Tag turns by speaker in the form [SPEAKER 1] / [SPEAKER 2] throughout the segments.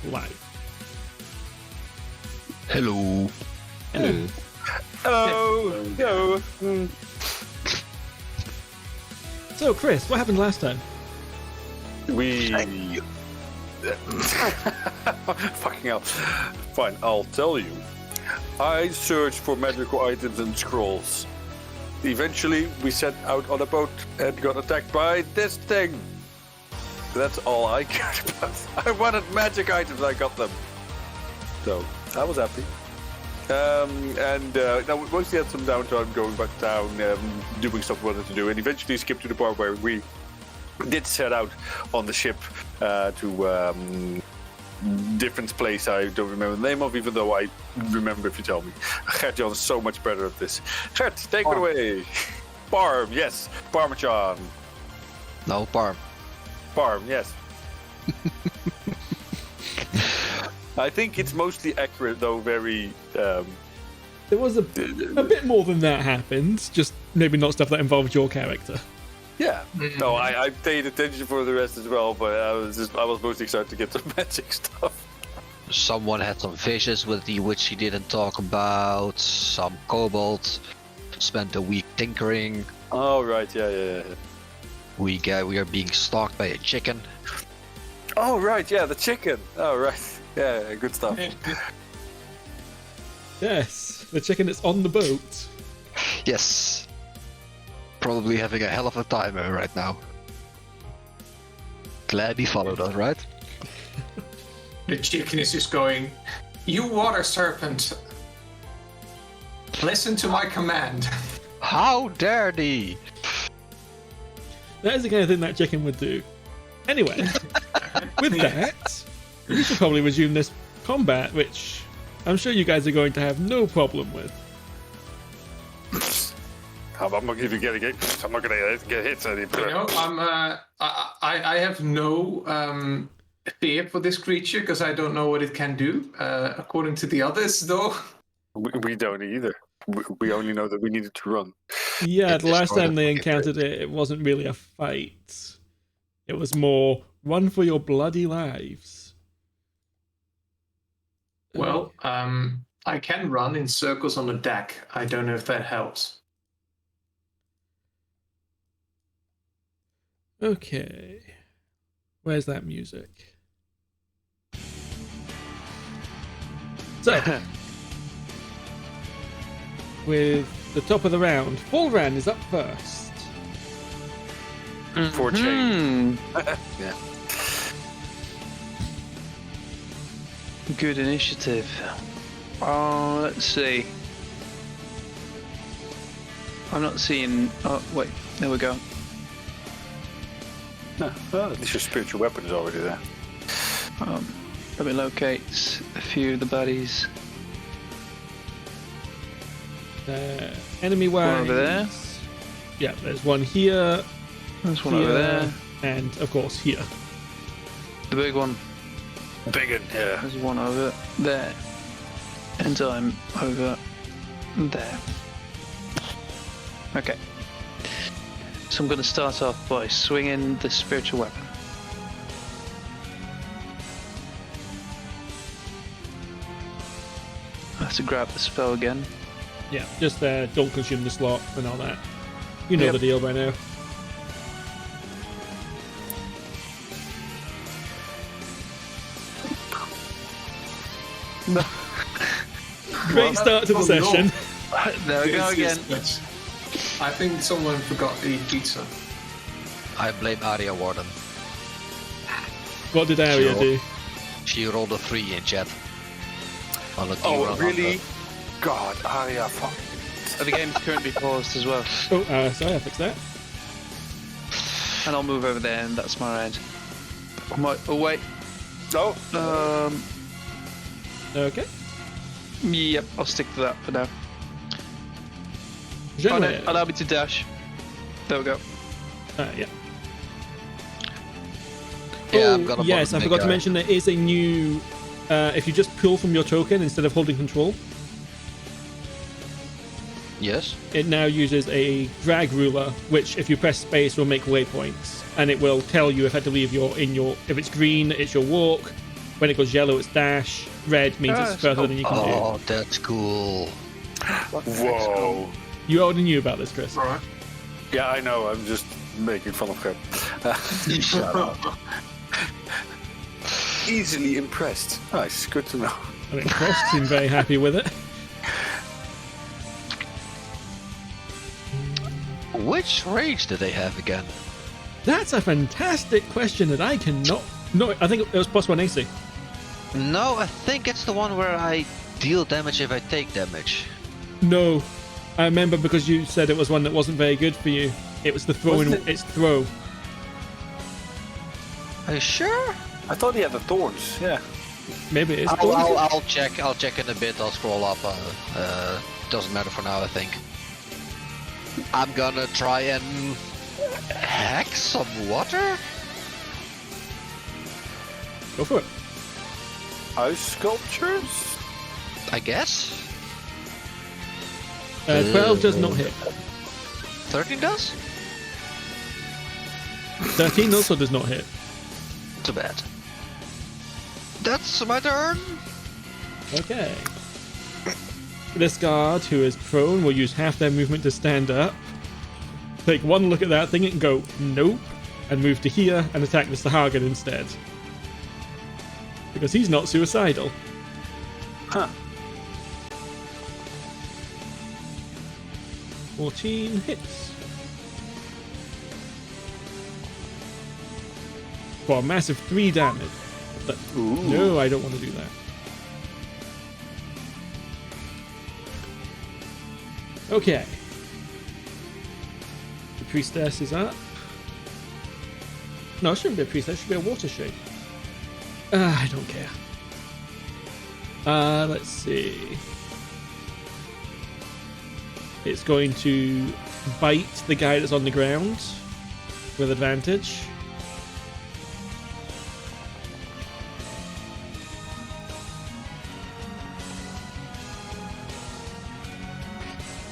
[SPEAKER 1] live.
[SPEAKER 2] Hello.
[SPEAKER 3] Hello.
[SPEAKER 4] Hello.
[SPEAKER 1] So, Chris, what happened last time?
[SPEAKER 4] We. Fucking hell. Fine, I'll tell you. I searched for magical items and scrolls. Eventually, we set out on a boat and got attacked by this thing. That's all I cared about. I wanted magic items, I got them. So, I was happy. Now we mostly had some downtime going back down, doing stuff we wanted to do, and eventually skipped to the part where we did set out on the ship to different place I don't remember the name of, even though I remember if you tell me. Gert-Jan is so much better at this. Gert, take it away. Parm, yes. Parmesan.
[SPEAKER 2] No, Parm.
[SPEAKER 4] Parm, yes. I think it's mostly accurate, though very...
[SPEAKER 1] There was a bit more than that happened, just maybe not stuff that involved your character.
[SPEAKER 4] Yeah. No, I paid attention for the rest as well, but I was mostly excited to get some magic stuff.
[SPEAKER 2] Someone had some fishes with the which he didn't talk about. Some kobolds spent a week tinkering.
[SPEAKER 4] Oh right, yeah.
[SPEAKER 2] We are being stalked by a chicken.
[SPEAKER 4] Oh right, yeah, the chicken. Oh right, yeah, good stuff.
[SPEAKER 1] Yes, the chicken that's on the boat.
[SPEAKER 2] Yes. Probably having a hell of a time right now. Glad he followed us, right?
[SPEAKER 3] The chicken is just going, "You water serpent, listen to my command."
[SPEAKER 2] How dare thee!
[SPEAKER 1] That is the kind of thing that chicken would do. Anyway, with that, we should probably resume this combat, which I'm sure you guys are going to have no problem with.
[SPEAKER 4] I'm not going to I'm not going to get hit.
[SPEAKER 3] I have no fear for this creature because I don't know what it can do. According to the others, though,
[SPEAKER 4] we don't either. We only know that we needed to run.
[SPEAKER 1] Yeah, the last time they encountered it, it wasn't really a fight. It was more run for your bloody lives.
[SPEAKER 3] Well, I can run in circles on the deck. I don't know if that helps.
[SPEAKER 1] Okay. Where's that music? So, with the top of the round, Folrahn is up first.
[SPEAKER 4] For change. Yeah.
[SPEAKER 5] Good initiative. Let's see. I'm not seeing... Oh, wait. There we go.
[SPEAKER 4] No, well, at least your spiritual weapon is already there.
[SPEAKER 5] Let me locate a few of the buddies.
[SPEAKER 1] Enemy-wise...
[SPEAKER 5] One over there.
[SPEAKER 1] Yeah, there's one here.
[SPEAKER 5] There's one
[SPEAKER 1] here,
[SPEAKER 5] over there.
[SPEAKER 1] And, of course, here.
[SPEAKER 5] The big one.
[SPEAKER 4] Big one, yeah.
[SPEAKER 5] There's one over there. And I'm over there. Okay. So I'm going to start off by swinging the spiritual weapon. I have to grab the spell again.
[SPEAKER 1] Yeah, just don't consume the slot and all that. You know
[SPEAKER 5] Yep.
[SPEAKER 1] the deal by now.
[SPEAKER 5] No.
[SPEAKER 1] Great start to the session.
[SPEAKER 5] There we go again.
[SPEAKER 3] I think someone forgot to eat pizza.
[SPEAKER 2] I blame Arya Warden.
[SPEAKER 1] What did Arya
[SPEAKER 2] Sure.
[SPEAKER 1] do?
[SPEAKER 2] She rolled a 3 in chat. On a
[SPEAKER 4] Oh,
[SPEAKER 2] D100.
[SPEAKER 4] really? God, Arya, fuck.
[SPEAKER 5] The game's currently paused as well.
[SPEAKER 1] Oh, sorry, I fixed that.
[SPEAKER 5] And I'll move over there and that's my round. Oh wait.
[SPEAKER 4] No?
[SPEAKER 1] Okay.
[SPEAKER 5] Yep, I'll stick to that for now. Oh no,
[SPEAKER 1] Genraev.
[SPEAKER 5] allow me to dash. There we go.
[SPEAKER 1] Yeah.
[SPEAKER 2] Yeah, I'm gonna
[SPEAKER 1] yes, I
[SPEAKER 2] make
[SPEAKER 1] forgot to
[SPEAKER 2] a-
[SPEAKER 1] mention there is a new... if you just pull from your token instead of holding control,
[SPEAKER 2] Yes.
[SPEAKER 1] it now uses a drag ruler, which if you press space will make waypoints, and it will tell you effectively if you're in your... If it's green, it's your walk. When it goes yellow, it's dash. Red means it's
[SPEAKER 5] that's
[SPEAKER 1] further
[SPEAKER 5] cool.
[SPEAKER 1] than you can do.
[SPEAKER 2] Oh, that's cool.
[SPEAKER 4] Whoa.
[SPEAKER 1] You already knew about this, Chris.
[SPEAKER 3] All right.
[SPEAKER 4] Yeah, I know. I'm just making fun of him.
[SPEAKER 2] Shut up.
[SPEAKER 4] Easily impressed. Nice. Good to know.
[SPEAKER 1] I mean, Frost seemed very happy with it.
[SPEAKER 2] Which range do they have again?
[SPEAKER 1] That's a fantastic question that I cannot... No, I think it was +1 AC.
[SPEAKER 2] No, I think it's the one where I deal damage if I take damage.
[SPEAKER 1] No. I remember because you said it was one that wasn't very good for you. It was the throw in... It's throw.
[SPEAKER 2] Are you sure?
[SPEAKER 4] I thought he had the thorns. Yeah.
[SPEAKER 1] Maybe it is.
[SPEAKER 2] I'll check. I'll check in a bit. I'll scroll up. Doesn't matter for now, I think. I'm gonna try and hack some water.
[SPEAKER 1] Go for it.
[SPEAKER 4] Ice sculptures?
[SPEAKER 2] I guess.
[SPEAKER 1] 12 does not hit.
[SPEAKER 2] 13 does?
[SPEAKER 1] 13 also does not hit.
[SPEAKER 2] Too bad. That's my turn.
[SPEAKER 1] Okay. This guard, who is prone, will use half their movement to stand up. Take one look at that thing and go, nope. And move to here and attack Mr. Hagen instead. Because he's not suicidal.
[SPEAKER 4] Huh.
[SPEAKER 1] 14 hits. For a massive 3 damage. But no, I don't want to do that. Okay. The priestess is up. No, it shouldn't be a priestess, it should be a water shade. I don't care. Let's see. It's going to bite the guy that's on the ground with advantage.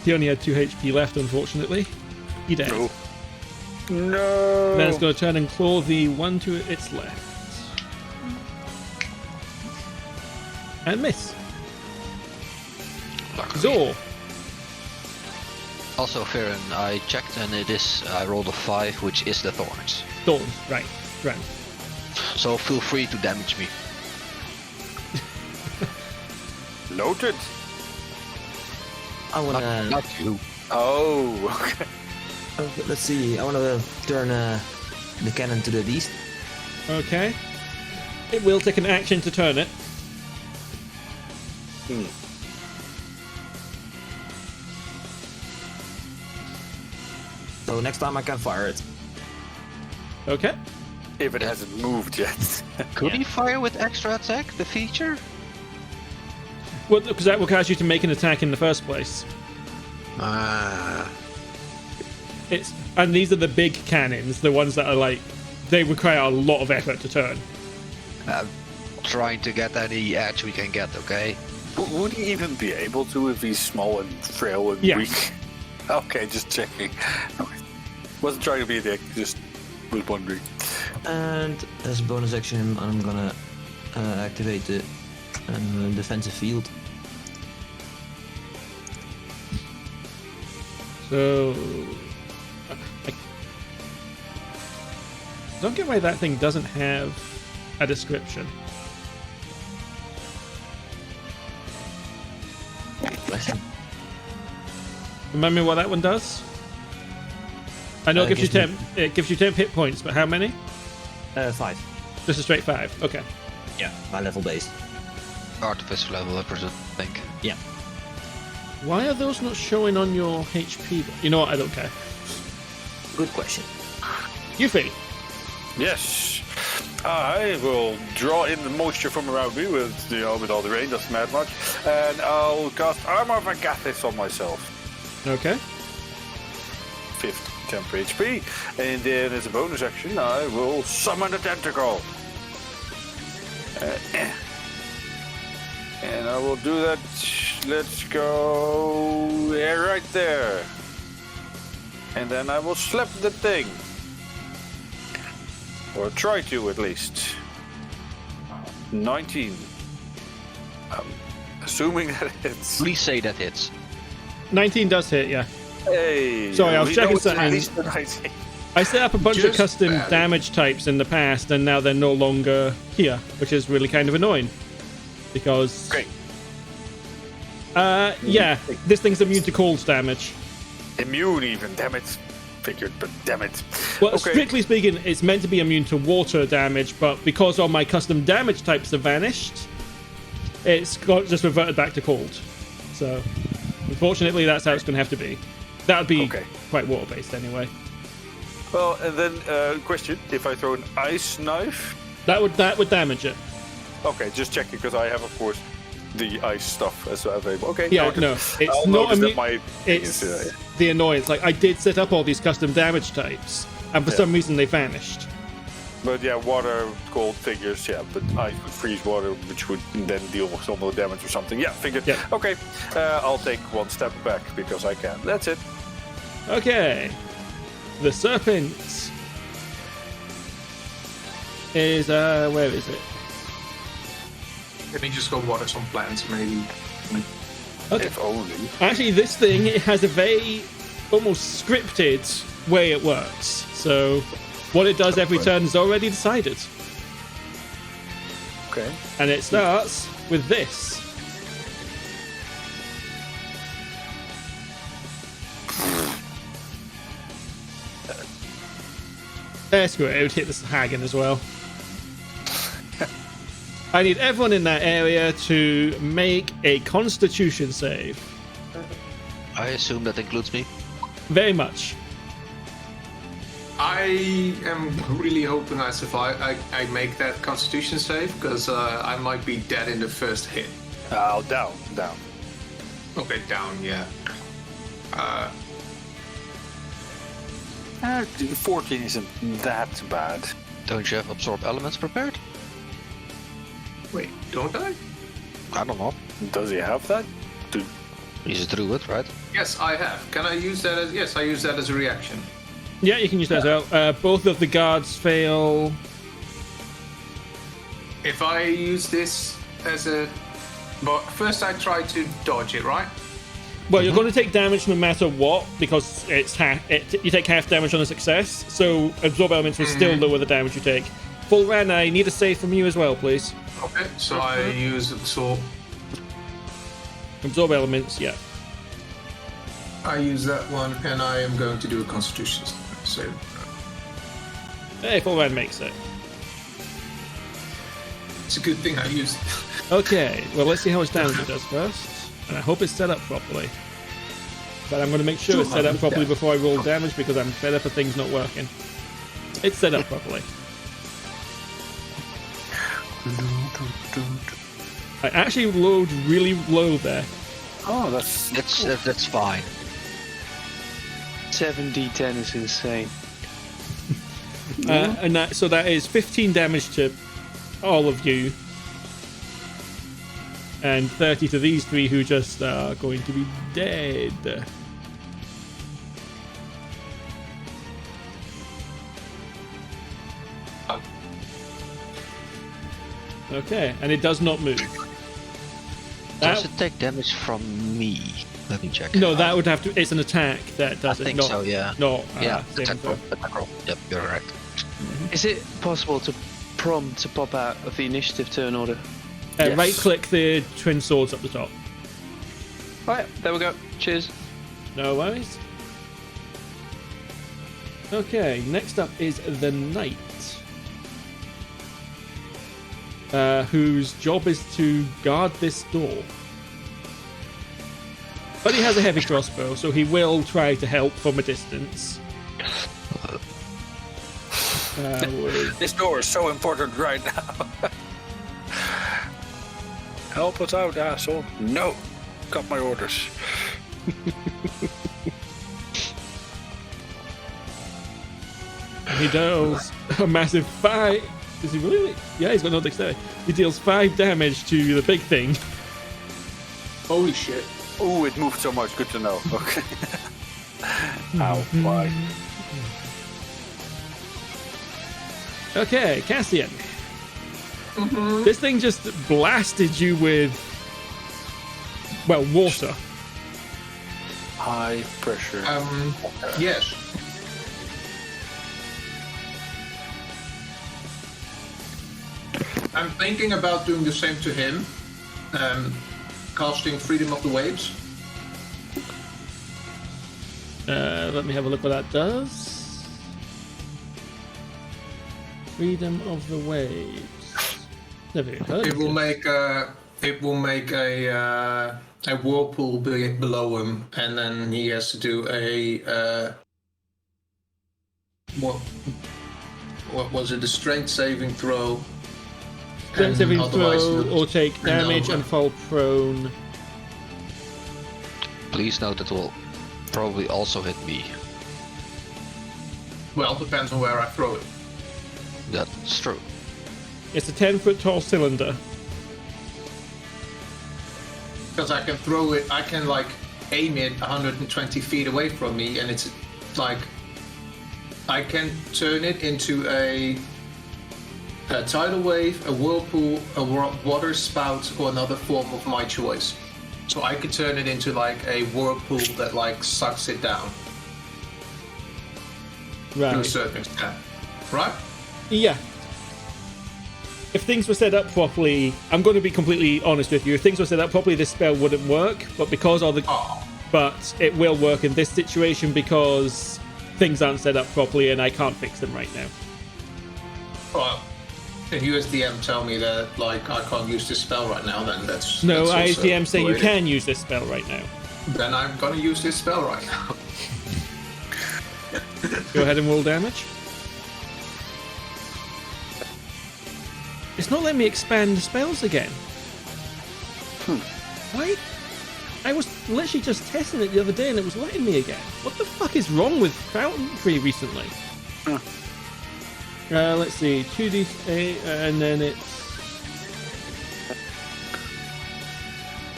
[SPEAKER 1] He only had 2 HP left, unfortunately. He dead.
[SPEAKER 4] No. No.
[SPEAKER 1] Then it's going to turn and claw the one to its left. And miss. Zor.
[SPEAKER 2] Also, Faedrun, I checked and it is. I rolled a 5, which is the thorns.
[SPEAKER 1] Thorns, right. Grand.
[SPEAKER 2] So feel free to damage me.
[SPEAKER 4] Noted.
[SPEAKER 6] I wanna.
[SPEAKER 2] Not you.
[SPEAKER 4] Oh, okay.
[SPEAKER 6] Let's see. I wanna turn the cannon to the east.
[SPEAKER 1] Okay. It will take an action to turn it.
[SPEAKER 6] So next time I can fire it.
[SPEAKER 1] Okay.
[SPEAKER 4] If it hasn't moved yet.
[SPEAKER 2] Could he fire with extra attack, the feature?
[SPEAKER 1] Well, because that will cause you to make an attack in the first place. And these are the big cannons, the ones that are like, they require a lot of effort to turn.
[SPEAKER 2] Trying to get any edge we can get, okay?
[SPEAKER 4] Would he even be able to if he's small and frail and
[SPEAKER 1] Yes.
[SPEAKER 4] weak? Okay, just checking. Wasn't trying to be a dick, just was wondering.
[SPEAKER 6] And as a bonus action, I'm gonna activate the defensive field.
[SPEAKER 1] So... I don't get why that thing doesn't have a description.
[SPEAKER 6] Question.
[SPEAKER 1] Remember what that one does? I know it gives you
[SPEAKER 6] gives
[SPEAKER 1] 10. It gives you 10 hit points, but how many?
[SPEAKER 6] 5.
[SPEAKER 1] Just a straight 5. Okay.
[SPEAKER 6] Yeah, my level based.
[SPEAKER 2] Artificer level, I think.
[SPEAKER 6] Yeah.
[SPEAKER 1] Why are those not showing on your HP? You know what? I don't care.
[SPEAKER 6] Good question.
[SPEAKER 1] Yuphi.
[SPEAKER 4] Yes. I will draw in the moisture from around me with, with all the rain, doesn't matter much. And I'll cast Armor of Agathis on myself.
[SPEAKER 1] Okay.
[SPEAKER 4] 50 temper HP. And then as a bonus action, I will summon a tentacle. And I will do that. Let's go right there. And then I will slap the thing. Or try to, at least. 19. Assuming that it's...
[SPEAKER 2] Please say that hits.
[SPEAKER 1] 19 does hit, yeah.
[SPEAKER 4] Hey!
[SPEAKER 1] Sorry, I was
[SPEAKER 4] we
[SPEAKER 1] checking
[SPEAKER 4] know it's at
[SPEAKER 1] something.
[SPEAKER 4] least a 19.
[SPEAKER 1] I set up a bunch of
[SPEAKER 3] Just
[SPEAKER 1] custom
[SPEAKER 3] barely.
[SPEAKER 1] damage types in the past, and now they're no longer here, which is really kind of annoying. Because...
[SPEAKER 4] Great.
[SPEAKER 1] Yeah, this thing's immune to cold damage.
[SPEAKER 4] Immune even, damn it. Figured, but damn it.
[SPEAKER 1] Well,
[SPEAKER 4] Okay.
[SPEAKER 1] strictly speaking, it's meant to be immune to water damage, but because all my custom damage types have vanished, it's got just reverted back to cold. So, unfortunately, that's how it's going to have to be. That would be
[SPEAKER 4] Okay.
[SPEAKER 1] quite water-based anyway.
[SPEAKER 4] Well, and then question: if I throw an ice knife,
[SPEAKER 1] That would damage it.
[SPEAKER 4] okay, just checking because I have, of course, the ice stuff as available. Okay,
[SPEAKER 1] Yeah,
[SPEAKER 4] noted.
[SPEAKER 1] no, it's
[SPEAKER 4] I'll
[SPEAKER 1] not
[SPEAKER 4] notice that
[SPEAKER 1] immune.
[SPEAKER 4] my
[SPEAKER 1] It's
[SPEAKER 4] is,
[SPEAKER 1] the annoyance. Like, I did set up all these custom damage types, and for some reason they vanished.
[SPEAKER 4] but yeah, water, cold figures, yeah, but ice would freeze water, which would then deal with some of the damage or something. Yeah, figured.
[SPEAKER 1] Yeah.
[SPEAKER 4] Okay, I'll take one step back because I can. That's it.
[SPEAKER 1] Okay. The serpent is where is it?
[SPEAKER 3] Let me just go water some plants, maybe.
[SPEAKER 1] Okay.
[SPEAKER 4] If only.
[SPEAKER 1] Actually, this thing, it has a very almost scripted way it works. So, what it does every turn is already decided.
[SPEAKER 4] Okay.
[SPEAKER 1] And it starts with this. Screw it, it would hit this Hagen as well. I need everyone in that area to make a constitution save.
[SPEAKER 2] I assume that includes me.
[SPEAKER 1] Very much.
[SPEAKER 3] I am really hoping I survive. I make that Constitution save because I might be dead in the first hit.
[SPEAKER 4] Down.
[SPEAKER 3] Okay, down. Yeah.
[SPEAKER 4] 14 isn't that bad.
[SPEAKER 2] Don't you have absorb elements prepared?
[SPEAKER 3] Wait, don't I?
[SPEAKER 2] I don't know.
[SPEAKER 4] Does he have that?
[SPEAKER 2] He's a druid, right?
[SPEAKER 3] Yes, I have. Can I use that as? Yes, I use that as a reaction.
[SPEAKER 1] Yeah, you can use that as well. Both of the guards fail.
[SPEAKER 3] If I use this as a, but first I try to dodge it, right?
[SPEAKER 1] Well, you're going to take damage no matter what because it's you take half damage on a success. So absorb elements will still lower the damage you take. Folrahn, I need a save from you as well, please.
[SPEAKER 3] Okay, so I use absorb.
[SPEAKER 1] Absorb elements, yeah.
[SPEAKER 3] I use that one, and I am going to do a Constitution save.
[SPEAKER 1] Hey, Folrahn makes it.
[SPEAKER 3] It's a good thing I used.
[SPEAKER 1] Okay, well, let's see how much damage it does first. And I hope it's set up properly. But I'm going to make sure it's set up properly before I roll damage because I'm fed up of things not working. It's set up properly. I actually load really low there.
[SPEAKER 4] Oh, that's
[SPEAKER 2] That's fine.
[SPEAKER 5] 7d10 is insane.
[SPEAKER 1] So that is 15 damage to all of you. And 30 to these three who just are going to be dead. Okay, and it does not move.
[SPEAKER 2] Does it take damage from me? Let me check.
[SPEAKER 1] No, that would have to. It's an attack that
[SPEAKER 2] I
[SPEAKER 1] does it.
[SPEAKER 2] think
[SPEAKER 1] Not,
[SPEAKER 2] so, yeah.
[SPEAKER 1] Not,
[SPEAKER 2] Yeah,
[SPEAKER 1] saving
[SPEAKER 2] attack roll.
[SPEAKER 1] throw.
[SPEAKER 2] Attack roll. Yep, you're right.
[SPEAKER 5] Is it possible to prompt to pop out of the initiative turn order?
[SPEAKER 4] Yes.
[SPEAKER 1] Right click the twin swords up the top.
[SPEAKER 5] Right, there we go. Cheers.
[SPEAKER 1] No worries. Okay, next up is the knight. Whose job is to guard this door. But he has a heavy crossbow, so he will try to help from a distance.
[SPEAKER 4] This door is so important right now. Help us out, asshole. No. Got my orders.
[SPEAKER 1] He deals a massive 5. Does he really? Yeah, he's got no dexterity. He deals 5 damage to the big thing.
[SPEAKER 3] Holy shit.
[SPEAKER 4] Oh, it moved so much. Good to know. Okay. Ow, why?
[SPEAKER 1] Okay, Cassian. This thing just blasted you with, well, water.
[SPEAKER 4] High pressure.
[SPEAKER 3] Yes. I'm thinking about doing the same to him. Casting Freedom of the Waves.
[SPEAKER 1] Let me have a look what that does. Freedom of the Waves. Never even heard
[SPEAKER 3] It
[SPEAKER 1] of
[SPEAKER 3] will
[SPEAKER 1] this.
[SPEAKER 3] make a whirlpool below him, and then he has to do a what was it? A strength saving throw.
[SPEAKER 1] Strength saving
[SPEAKER 3] otherwise
[SPEAKER 1] throw
[SPEAKER 3] not-
[SPEAKER 1] or take damage
[SPEAKER 3] no.
[SPEAKER 1] and fall prone.
[SPEAKER 2] Please note that will probably also hit me.
[SPEAKER 3] Well, depends on where I throw it.
[SPEAKER 2] That's true.
[SPEAKER 1] It's a 10-foot tall cylinder.
[SPEAKER 3] Because I can throw it, I can like aim it 120 feet away from me, and it's like I can turn it into a tidal wave, a whirlpool, a water spout, or another form of my choice. So I could turn it into like a whirlpool that like sucks it down to a
[SPEAKER 1] Right.
[SPEAKER 3] certain extent, right?
[SPEAKER 1] Yeah. If things were set up properly, I'm going to be completely honest with you. If things were set up properly, this spell wouldn't work. But because all the, but it will work in this situation because things aren't set up properly, and I can't fix them right now.
[SPEAKER 3] Well, if you as DM tell me that like I can't use this spell right now, then that's
[SPEAKER 1] No,
[SPEAKER 3] that's
[SPEAKER 1] I,
[SPEAKER 3] also
[SPEAKER 1] DM, say you
[SPEAKER 3] great.
[SPEAKER 1] can use this spell right now.
[SPEAKER 3] Then I'm gonna use this spell right now.
[SPEAKER 1] Go ahead and roll damage. It's not letting me expand spells again. Why? I was literally just testing it the other day and it was letting me again. What the fuck is wrong with Fountain recently? Let's see, 2d8 and then it's...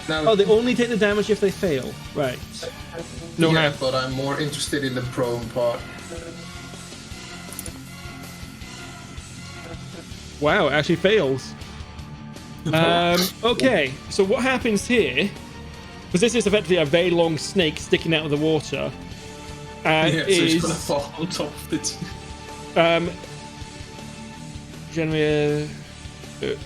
[SPEAKER 3] Now,
[SPEAKER 1] Oh, they only take the damage if they fail. Right. No
[SPEAKER 3] yeah,
[SPEAKER 1] half.
[SPEAKER 3] but I'm more interested in the prone part.
[SPEAKER 1] Wow, it actually fails. Okay, so what happens here, because this is effectively a very long snake sticking out of the water,
[SPEAKER 3] Yeah, so
[SPEAKER 1] is
[SPEAKER 3] it's gonna fall on top of it.
[SPEAKER 1] Genraev, it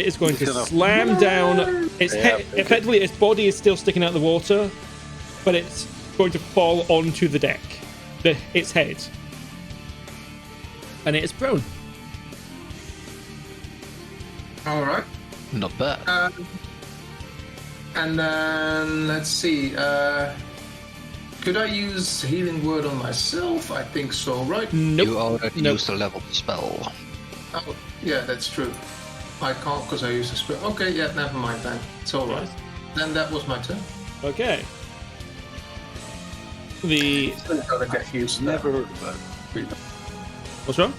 [SPEAKER 1] is going to
[SPEAKER 4] It's gonna-
[SPEAKER 1] slam down. Its
[SPEAKER 4] Yeah,
[SPEAKER 1] head, effectively, its body is still sticking out of the water, but it's going to fall onto the deck, its head, and it is prone.
[SPEAKER 3] All right.
[SPEAKER 2] Not bad.
[SPEAKER 3] And then let's see. Could I use Healing Word on myself? I think so, right?
[SPEAKER 1] Nope.
[SPEAKER 2] You already
[SPEAKER 1] Nope.
[SPEAKER 2] used a level spell.
[SPEAKER 3] Oh, yeah, that's true. I can't because I used a spell. Okay, yeah, never mind then. It's all right. Then that was my turn.
[SPEAKER 1] Okay. The
[SPEAKER 3] Gotta get used to that.
[SPEAKER 4] Never heard of that.
[SPEAKER 1] what's wrong?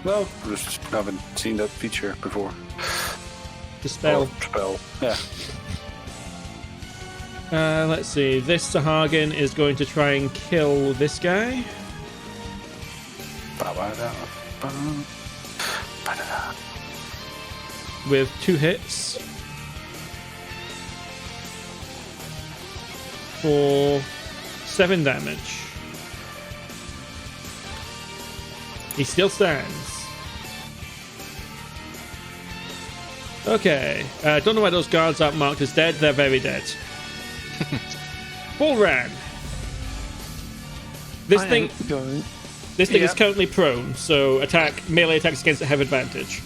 [SPEAKER 4] No, just haven't seen that feature before.
[SPEAKER 1] The spell.
[SPEAKER 4] Or spell. Yeah.
[SPEAKER 1] Let's see. This Sahagin is going to try and kill this guy with 2 hits for 7 damage. He still stands. Okay. Don't know why those guards aren't marked as dead. They're very dead. Folrahn. This thing is
[SPEAKER 5] Yeah.
[SPEAKER 1] currently prone, so melee attacks against it have advantage.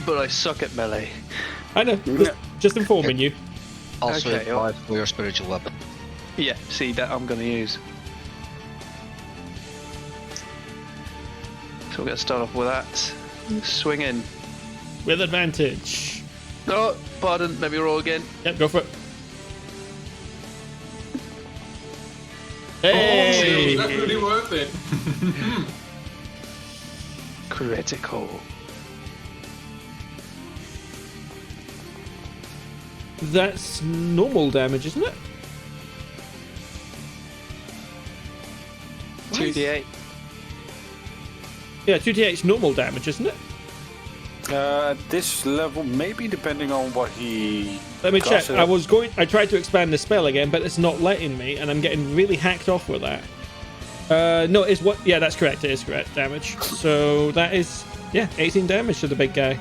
[SPEAKER 5] But I suck at melee.
[SPEAKER 1] I know, just informing you.
[SPEAKER 2] Also
[SPEAKER 5] Okay,
[SPEAKER 2] applied for your spiritual weapon.
[SPEAKER 5] Yeah, see, that I'm going to use. So we're going to start off with that. Swing in.
[SPEAKER 1] With advantage.
[SPEAKER 5] Oh, pardon, let me roll again.
[SPEAKER 1] Yep, go for it.
[SPEAKER 3] Oh,
[SPEAKER 1] Hey!
[SPEAKER 3] that's really worth it.
[SPEAKER 5] Critical.
[SPEAKER 1] That's normal damage, isn't it?
[SPEAKER 5] 2d8.
[SPEAKER 1] Yeah, 2d8 is normal damage, isn't it?
[SPEAKER 4] At this level, maybe depending on what he.
[SPEAKER 1] Let me check.
[SPEAKER 4] costs.
[SPEAKER 1] I tried to expand the spell again, but it's not letting me, and I'm getting really hacked off with that. No, it's what? Yeah, that's correct. It is correct damage. So that is 18 damage to the big guy.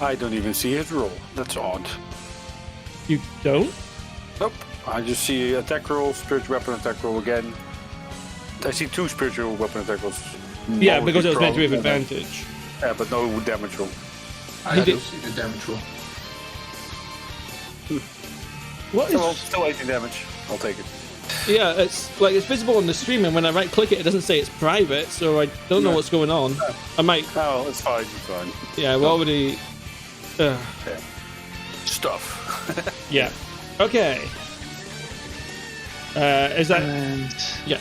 [SPEAKER 4] I don't even see his roll. That's odd.
[SPEAKER 1] You don't?
[SPEAKER 4] Nope. I just see attack roll, spiritual weapon attack roll again. I see 2 spiritual weapon attack rolls.
[SPEAKER 1] Yeah,
[SPEAKER 4] One
[SPEAKER 1] because it was meant to be with
[SPEAKER 4] prone,
[SPEAKER 1] advantage.
[SPEAKER 4] Yeah, but no damage roll.
[SPEAKER 3] I
[SPEAKER 1] He
[SPEAKER 3] do
[SPEAKER 1] did-
[SPEAKER 3] see the damage roll.
[SPEAKER 1] What
[SPEAKER 4] Well,
[SPEAKER 1] is?
[SPEAKER 4] still 18 damage. I'll take it.
[SPEAKER 1] Yeah, it's visible on the stream, and when I right click it, it doesn't say it's private, so I don't know what's going on. I might.
[SPEAKER 4] Oh, it's fine. It's fine.
[SPEAKER 1] Yeah, we're already.
[SPEAKER 4] Stuff.
[SPEAKER 1] Yeah. Okay. Is that?
[SPEAKER 5] And
[SPEAKER 1] Yeah.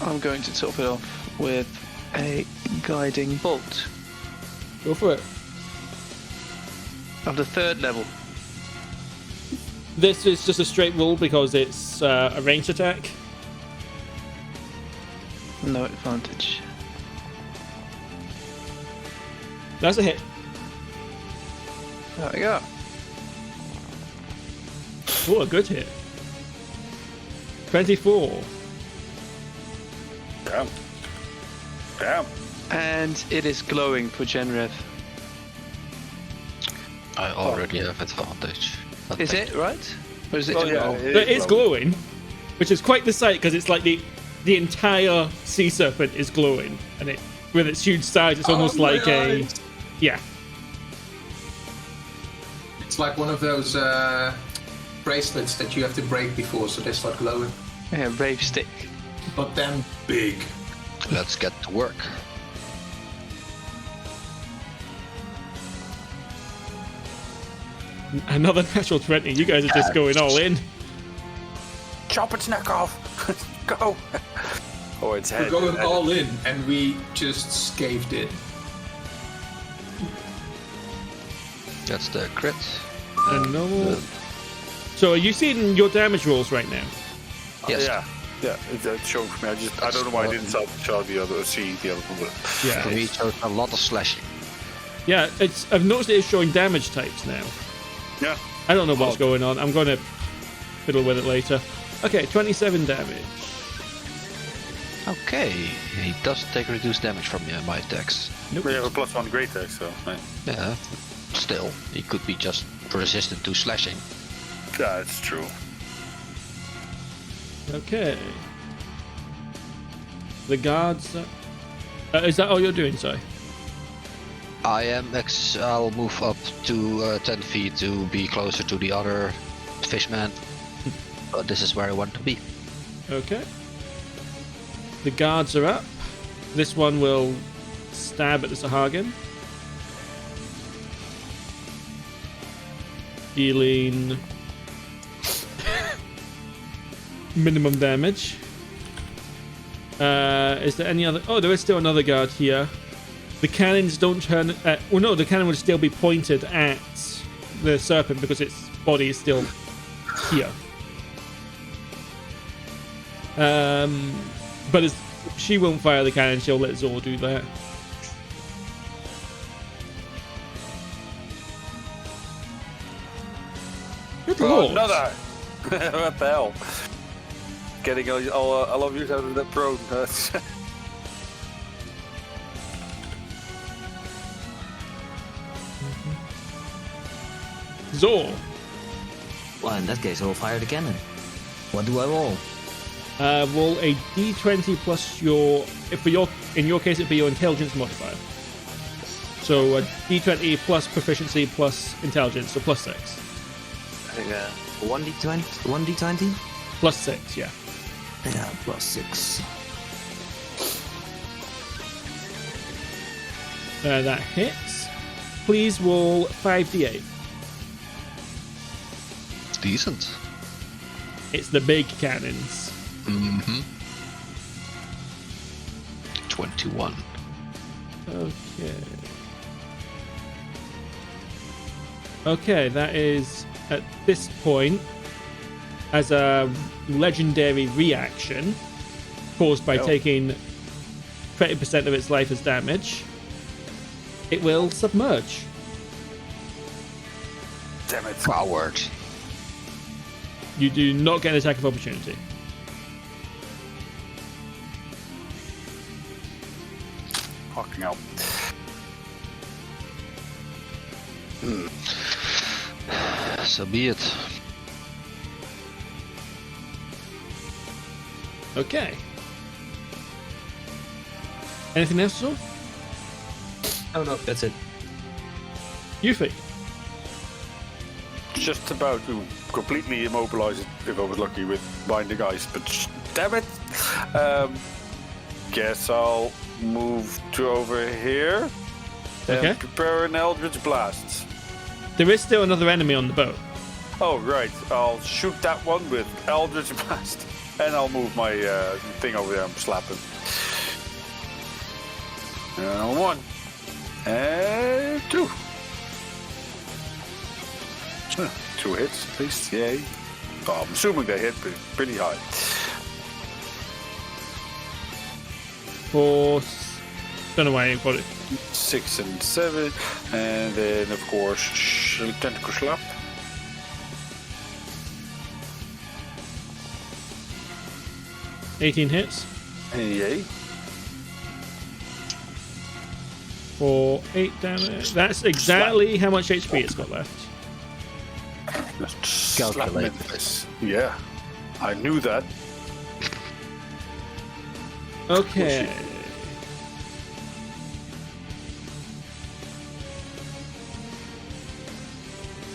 [SPEAKER 5] I'm going to top it off with a guiding bolt
[SPEAKER 1] Go for it.
[SPEAKER 5] of the 3rd level.
[SPEAKER 1] This is just a straight roll because it's a ranged attack.
[SPEAKER 5] No advantage.
[SPEAKER 1] That's a hit.
[SPEAKER 5] There we go.
[SPEAKER 1] Oh, a good hit. 24.
[SPEAKER 4] Damn. Damn.
[SPEAKER 5] And it is glowing for Genraev.
[SPEAKER 2] I already have advantage. I
[SPEAKER 5] Is
[SPEAKER 2] think.
[SPEAKER 5] it right? Or is it?
[SPEAKER 4] Oh, yeah.
[SPEAKER 1] But it's glowing, which is quite the sight because it's like the entire sea serpent is glowing, and it with its huge size, it's almost
[SPEAKER 3] my
[SPEAKER 1] like a
[SPEAKER 3] eyes.
[SPEAKER 1] yeah.
[SPEAKER 3] It's like one of those bracelets that you have to break before, so they start glowing.
[SPEAKER 5] Yeah, rave stick.
[SPEAKER 3] But then big.
[SPEAKER 2] Let's get to work.
[SPEAKER 1] Another natural 20. You guys are just going all in.
[SPEAKER 4] Chop its neck off. Go. Oh, it's
[SPEAKER 3] We're
[SPEAKER 4] head.
[SPEAKER 3] going all in, and we just scathed it.
[SPEAKER 2] That's the crit.
[SPEAKER 1] And normal. So are you seeing your damage rolls right now?
[SPEAKER 2] Yes.
[SPEAKER 4] Yeah, it's showing for me. I don't know why I didn't show the other, see the other one. But
[SPEAKER 1] Yeah.
[SPEAKER 2] For me, it shows a lot of slashing.
[SPEAKER 1] Yeah, I've noticed it is showing damage types now.
[SPEAKER 4] yeah,
[SPEAKER 1] I don't know what's going on. I'm going to fiddle with it later. Okay, 27 damage.
[SPEAKER 2] Okay, he does take reduced damage from my attacks.
[SPEAKER 1] Nope.
[SPEAKER 4] we have a +1 great attack, so
[SPEAKER 2] Yeah, still, he could be just resistant to slashing.
[SPEAKER 4] yeah, it's true.
[SPEAKER 1] Okay. The guards. Is that all you're doing, sorry?
[SPEAKER 2] I'll move up to 10 feet to be closer to the other fishman. But this is where I want to be.
[SPEAKER 1] Okay. The guards are up. This one will stab at the Sahagin. Dealing minimum damage. Is there any other? Oh, there is still another guard here. The cannons don't turn. Well, no, the cannon would still be pointed at the serpent because its body is still here. But she won't fire the cannon. She'll let Zor do that. Good
[SPEAKER 4] Oh,
[SPEAKER 1] lord!
[SPEAKER 4] another! What the hell? Getting all of you out of that prone.
[SPEAKER 1] Zor,
[SPEAKER 6] Well, in that case, I'll fire the cannon. What do I roll?
[SPEAKER 1] roll a d20 plus in your case, it'd be your intelligence modifier. So a d20 plus proficiency plus intelligence, so plus 6.
[SPEAKER 6] I think 1d20? 1d20?
[SPEAKER 1] Plus 6, yeah.
[SPEAKER 6] Yeah, plus 6.
[SPEAKER 1] That hits. Please roll 5d8.
[SPEAKER 2] It's decent.
[SPEAKER 1] It's the big cannons.
[SPEAKER 2] Mm-hmm. 21.
[SPEAKER 1] Okay. Okay, that is at this point as a legendary reaction caused by taking 20% of its life as damage. it will submerge.
[SPEAKER 4] Damn it.
[SPEAKER 2] Coward.
[SPEAKER 1] You do not get an attack of opportunity.
[SPEAKER 4] Fucking hell.
[SPEAKER 2] So be it.
[SPEAKER 1] Okay. Anything else at all?
[SPEAKER 6] Oh no, that's it.
[SPEAKER 1] Yuphi.
[SPEAKER 4] Just about to completely immobilize it if I was lucky with binding ice, but damn it. Guess I'll move to over here and
[SPEAKER 1] Okay.
[SPEAKER 4] prepare an Eldritch Blast.
[SPEAKER 1] There is still another enemy on the boat.
[SPEAKER 4] Oh, right. I'll shoot that one with Eldritch Blast. And I'll move my thing over there and slap him. One. And two. 2 hits, at least. Yay. Oh, I'm assuming they hit pretty high.
[SPEAKER 1] For... Don't know why you got it.
[SPEAKER 4] 6 and 7. And then, of course, Tentacle Slap.
[SPEAKER 1] $18 hits.
[SPEAKER 4] Yay.
[SPEAKER 1] For 8 damage. That's exactly how much HP it's got left.
[SPEAKER 2] Calculate.
[SPEAKER 4] Yeah, I knew that.
[SPEAKER 1] Okay.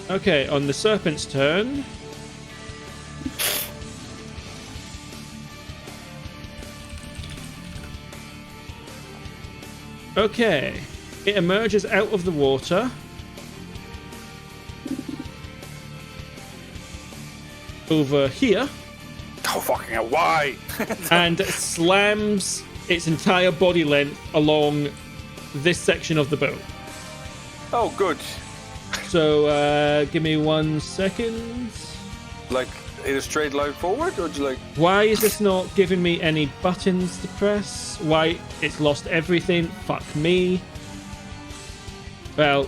[SPEAKER 1] Okay, on the serpent's turn. Okay, it emerges out of the water. Over here.
[SPEAKER 4] Oh, fucking hell, why?
[SPEAKER 1] And slams its entire body length along this section of the boat.
[SPEAKER 4] Oh, good.
[SPEAKER 1] So, give me 1 second.
[SPEAKER 4] Like, in a straight line forward, or just like...
[SPEAKER 1] Why is this not giving me any buttons to press? Why? It's lost everything. Fuck me. Well,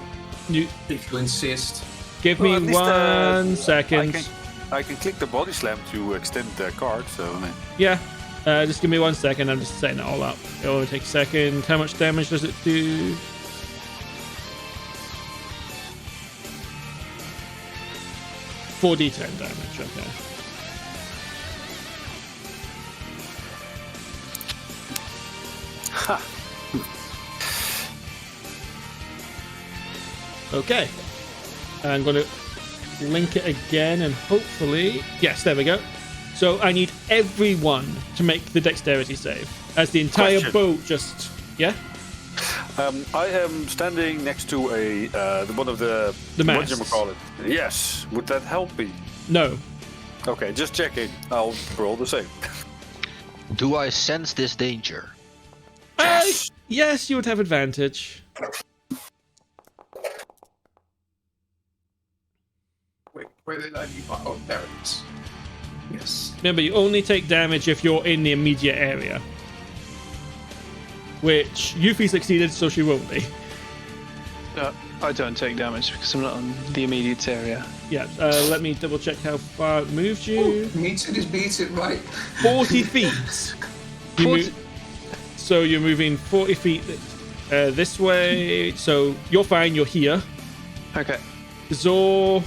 [SPEAKER 1] you
[SPEAKER 3] If you insist.
[SPEAKER 1] give
[SPEAKER 4] Well,
[SPEAKER 1] me
[SPEAKER 4] at least,
[SPEAKER 1] 1 second.
[SPEAKER 4] I can click the body slam to extend the card, so... I mean,
[SPEAKER 1] Yeah, just give me 1 second. I'm just setting it all up. It'll only take a second. How much damage does it do? $4d10 damage, okay.
[SPEAKER 4] ha!
[SPEAKER 1] Okay. I'm going to link it again and hopefully... Yes, there we go. So I need everyone to make the dexterity save. As the entire
[SPEAKER 4] Question.
[SPEAKER 1] boat just... Yeah?
[SPEAKER 4] I am standing next to a one of the what
[SPEAKER 1] masts.
[SPEAKER 4] do you call it? Yes. Would that help me?
[SPEAKER 1] No.
[SPEAKER 4] Okay, just checking. I'll roll the same.
[SPEAKER 2] Do I sense this danger?
[SPEAKER 1] Yes, you would have advantage.
[SPEAKER 3] Wait, where did I leave my... Oh, there it is. Yes.
[SPEAKER 1] Remember, you only take damage if you're in the immediate area. Which Yuphi succeeded, so she won't be.
[SPEAKER 5] I don't take damage because I'm not on the immediate area.
[SPEAKER 1] Yeah, let me double check how far it moved you.
[SPEAKER 3] Meets it is beats it, right?
[SPEAKER 1] 40 feet. So you're moving 40 feet this way. So you're fine, you're here.
[SPEAKER 5] Okay.
[SPEAKER 1] Zor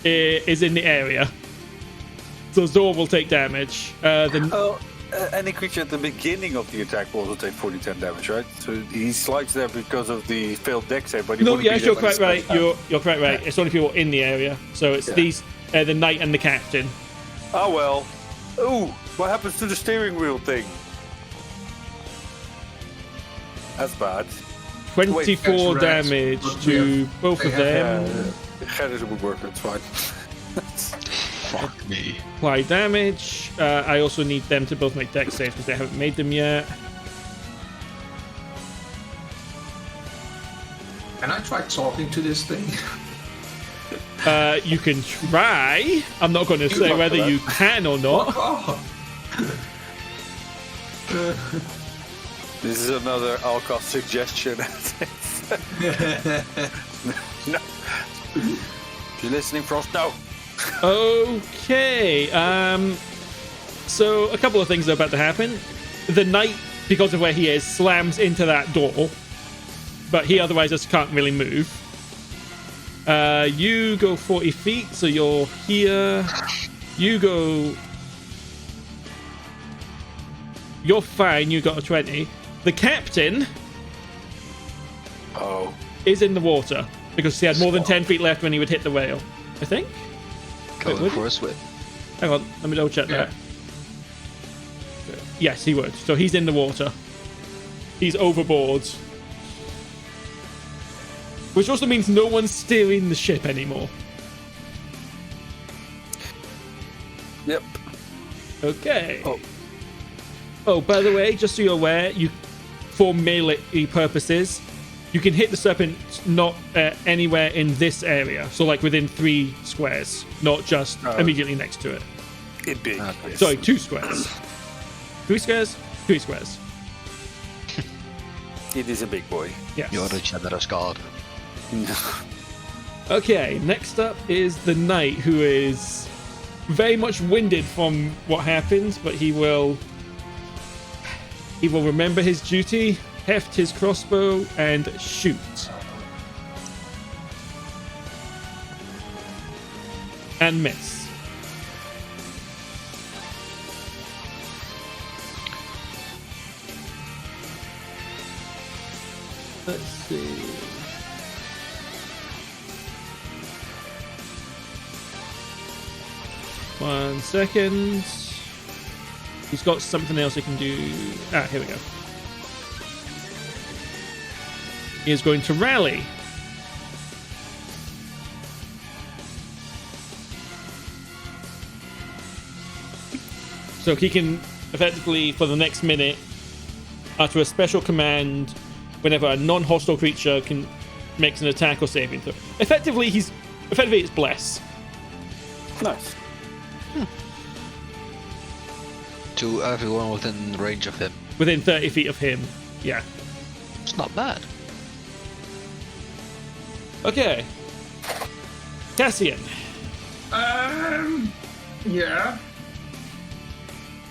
[SPEAKER 1] is in the area. So Zor will take damage.
[SPEAKER 4] Any creature at the beginning of the attack will also take 40-10 damage, right? So he slides there because of the failed dex save, but he
[SPEAKER 1] No,
[SPEAKER 4] wouldn't be
[SPEAKER 1] yes,
[SPEAKER 4] there
[SPEAKER 1] you're
[SPEAKER 4] when he
[SPEAKER 1] quite right.
[SPEAKER 4] slides down.
[SPEAKER 1] You're quite right. It's only people in the area. So it's these, the knight and the captain.
[SPEAKER 4] Oh well. Ooh, what happens to the steering wheel thing? That's bad.
[SPEAKER 1] 24
[SPEAKER 3] Wait,
[SPEAKER 1] damage to both of them.
[SPEAKER 4] Gert is a good worker, it's fine.
[SPEAKER 2] Fuck me.
[SPEAKER 1] Apply damage. I also need them to both make dex saves because they haven't made them yet.
[SPEAKER 3] Can I try talking to this thing?
[SPEAKER 1] You can try. I'm not going to say
[SPEAKER 4] luck
[SPEAKER 1] whether
[SPEAKER 4] for that.
[SPEAKER 1] you can or not.
[SPEAKER 3] Oh.
[SPEAKER 4] This is another Alcott suggestion. No. If you're listening, Frost, no.
[SPEAKER 1] Okay. So a couple of things are about to happen. The knight, because of where he is, slams into that door, but he otherwise just can't really move. You go 40 feet, so you're here. You go. You're fine. You got a 20. The captain is in the water because he had more than 10 feet left when he would hit the whale. I think.
[SPEAKER 2] Going
[SPEAKER 1] Wait,
[SPEAKER 2] for a swim.
[SPEAKER 1] Hang on, let me double check that. Yes, he would. So he's in the water. He's overboard. Which also means no one's steering the ship anymore.
[SPEAKER 4] Yep.
[SPEAKER 1] Okay. Oh, by the way, just so you're aware, for melee purposes, you can hit the serpent not anywhere in this area. So like within 3 squares, not just immediately next to it.
[SPEAKER 4] It big.
[SPEAKER 1] Sorry, 2 squares. 3 squares? 3 squares.
[SPEAKER 4] It is a big boy.
[SPEAKER 1] Yes.
[SPEAKER 2] You're a generous god.
[SPEAKER 1] Okay, next up is the knight, who is very much winded from what happened, but he will remember his duty, heft his crossbow, and shoot. And miss. Let's see. One second. He's got something else he can do. Here we go. He is going to rally. So he can effectively, for the next minute, utter a special command whenever a non-hostile creature makes an attack or saving throw. Effectively, it's bless.
[SPEAKER 4] Nice.
[SPEAKER 2] To everyone within range of him.
[SPEAKER 1] Within 30 feet of him, yeah.
[SPEAKER 2] It's not bad.
[SPEAKER 1] Okay. Cassian.
[SPEAKER 3] Yeah.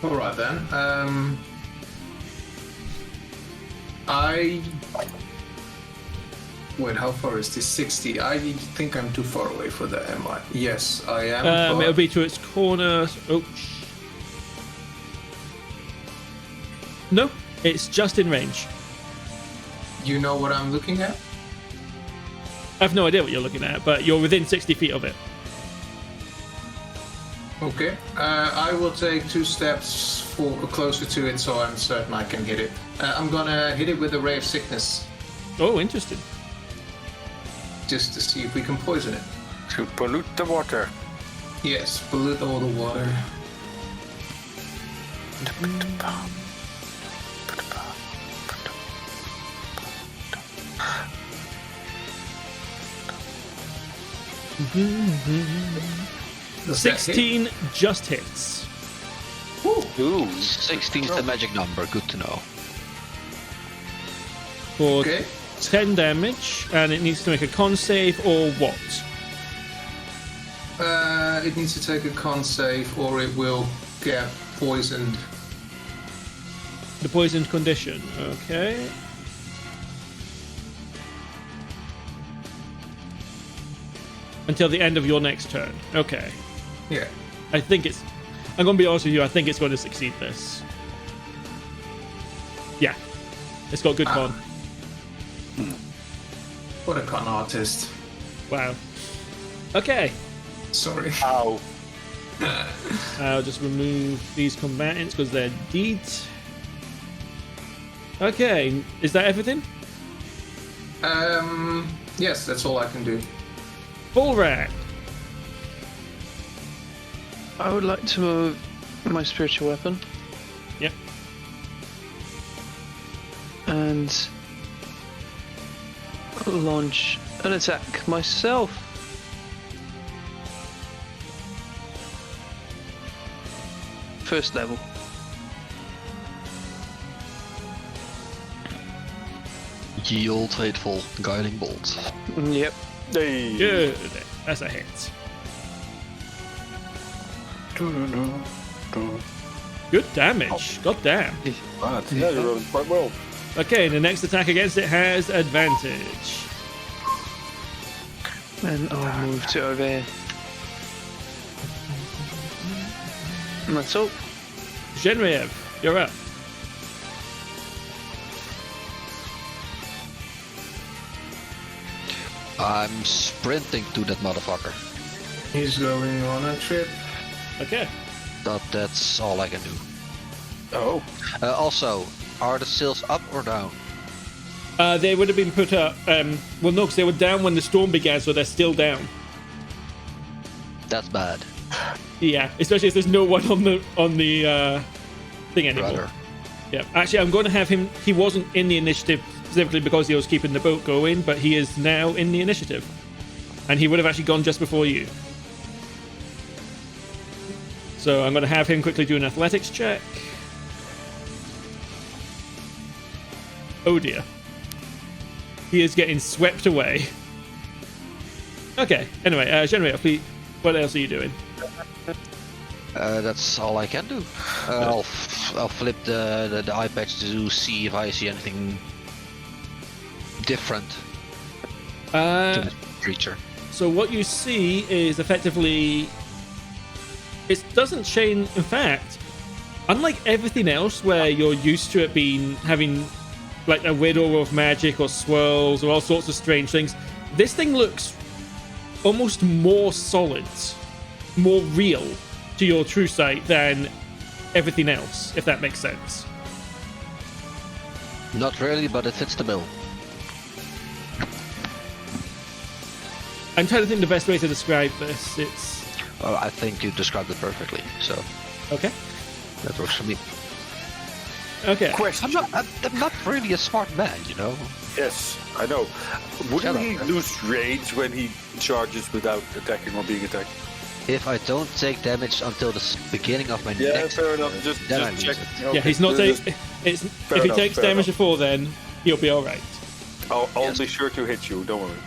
[SPEAKER 3] All right then. Wait, how far is this? 60. I think I'm too far away for that, am I? Yes, I am.
[SPEAKER 1] It'll be to its corner. Oh. No, it's just in range.
[SPEAKER 3] You know what I'm looking at?
[SPEAKER 1] I have no idea what you're looking at, but you're within 60 feet of it.
[SPEAKER 3] Okay. I will take 2 steps closer to it so I'm certain I can hit it. I'm gonna hit it with a ray of sickness.
[SPEAKER 1] Oh, interesting.
[SPEAKER 3] Just to see if we can poison it.
[SPEAKER 4] To pollute the water.
[SPEAKER 3] Yes, pollute all the water. Does that hit?
[SPEAKER 1] 16 just hits.
[SPEAKER 4] Ooh.
[SPEAKER 2] 16 is the magic number, good to know.
[SPEAKER 1] For
[SPEAKER 3] Okay.
[SPEAKER 1] 10 damage, and it needs to make a con save or what?
[SPEAKER 3] It needs to take a con save or it will get poisoned.
[SPEAKER 1] The poisoned condition. Okay. Until the end of your next turn. Okay.
[SPEAKER 3] Yeah.
[SPEAKER 1] I'm going to be honest with you, I think it's going to succeed this. Yeah. It's got good con.
[SPEAKER 3] What a con artist.
[SPEAKER 1] Wow. Okay.
[SPEAKER 3] Sorry.
[SPEAKER 4] Ow.
[SPEAKER 1] I'll just remove these combatants because they're deeds. Okay. Is that everything?
[SPEAKER 3] Yes, that's all I can do.
[SPEAKER 1] Folrahn.
[SPEAKER 5] I would like to move my spiritual weapon
[SPEAKER 1] Yep.
[SPEAKER 5] and launch an attack myself. First level.
[SPEAKER 2] Ye old faithful guiding bolt.
[SPEAKER 5] Yep.
[SPEAKER 4] Hey.
[SPEAKER 1] Good. That's a hit. Good damage. God damn.
[SPEAKER 4] Right. Yeah, you're rolling quite well.
[SPEAKER 1] Okay, the next attack against it has advantage.
[SPEAKER 5] And I'll move to over here. And that's all.
[SPEAKER 1] Genraev, you're up.
[SPEAKER 2] I'm sprinting to that motherfucker.
[SPEAKER 3] He's going on a trip.
[SPEAKER 1] Okay.
[SPEAKER 2] But that's all I can do.
[SPEAKER 4] Oh.
[SPEAKER 2] Also, are the sails up or down?
[SPEAKER 1] They would have been put up. Well, no, because they were down when the storm began, so they're still down.
[SPEAKER 2] That's bad.
[SPEAKER 1] Yeah, especially if there's no one on the thing anymore.
[SPEAKER 2] Brother.
[SPEAKER 1] Yeah, actually, I'm going to have him. He wasn't in the initiative specifically because he was keeping the boat going, but he is now in the initiative, and he would have actually gone just before you. So I'm going to have him quickly do an athletics check. Oh dear, he is getting swept away. Okay. Anyway, Genraev, please. What else are you doing?
[SPEAKER 2] That's all I can do. I'll flip the eye patch to see if I see anything different to this creature.
[SPEAKER 1] So what you see is effectively, it doesn't change. In fact, unlike everything else where you're used to it having like a widow of magic or swirls or all sorts of strange things, this thing looks almost more solid, more real to your true sight than everything else, if that makes sense.
[SPEAKER 2] Not really, but it fits the bill.
[SPEAKER 1] I'm trying to think the best way to describe this. It's
[SPEAKER 2] I think you described it perfectly, so
[SPEAKER 1] okay.
[SPEAKER 2] that works for me.
[SPEAKER 1] Okay.
[SPEAKER 2] I'm not really a smart man, you know.
[SPEAKER 4] Yes, I know. Wouldn't he lose range when he charges without attacking or being attacked?
[SPEAKER 2] If I don't take damage until the beginning of my next
[SPEAKER 4] fair enough.
[SPEAKER 2] turn,
[SPEAKER 4] Just
[SPEAKER 2] then I
[SPEAKER 4] check.
[SPEAKER 2] lose it.
[SPEAKER 4] Okay,
[SPEAKER 1] Yeah, he's not
[SPEAKER 4] just-
[SPEAKER 1] taking. If he
[SPEAKER 4] enough,
[SPEAKER 1] takes
[SPEAKER 4] fair
[SPEAKER 1] damage
[SPEAKER 4] enough.
[SPEAKER 1] before then, he'll be all right.
[SPEAKER 4] I'll
[SPEAKER 2] Yes.
[SPEAKER 4] be sure to hit you. Don't worry.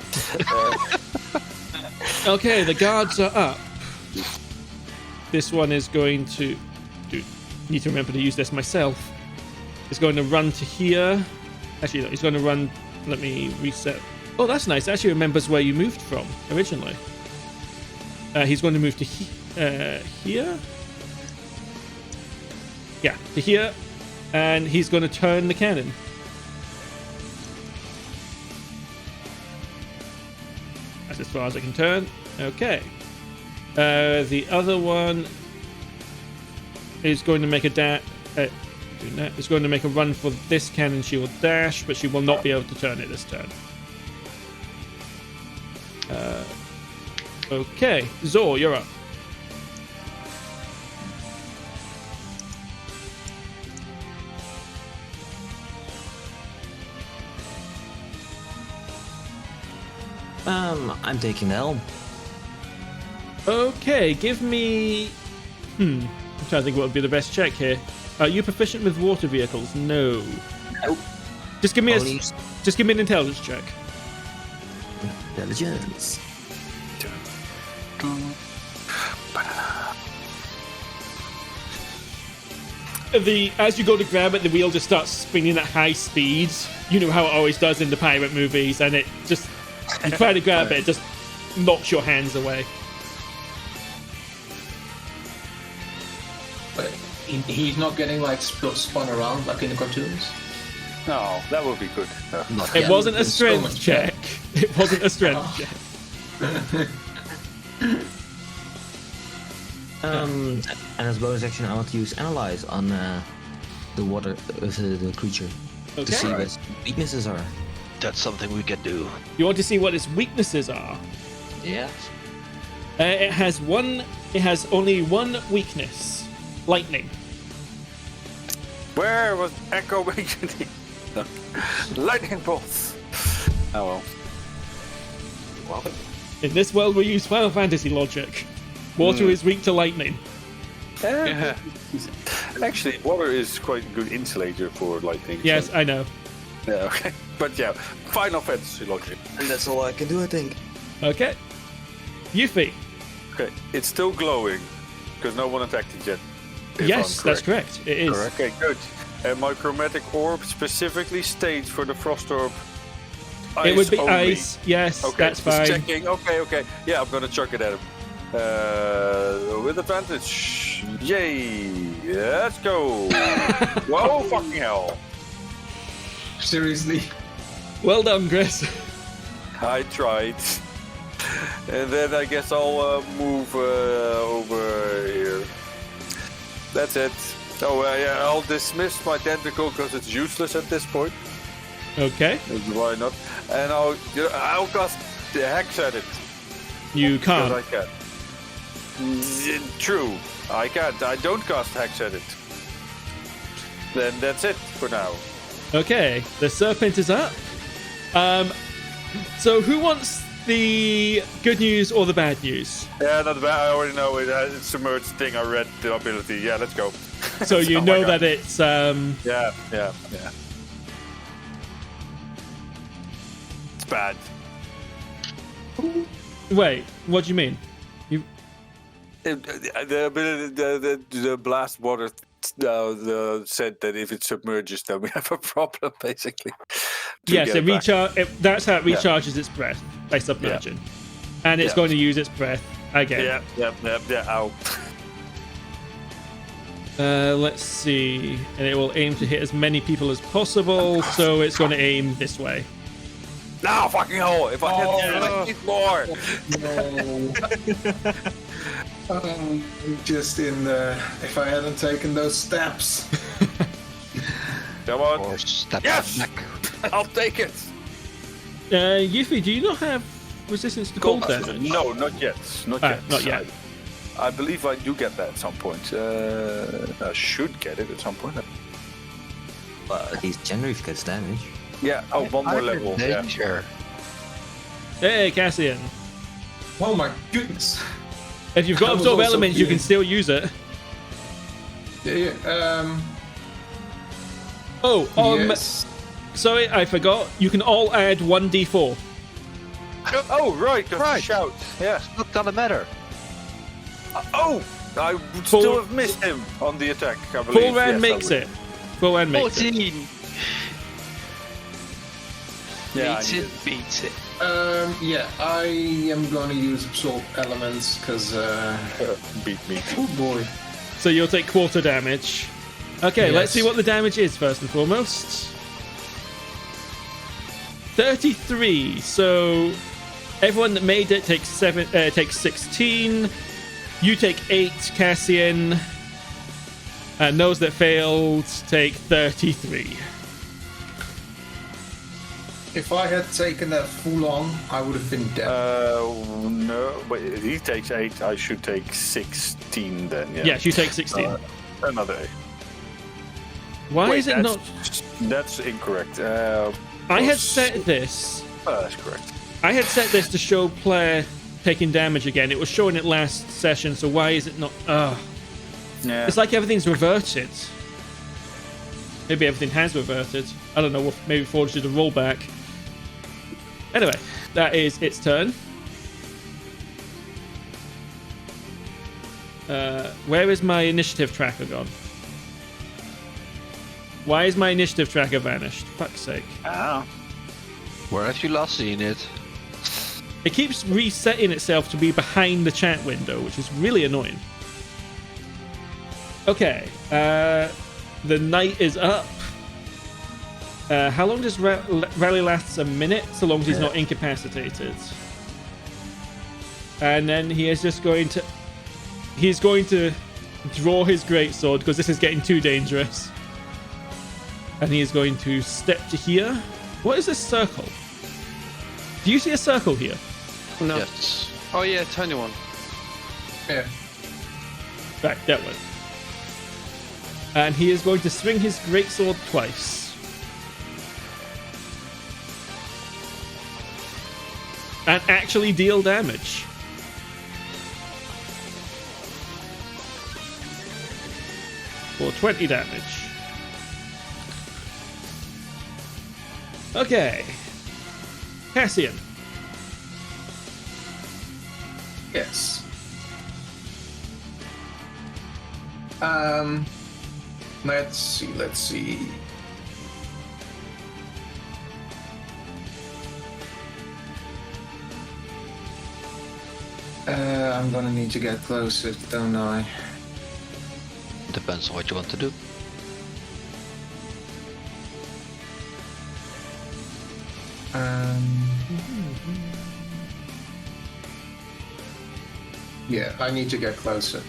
[SPEAKER 1] Okay, the guards are up. This one is going to. Dude, need to remember to use this myself. It's going to run to here. Actually, no, he's going to run. Let me reset. Oh, that's nice. It actually remembers where you moved from originally. He's going to move to here. Yeah, to here, and he's going to turn the cannon. That's as far as I can turn. Okay. The other one is going to make a is going to make a run for this cannon. She will dash, but she will not be able to turn it this turn. Okay, Zor, you're up.
[SPEAKER 6] I'm taking the helm.
[SPEAKER 1] Okay, give me. I'm trying to think what would be the best check here. Are you proficient with water vehicles? No.
[SPEAKER 6] Nope.
[SPEAKER 1] Just give me
[SPEAKER 6] Only
[SPEAKER 1] just give me an intelligence check.
[SPEAKER 6] intelligence.
[SPEAKER 1] As you go to grab it, the wheel just starts spinning at high speeds. You know how it always does in the pirate movies, and it just you try to grab it just knocks your hands away.
[SPEAKER 3] But he's not getting like spun around like in the cartoons.
[SPEAKER 4] No, that would be good.
[SPEAKER 2] Not
[SPEAKER 1] It
[SPEAKER 2] yet.
[SPEAKER 1] wasn't a
[SPEAKER 3] There's so
[SPEAKER 1] strength
[SPEAKER 3] much
[SPEAKER 1] check. It wasn't a strength check.
[SPEAKER 6] And as bonus action, I want to use analyze on the water, the creature, to see what its weaknesses are.
[SPEAKER 2] That's something we can do.
[SPEAKER 1] You want to see what its weaknesses are?
[SPEAKER 6] Yeah.
[SPEAKER 1] It has one. It has only one weakness: lightning.
[SPEAKER 4] Where was Echo making lightning bolts? Oh well.
[SPEAKER 1] In this world, we use Final Fantasy logic. Water is weak to lightning.
[SPEAKER 5] Yeah.
[SPEAKER 4] Actually, water is quite a good insulator for lightning.
[SPEAKER 1] Yes,
[SPEAKER 4] so-
[SPEAKER 1] I know.
[SPEAKER 4] Yeah, okay. But yeah, Final Fantasy logic.
[SPEAKER 6] And that's all I can do, I think.
[SPEAKER 1] Okay. Yuphi.
[SPEAKER 4] Okay, it's still glowing because no one attacked it yet. if
[SPEAKER 1] Yes,
[SPEAKER 4] I'm
[SPEAKER 1] that's correct. It is.
[SPEAKER 4] Correct. Okay, good. And my chromatic orb specifically states for the frost orb.
[SPEAKER 1] It would be
[SPEAKER 4] only.
[SPEAKER 1] ice. Yes,
[SPEAKER 4] Okay,
[SPEAKER 1] that's
[SPEAKER 4] just
[SPEAKER 1] fine.
[SPEAKER 4] checking. Okay. Yeah, I'm gonna chuck it at him. With advantage. Yay! Let's go. Whoa, fucking hell!
[SPEAKER 3] Seriously.
[SPEAKER 1] Well done, Chris.
[SPEAKER 4] I tried. And then I guess I'll move over here. That's it. Oh, yeah, I'll dismiss my tentacle because it's useless at this point.
[SPEAKER 1] Okay.
[SPEAKER 4] Why not? And I'll cast the hex at it.
[SPEAKER 1] You
[SPEAKER 4] Because
[SPEAKER 1] can't.
[SPEAKER 4] I can. True. I can't. I don't cast hex at it. Then that's it for now.
[SPEAKER 1] Okay, the serpent is up. So who wants the good news or the bad news?
[SPEAKER 4] Yeah, not bad. I already know it. It's submerged thing. I read the ability. Yeah, let's go.
[SPEAKER 1] So you
[SPEAKER 4] Oh my
[SPEAKER 1] know
[SPEAKER 4] God.
[SPEAKER 1] that it's
[SPEAKER 4] Yeah. It's bad.
[SPEAKER 1] Wait, what do you mean?
[SPEAKER 4] The ability, the blast water said that if it submerges, then we have a problem, basically. to
[SPEAKER 1] Yes,
[SPEAKER 4] get
[SPEAKER 1] it
[SPEAKER 4] back.
[SPEAKER 1] that's how it recharges its breath by submerging. And it's
[SPEAKER 4] Yeah.
[SPEAKER 1] going to use its breath again.
[SPEAKER 4] Yeah. Ow.
[SPEAKER 1] Let's see. And it will aim to hit as many people as possible, so it's going to aim this way.
[SPEAKER 4] No, fucking hell! If I had it more.
[SPEAKER 3] Just in the. If I hadn't taken those steps.
[SPEAKER 4] Come on.
[SPEAKER 2] Or step
[SPEAKER 4] Yes!
[SPEAKER 2] back.
[SPEAKER 4] I'll take it.
[SPEAKER 1] Yuffie, do you not have resistance to cold damage?
[SPEAKER 4] No, not yet. Not
[SPEAKER 1] Ah,
[SPEAKER 4] yet.
[SPEAKER 1] not yet.
[SPEAKER 4] I believe I do get that at some point. I should get it at some point.
[SPEAKER 6] Well, at least Genraev gets damage.
[SPEAKER 4] Yeah. Oh, one more level. Yeah.
[SPEAKER 2] Danger.
[SPEAKER 1] Hey, Cassian.
[SPEAKER 3] Oh my goodness.
[SPEAKER 1] If you've got
[SPEAKER 3] I was
[SPEAKER 1] absorb
[SPEAKER 3] also
[SPEAKER 1] elements, you can
[SPEAKER 3] feeling-
[SPEAKER 1] still use it.
[SPEAKER 3] Yeah.
[SPEAKER 1] Oh,
[SPEAKER 3] Yes.
[SPEAKER 1] sorry, I forgot. You can all add 1d4.
[SPEAKER 4] Oh, right. That's
[SPEAKER 2] Right.
[SPEAKER 4] a shout. Yeah.
[SPEAKER 2] Not gonna matter.
[SPEAKER 4] Oh, I would
[SPEAKER 1] Full-
[SPEAKER 4] still have missed him on the attack. I believe.
[SPEAKER 1] Folrahn
[SPEAKER 4] Yes,
[SPEAKER 1] makes
[SPEAKER 4] I would.
[SPEAKER 1] it. Folrahn makes it.
[SPEAKER 5] 14!
[SPEAKER 4] Yeah,
[SPEAKER 5] Beats
[SPEAKER 4] I need
[SPEAKER 5] it, beats it.
[SPEAKER 3] Yeah, I am gonna use absorb elements because.
[SPEAKER 4] Beat me.
[SPEAKER 3] Oh boy.
[SPEAKER 1] So you'll take quarter damage. Okay, let's
[SPEAKER 3] Yes.
[SPEAKER 1] see what the damage is first and foremost. 33. So everyone that made it takes 16. You take 8, Cassian. And those that failed take 33.
[SPEAKER 3] If I had taken that full on, I would have been dead.
[SPEAKER 4] No, but he takes 8. I should take 16 then. Yeah.
[SPEAKER 1] Yes, you take 16.
[SPEAKER 4] Another 8.
[SPEAKER 1] Why
[SPEAKER 4] Wait,
[SPEAKER 1] is it not?
[SPEAKER 4] That's incorrect.
[SPEAKER 1] I had set this.
[SPEAKER 4] That's correct.
[SPEAKER 1] I had set this to show player taking damage again. It was showing it last session, so why is it not?
[SPEAKER 4] Yeah.
[SPEAKER 1] It's like everything's reverted. Maybe everything has reverted. I don't know. Maybe Forge did a rollback. Anyway, that is its turn. Where is my initiative tracker gone? Why is my initiative tracker vanished? Fuck's sake.
[SPEAKER 4] Ah.
[SPEAKER 2] Where have you last seen it?
[SPEAKER 1] It keeps resetting itself to be behind the chat window, which is really annoying. Okay, the night is up. How long does rally lasts? A minute, so long as he's not incapacitated. And then he is just going to... He's going to draw his greatsword, because this is getting too dangerous. And he is going to step to here. What is this circle? Do you see a circle here?
[SPEAKER 5] No.
[SPEAKER 2] Yes.
[SPEAKER 5] Oh yeah, tiny one.
[SPEAKER 3] Yeah.
[SPEAKER 1] Right, that one. And he is going to swing his greatsword twice. And actually deal damage. For 20 damage. Okay. Cassian.
[SPEAKER 3] Yes. Let's see. I'm gonna need to get closer, don't I?
[SPEAKER 2] Depends on what you want to do.
[SPEAKER 3] Yeah, I need to get closer.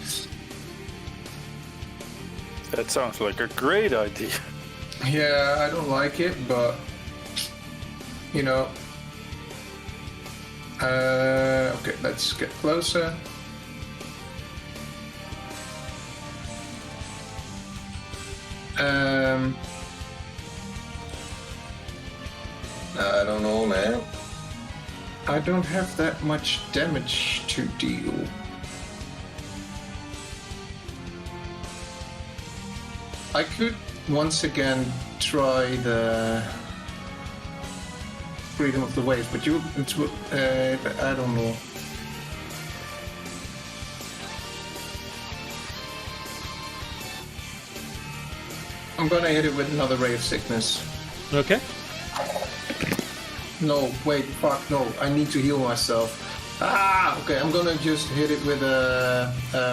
[SPEAKER 4] That sounds like a great idea.
[SPEAKER 3] Yeah, I don't like it, but you know. Okay, let's get closer. I don't know, man. I don't have that much damage to deal. I could once again try the freedom of the waves, but I don't know. I'm gonna hit it with another ray of sickness.
[SPEAKER 1] Okay.
[SPEAKER 3] No, wait, fuck, no. I need to heal myself. Ah, okay. I'm gonna just hit it with an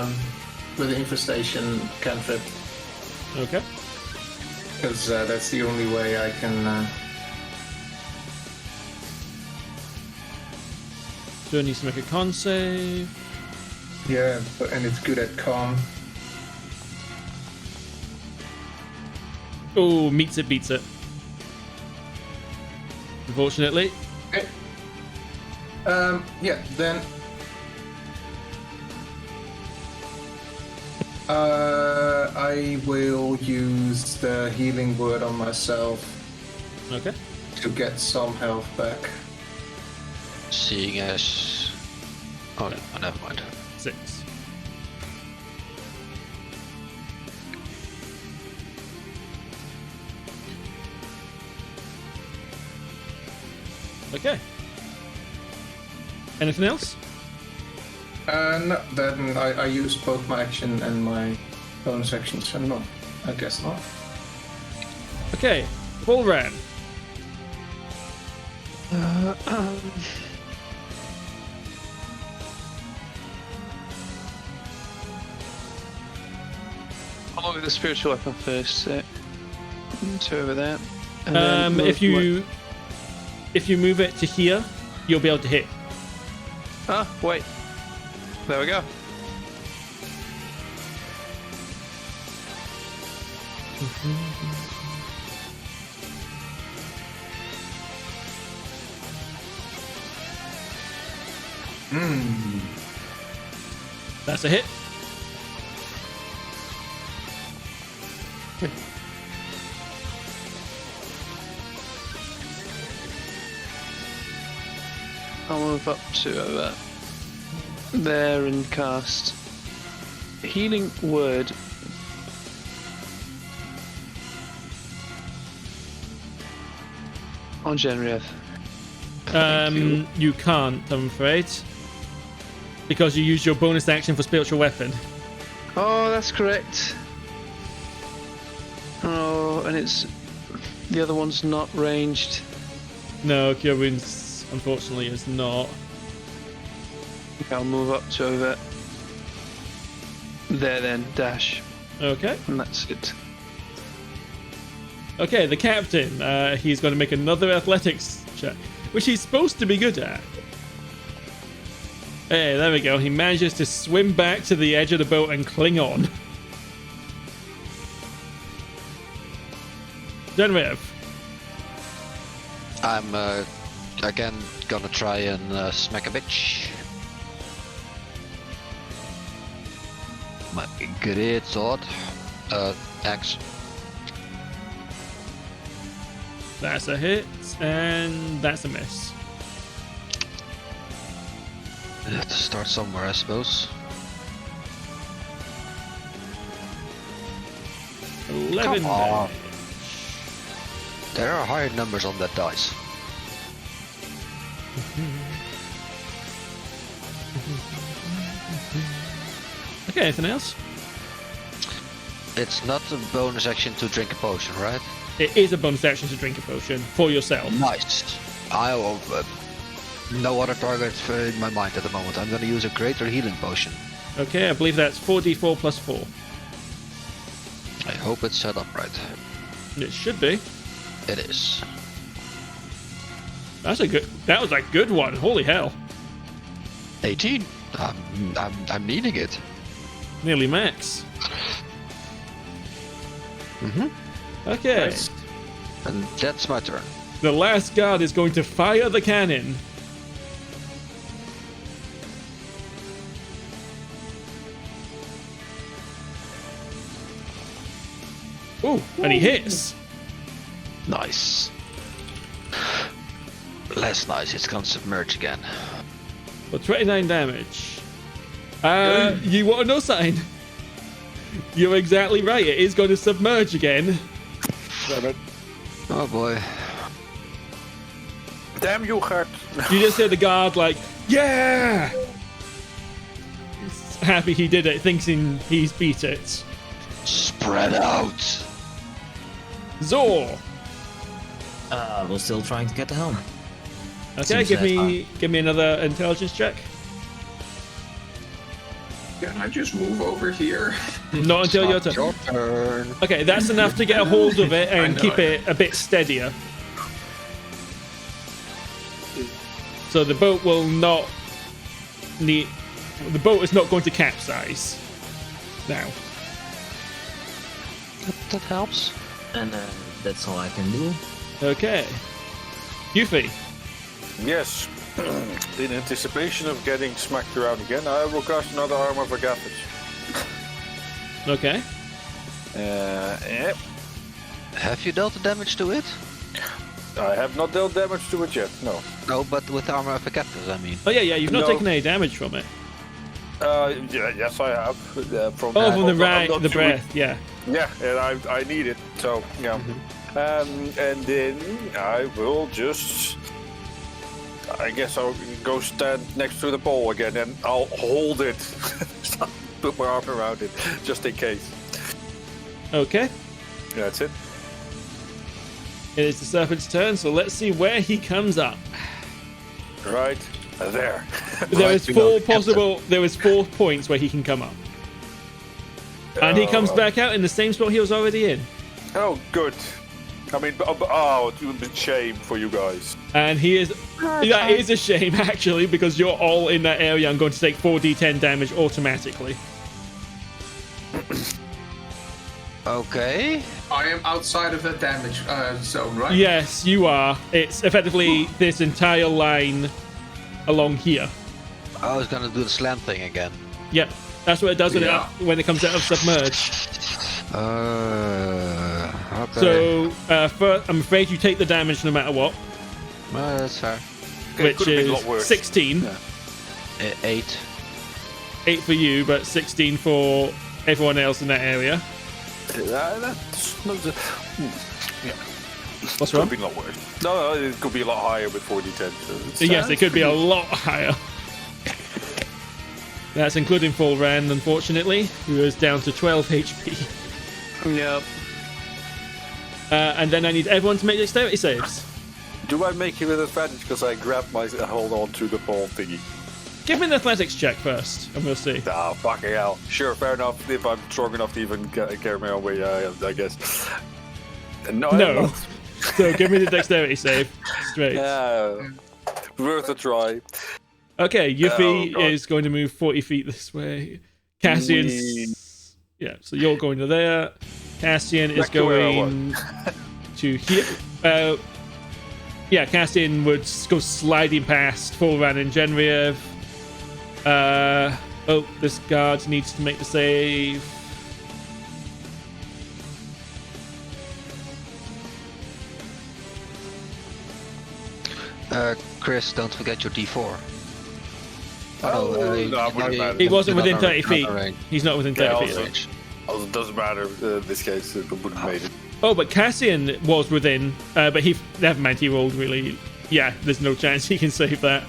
[SPEAKER 3] infestation cantrip,
[SPEAKER 1] Okay.
[SPEAKER 3] because that's the only way I can.
[SPEAKER 1] So it needs to make a con save.
[SPEAKER 3] Yeah, and it's good at calm.
[SPEAKER 1] Oh, meets it, beats it. Unfortunately.
[SPEAKER 3] Okay. Yeah, then. I will use the healing word on myself
[SPEAKER 1] Okay.
[SPEAKER 3] to get some health back.
[SPEAKER 2] Seeing as... Oh, no, never mind.
[SPEAKER 1] 6. Okay. Anything else?
[SPEAKER 3] No, then I used both my action and my bonus action, so no, I guess not.
[SPEAKER 1] Okay. Folrahn.
[SPEAKER 5] I'll look at the spiritual weapon first. Two over there. And then
[SPEAKER 1] If you move it to here, you'll be able to hit.
[SPEAKER 5] Ah, wait. There we go.
[SPEAKER 1] That's a hit.
[SPEAKER 5] I'll move up to there and cast Healing Word. On Genraev.
[SPEAKER 1] You can't, I'm afraid. Because you used your bonus action for spiritual weapon.
[SPEAKER 5] Oh, that's correct. Oh, and it's... The other one's not ranged.
[SPEAKER 1] No, Cure Wounds, unfortunately, is not.
[SPEAKER 5] Okay, I'll move up to over there then, dash.
[SPEAKER 1] Okay.
[SPEAKER 5] And that's it.
[SPEAKER 1] Okay, the captain, he's going to make another athletics check, which he's supposed to be good at. Hey, there we go. He manages to swim back to the edge of the boat and cling on. Genraev.
[SPEAKER 2] I'm again gonna try and smack a bitch. My great sword. Axe.
[SPEAKER 1] That's a hit, and that's a miss.
[SPEAKER 2] I have to start somewhere, I suppose.
[SPEAKER 1] 11
[SPEAKER 2] Come on.
[SPEAKER 1] damage.
[SPEAKER 2] There are higher numbers on that dice.
[SPEAKER 1] Okay, anything else?
[SPEAKER 2] It's not a bonus action to drink a potion, right?
[SPEAKER 1] It is a bonus action to drink a potion for yourself.
[SPEAKER 2] Nice. I no other target in my mind at the moment. I'm gonna use a greater healing potion.
[SPEAKER 1] Okay, I believe that's 4d4 plus 4.
[SPEAKER 2] I hope it's set up right.
[SPEAKER 1] It should be.
[SPEAKER 2] It is.
[SPEAKER 1] That was a good one. Holy hell.
[SPEAKER 2] 18. I'm needing it.
[SPEAKER 1] Nearly max. Okay.
[SPEAKER 3] Nice.
[SPEAKER 2] And that's my turn.
[SPEAKER 1] The last guard is going to fire the cannon. Ooh, and he hits.
[SPEAKER 2] Nice. Less nice, it's gonna submerge again.
[SPEAKER 1] For 29 damage. You want to know something? You're exactly right. It is going to submerge again.
[SPEAKER 4] Damn it.
[SPEAKER 2] Oh boy.
[SPEAKER 4] Damn you, Gert.
[SPEAKER 1] You just hear the guard like, yeah! He's happy he did it, thinking he's beat it.
[SPEAKER 2] Spread out.
[SPEAKER 1] Zor!
[SPEAKER 6] We're still trying to get the helm.
[SPEAKER 1] Okay,
[SPEAKER 6] Seems
[SPEAKER 1] give me another intelligence check.
[SPEAKER 3] Can I just move over here?
[SPEAKER 1] Not until your turn.
[SPEAKER 2] Your turn.
[SPEAKER 1] Okay, that's enough to get a hold of it and
[SPEAKER 3] know,
[SPEAKER 1] keep
[SPEAKER 3] I
[SPEAKER 1] it a bit steadier. So the boat will not need. The boat is not going to capsize now.
[SPEAKER 2] That helps.
[SPEAKER 6] And that's all I can do.
[SPEAKER 1] Okay, Yuphi.
[SPEAKER 4] Yes. In anticipation of getting smacked around again, I will cast another Armor of Agathis.
[SPEAKER 1] Okay.
[SPEAKER 4] Yep.
[SPEAKER 2] Have you dealt the damage to it?
[SPEAKER 4] I have not dealt damage to it yet, no.
[SPEAKER 2] No, but with armor of Agathis, I mean.
[SPEAKER 1] Oh yeah, you've not
[SPEAKER 4] No.
[SPEAKER 1] taken any damage from it.
[SPEAKER 4] Yes, I have. From
[SPEAKER 1] Oh, from the
[SPEAKER 4] I'm not
[SPEAKER 1] the
[SPEAKER 4] doing-
[SPEAKER 1] breath. Yeah.
[SPEAKER 4] Yeah, and I need it, so, yeah. And then I will just... I guess I'll go stand next to the pole again and I'll hold it. Put my arm around it, just in case.
[SPEAKER 1] Okay.
[SPEAKER 4] That's it.
[SPEAKER 1] It is the serpent's turn, so let's see where he comes up.
[SPEAKER 4] Right there.
[SPEAKER 1] There is
[SPEAKER 2] below
[SPEAKER 1] four possible. There is 4 points where he can come up, and he comes back out in the same spot he was already in.
[SPEAKER 4] Oh, good. I mean, it would be a shame for you guys.
[SPEAKER 1] And he is. That is a shame, actually, because you're all in that area. I'm going to take 4d10 damage automatically.
[SPEAKER 2] Okay.
[SPEAKER 3] I am outside of the damage zone, right?
[SPEAKER 1] Yes, you are. It's effectively this entire line along here.
[SPEAKER 2] I was gonna do the slam thing again.
[SPEAKER 1] Yep, that's what it does
[SPEAKER 3] Yeah.
[SPEAKER 1] when it comes out of submerge.
[SPEAKER 2] Okay.
[SPEAKER 1] So, I'm afraid you take the damage no matter what,
[SPEAKER 2] That's fair.
[SPEAKER 1] which
[SPEAKER 4] could've been a lot
[SPEAKER 1] is
[SPEAKER 4] worse.
[SPEAKER 1] 16.
[SPEAKER 4] Yeah.
[SPEAKER 2] 8.
[SPEAKER 1] 8 for you, but 16 for everyone else in that area.
[SPEAKER 4] That's not the... Yeah.
[SPEAKER 1] What's
[SPEAKER 4] Could
[SPEAKER 1] wrong?
[SPEAKER 4] be a lot worse. No, it could be a lot higher with 4d10. So it's,
[SPEAKER 1] Yes, it could be a lot higher. That's including Folrahn, unfortunately, who is down to 12 HP.
[SPEAKER 5] Yep.
[SPEAKER 1] And then I need everyone to make dexterity saves.
[SPEAKER 4] Do I make it with advantage because I grab my hold on to the pole thingy?
[SPEAKER 1] Give me an athletics check first, and we'll see.
[SPEAKER 4] Ah, fucking hell. Sure, fair enough. If I'm strong enough to even carry my own way, I guess. No. I'm
[SPEAKER 1] No.
[SPEAKER 4] not.
[SPEAKER 1] So give me the dexterity save. Straight.
[SPEAKER 4] Worth a try.
[SPEAKER 1] Okay, Yuphi
[SPEAKER 4] Oh, God.
[SPEAKER 1] is going to move 40 feet this way. Cassian's... Yeah, so you're going to there. Cassian is
[SPEAKER 4] Back to where I
[SPEAKER 1] going to here. Yeah, Cassian would go sliding past Folrahn and Genraev. Oh, this guard needs to make the save.
[SPEAKER 2] Chris, don't forget your D4.
[SPEAKER 4] Oh, no, it wouldn't matter.
[SPEAKER 1] He wasn't
[SPEAKER 2] Not
[SPEAKER 1] within
[SPEAKER 2] a
[SPEAKER 1] 30 feet.
[SPEAKER 2] range.
[SPEAKER 1] He's not within
[SPEAKER 4] Yeah,
[SPEAKER 1] 30 feet.
[SPEAKER 4] also, it doesn't matter in this case. It wouldn't have made it.
[SPEAKER 1] Oh, but Cassian was within, but never mind, he rolled really... Yeah, there's no chance he can save that.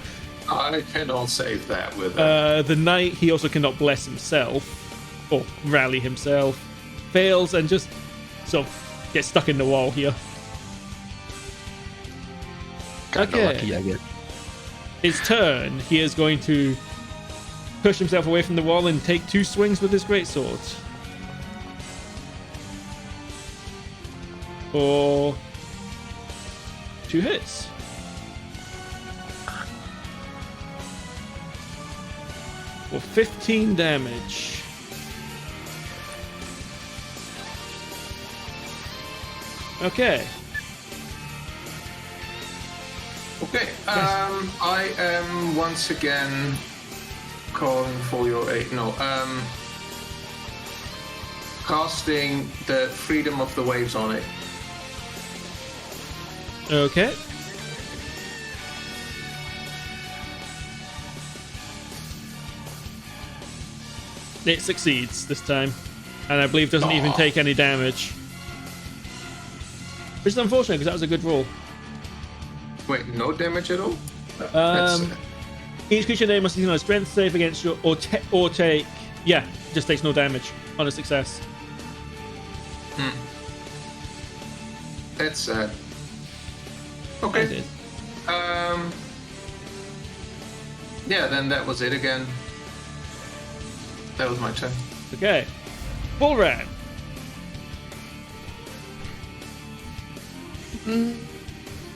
[SPEAKER 3] I cannot save that with
[SPEAKER 1] The knight, he also cannot bless himself, or rally himself. Fails and just sort of gets stuck in the wall here.
[SPEAKER 2] Kinda lucky, I guess.
[SPEAKER 1] His turn, he is going to push himself away from the wall and take 2 swings with his greatsword. For 2 hits. For 15 damage. Okay.
[SPEAKER 3] Okay, I am once again calling for your aid. No, casting the Freedom of the Waves on it.
[SPEAKER 1] Okay. It succeeds this time, and I believe doesn't even take any damage. Which is unfortunate because that was a good roll.
[SPEAKER 3] Wait, no damage at all?
[SPEAKER 1] Each creature name must a strength save against you, or take. Yeah, just takes no damage on a success.
[SPEAKER 3] That's sad. Okay.
[SPEAKER 1] It is.
[SPEAKER 3] Yeah, then that was it again. That was my turn.
[SPEAKER 1] Okay. Folrahn.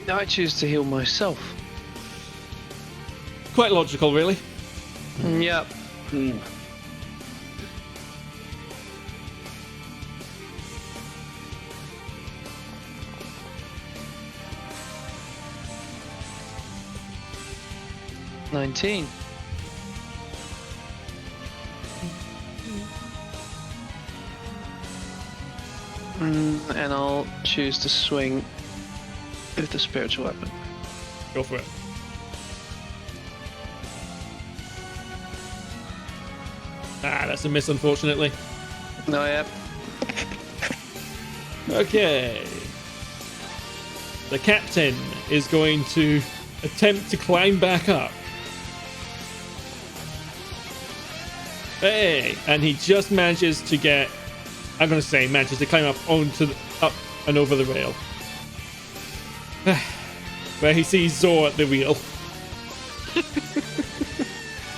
[SPEAKER 5] I choose to heal myself.
[SPEAKER 1] Quite logical, really.
[SPEAKER 5] Yep. 19. And I'll choose to swing with the spiritual weapon.
[SPEAKER 1] Go for it. Ah, that's a miss, unfortunately.
[SPEAKER 5] No, yep.
[SPEAKER 1] Okay. The captain is going to attempt to climb back up. Hey, and he just manages to get... I'm going to say manages to climb up up and over the rail. Where he sees Zor at the wheel.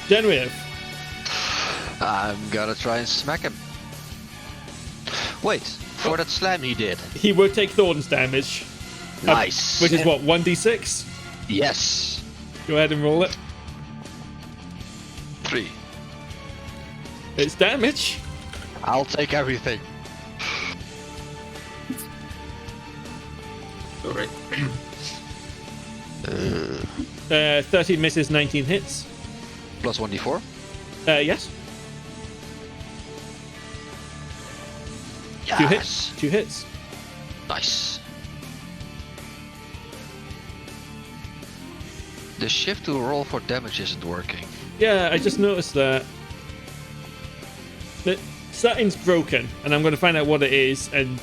[SPEAKER 1] Genraev.
[SPEAKER 2] I'm gonna try and smack him. Wait, for that slam he did.
[SPEAKER 1] He would take Thorn's damage.
[SPEAKER 2] Nice.
[SPEAKER 1] Which is what, 1d6?
[SPEAKER 2] Yes.
[SPEAKER 1] Go ahead and roll it.
[SPEAKER 2] 3.
[SPEAKER 1] It's damage.
[SPEAKER 2] I'll take everything.
[SPEAKER 3] Alright.
[SPEAKER 1] 13 misses, 19 hits.
[SPEAKER 2] Plus 1d4.
[SPEAKER 1] Yes.
[SPEAKER 2] Yes.
[SPEAKER 1] 2 hits. 2 hits.
[SPEAKER 2] Nice. The shift to roll for damage isn't working.
[SPEAKER 1] Yeah, I just noticed that. The setting's broken, and I'm going to find out what it is, and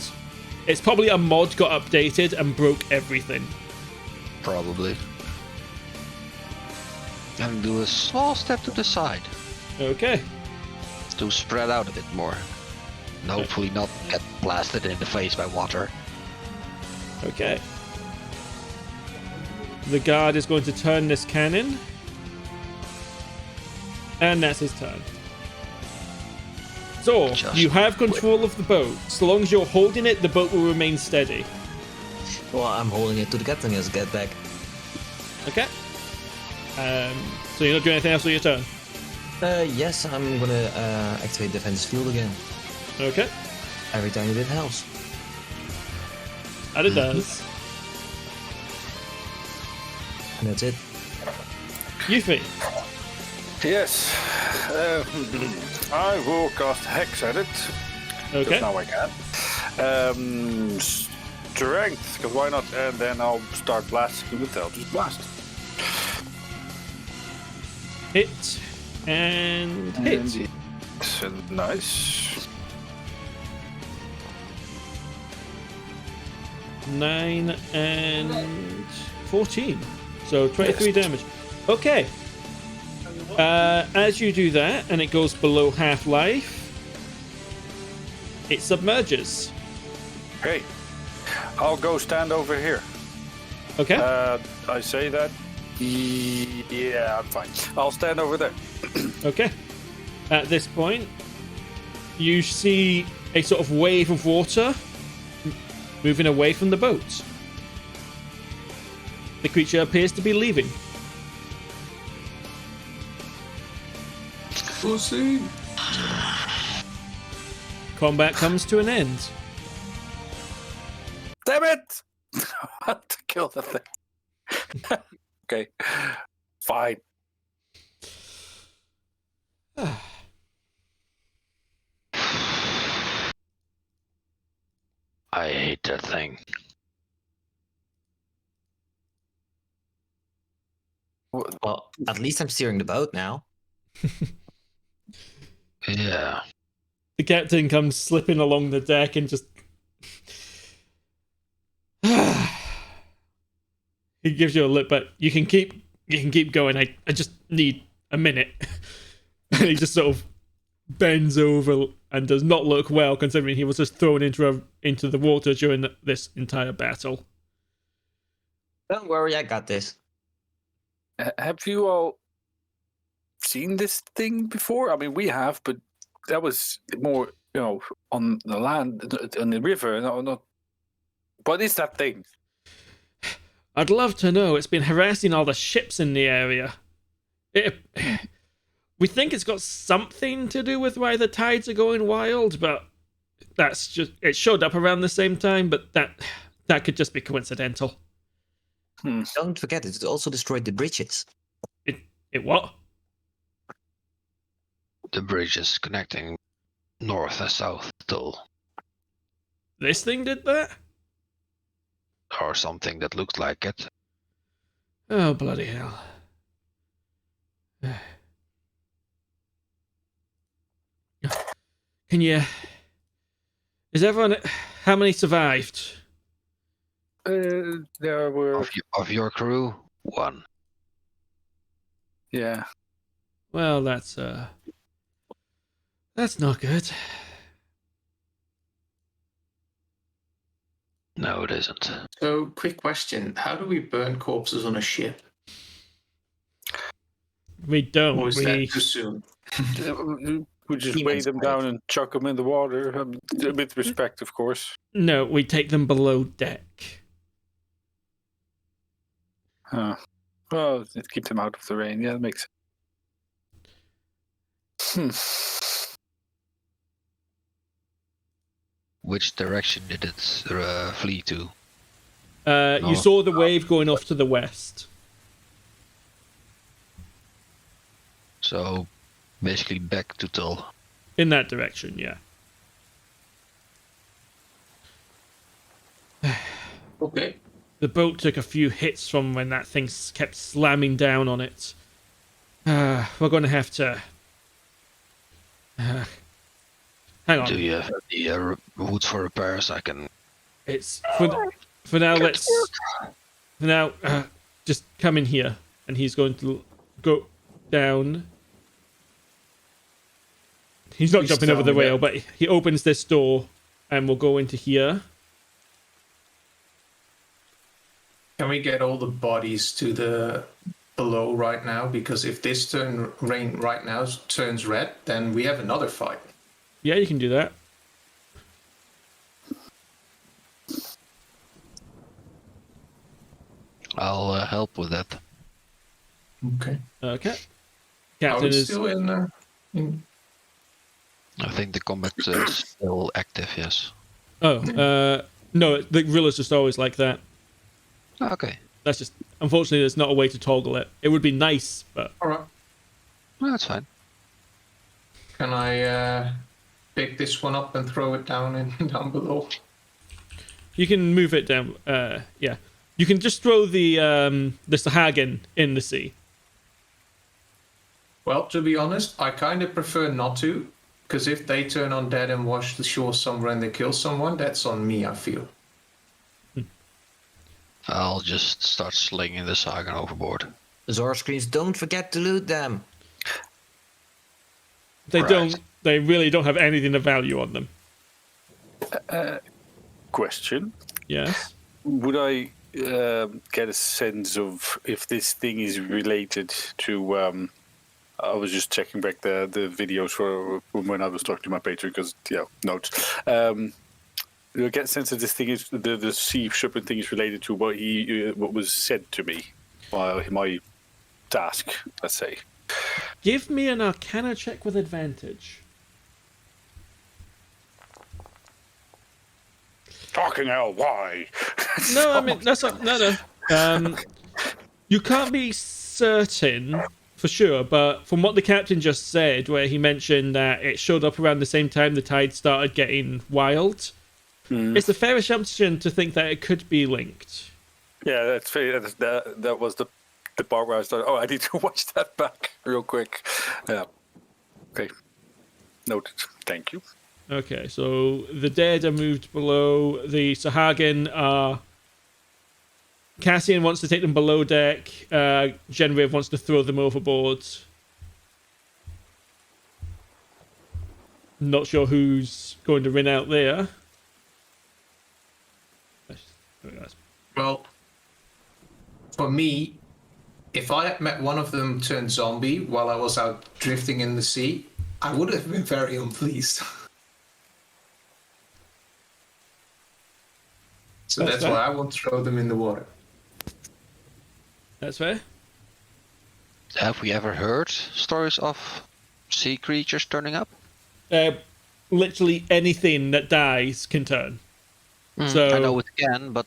[SPEAKER 1] it's probably a mod got updated and broke everything.
[SPEAKER 2] Probably. And do a small step to the side
[SPEAKER 1] Okay.
[SPEAKER 2] to spread out a bit more. And hopefully not get blasted in the face by water.
[SPEAKER 1] Okay. The guard is going to turn this cannon. And that's his turn. So,
[SPEAKER 2] Just
[SPEAKER 1] you have control of the boat. So long as you're holding it, the boat will remain steady.
[SPEAKER 6] Well, I'm holding it to the captain as get back.
[SPEAKER 1] Okay. So you're not doing anything else with your turn?
[SPEAKER 6] Yes, I'm gonna activate defense field again.
[SPEAKER 1] Okay.
[SPEAKER 6] Every time it helps.
[SPEAKER 1] And it does.
[SPEAKER 6] And that's it.
[SPEAKER 1] Yuphi.
[SPEAKER 4] Yes. I will cast Hex at it.
[SPEAKER 1] Okay.
[SPEAKER 4] Because now I can. Strength, because why not? And then I'll start blasting with Eldritch Blast.
[SPEAKER 1] Hit. And hit.
[SPEAKER 4] Nice.
[SPEAKER 1] 9 and 14. So 23 damage. Okay. As you do that, and it goes below half life, it submerges.
[SPEAKER 4] Okay. I'll go stand over here.
[SPEAKER 1] Okay.
[SPEAKER 4] I say that. Yeah, I'm fine. I'll stand over there.
[SPEAKER 1] Okay. At this point, you see a sort of wave of water moving away from the boat. The creature appears to be leaving.
[SPEAKER 3] Pussy.
[SPEAKER 1] Combat comes to an end.
[SPEAKER 4] Damn it! I had to kill the thing. Okay. Fine.
[SPEAKER 2] I hate that thing.
[SPEAKER 6] Well, at least I'm steering the boat now.
[SPEAKER 2] Yeah.
[SPEAKER 1] The captain comes slipping along the deck and just... He gives you a look, but you can keep going. I just need a minute. And he just sort of bends over and does not look well, considering he was just thrown into the water during this entire battle.
[SPEAKER 6] Don't worry, I got this.
[SPEAKER 4] Have you all seen this thing before? I mean, we have, but that was more, on the land, on the river. No, not. What is that thing?
[SPEAKER 1] I'd love to know. It's been harassing all the ships in the area. We think it's got something to do with why the tides are going wild, but that's just... It showed up around the same time, but that could just be coincidental.
[SPEAKER 6] Don't forget, it also destroyed the bridges.
[SPEAKER 1] It what?
[SPEAKER 2] The bridge is connecting north and south still.
[SPEAKER 1] This thing did that?
[SPEAKER 2] Or something that looked like it.
[SPEAKER 1] Oh, bloody hell. Can you... Is everyone... How many survived?
[SPEAKER 4] There were...
[SPEAKER 2] Of your crew, 1.
[SPEAKER 4] Yeah.
[SPEAKER 1] Well, that's not good.
[SPEAKER 2] No, it isn't.
[SPEAKER 3] So, quick question. How do we burn corpses on a ship?
[SPEAKER 1] We don't.
[SPEAKER 3] Or is that too soon?
[SPEAKER 4] We just weigh them down and chuck them in the water. With respect, of course.
[SPEAKER 1] No, we take them below deck.
[SPEAKER 4] Well, keep them out of the rain. Yeah, that makes sense.
[SPEAKER 2] Which direction did it flee to?
[SPEAKER 1] You saw the wave going off to the west.
[SPEAKER 2] So, basically back to Tull.
[SPEAKER 1] In that direction, yeah.
[SPEAKER 3] Okay.
[SPEAKER 1] The boat took a few hits from when that thing kept slamming down on it. We're going to have to... hang on.
[SPEAKER 2] Do you have the wood for repairs? I can...
[SPEAKER 1] It's... For now, let's... For now, just come in here. And he's going to go down... He's not jumping over the rail, but he opens this door and we'll go into here.
[SPEAKER 3] Can we get all the bodies to the below right now? Because if this rain right now turns red, then we have another fight.
[SPEAKER 1] Yeah, you can do that.
[SPEAKER 2] I'll help with that.
[SPEAKER 3] Okay.
[SPEAKER 1] Okay.
[SPEAKER 3] Are
[SPEAKER 1] Captain
[SPEAKER 3] we
[SPEAKER 1] is...
[SPEAKER 3] still in...
[SPEAKER 2] I think the combat is still active, yes.
[SPEAKER 1] Oh, no, the rilla's just always like that.
[SPEAKER 2] Okay.
[SPEAKER 1] That's just... Unfortunately, there's not a way to toggle it. It would be nice, but...
[SPEAKER 3] Alright.
[SPEAKER 2] No, that's fine.
[SPEAKER 3] Can I pick this one up and throw it down below?
[SPEAKER 1] You can move it down, yeah. You can just throw the Sahagin in the sea.
[SPEAKER 3] Well, to be honest, I kind of prefer not to, because if they turn undead and wash the shore somewhere and they kill someone, that's on me, I feel.
[SPEAKER 2] I'll just start slinging the Sagan overboard.
[SPEAKER 6] Zor screams, don't forget to loot them.
[SPEAKER 1] They
[SPEAKER 2] Right.
[SPEAKER 1] don't. They really don't have anything of value on them.
[SPEAKER 4] Question.
[SPEAKER 1] Yes.
[SPEAKER 4] Would I get a sense of if this thing is related to... I was just checking back the videos from when I was talking to my patron because, notes. Do I get a sense that this thing is... The sea serpent thing is related to what was said to me? My task, let's say.
[SPEAKER 1] Give me an Arcana check with advantage.
[SPEAKER 4] Fucking hell, why?
[SPEAKER 1] No, I mean that's not. No. You can't be certain for sure, but from what the captain just said, where he mentioned that it showed up around the same time the tide started getting wild, it's a fair assumption to think that it could be linked.
[SPEAKER 4] Yeah, that's fair. That was the part where I started. Oh, I need to watch that back real quick. Yeah. Okay. Noted. Thank you.
[SPEAKER 1] Okay, so the dead are moved below. The Sahagin are... Cassian wants to take them below deck. Genraev wants to throw them overboard. Not sure who's going to win out there.
[SPEAKER 3] Well, for me, if I had met one of them turn zombie while I was out drifting in the sea, I would have been very unpleased. So
[SPEAKER 1] That's
[SPEAKER 3] that's
[SPEAKER 1] fair.
[SPEAKER 3] why I won't throw them in the water.
[SPEAKER 1] That's fair.
[SPEAKER 2] Have we ever heard stories of sea creatures turning up?
[SPEAKER 1] Literally anything that dies can turn. So
[SPEAKER 2] I know it can, but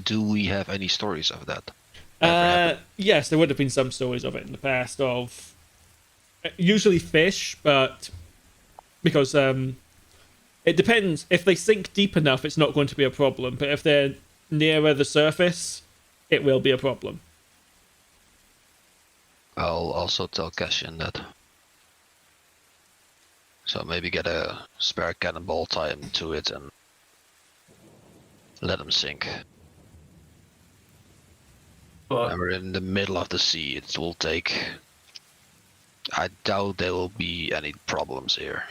[SPEAKER 2] do we have any stories of that? Ever happened?
[SPEAKER 1] yes, there would have been some stories of it in the past of usually fish, but because it depends. If they sink deep enough, it's not going to be a problem. But if they're nearer the surface, it will be a problem.
[SPEAKER 2] I'll also tell Cassian that. So maybe get a spare cannonball, tie him to it, and let him sink.
[SPEAKER 3] But
[SPEAKER 2] And we're in the middle of the sea. It will take... I doubt there will be any problems here.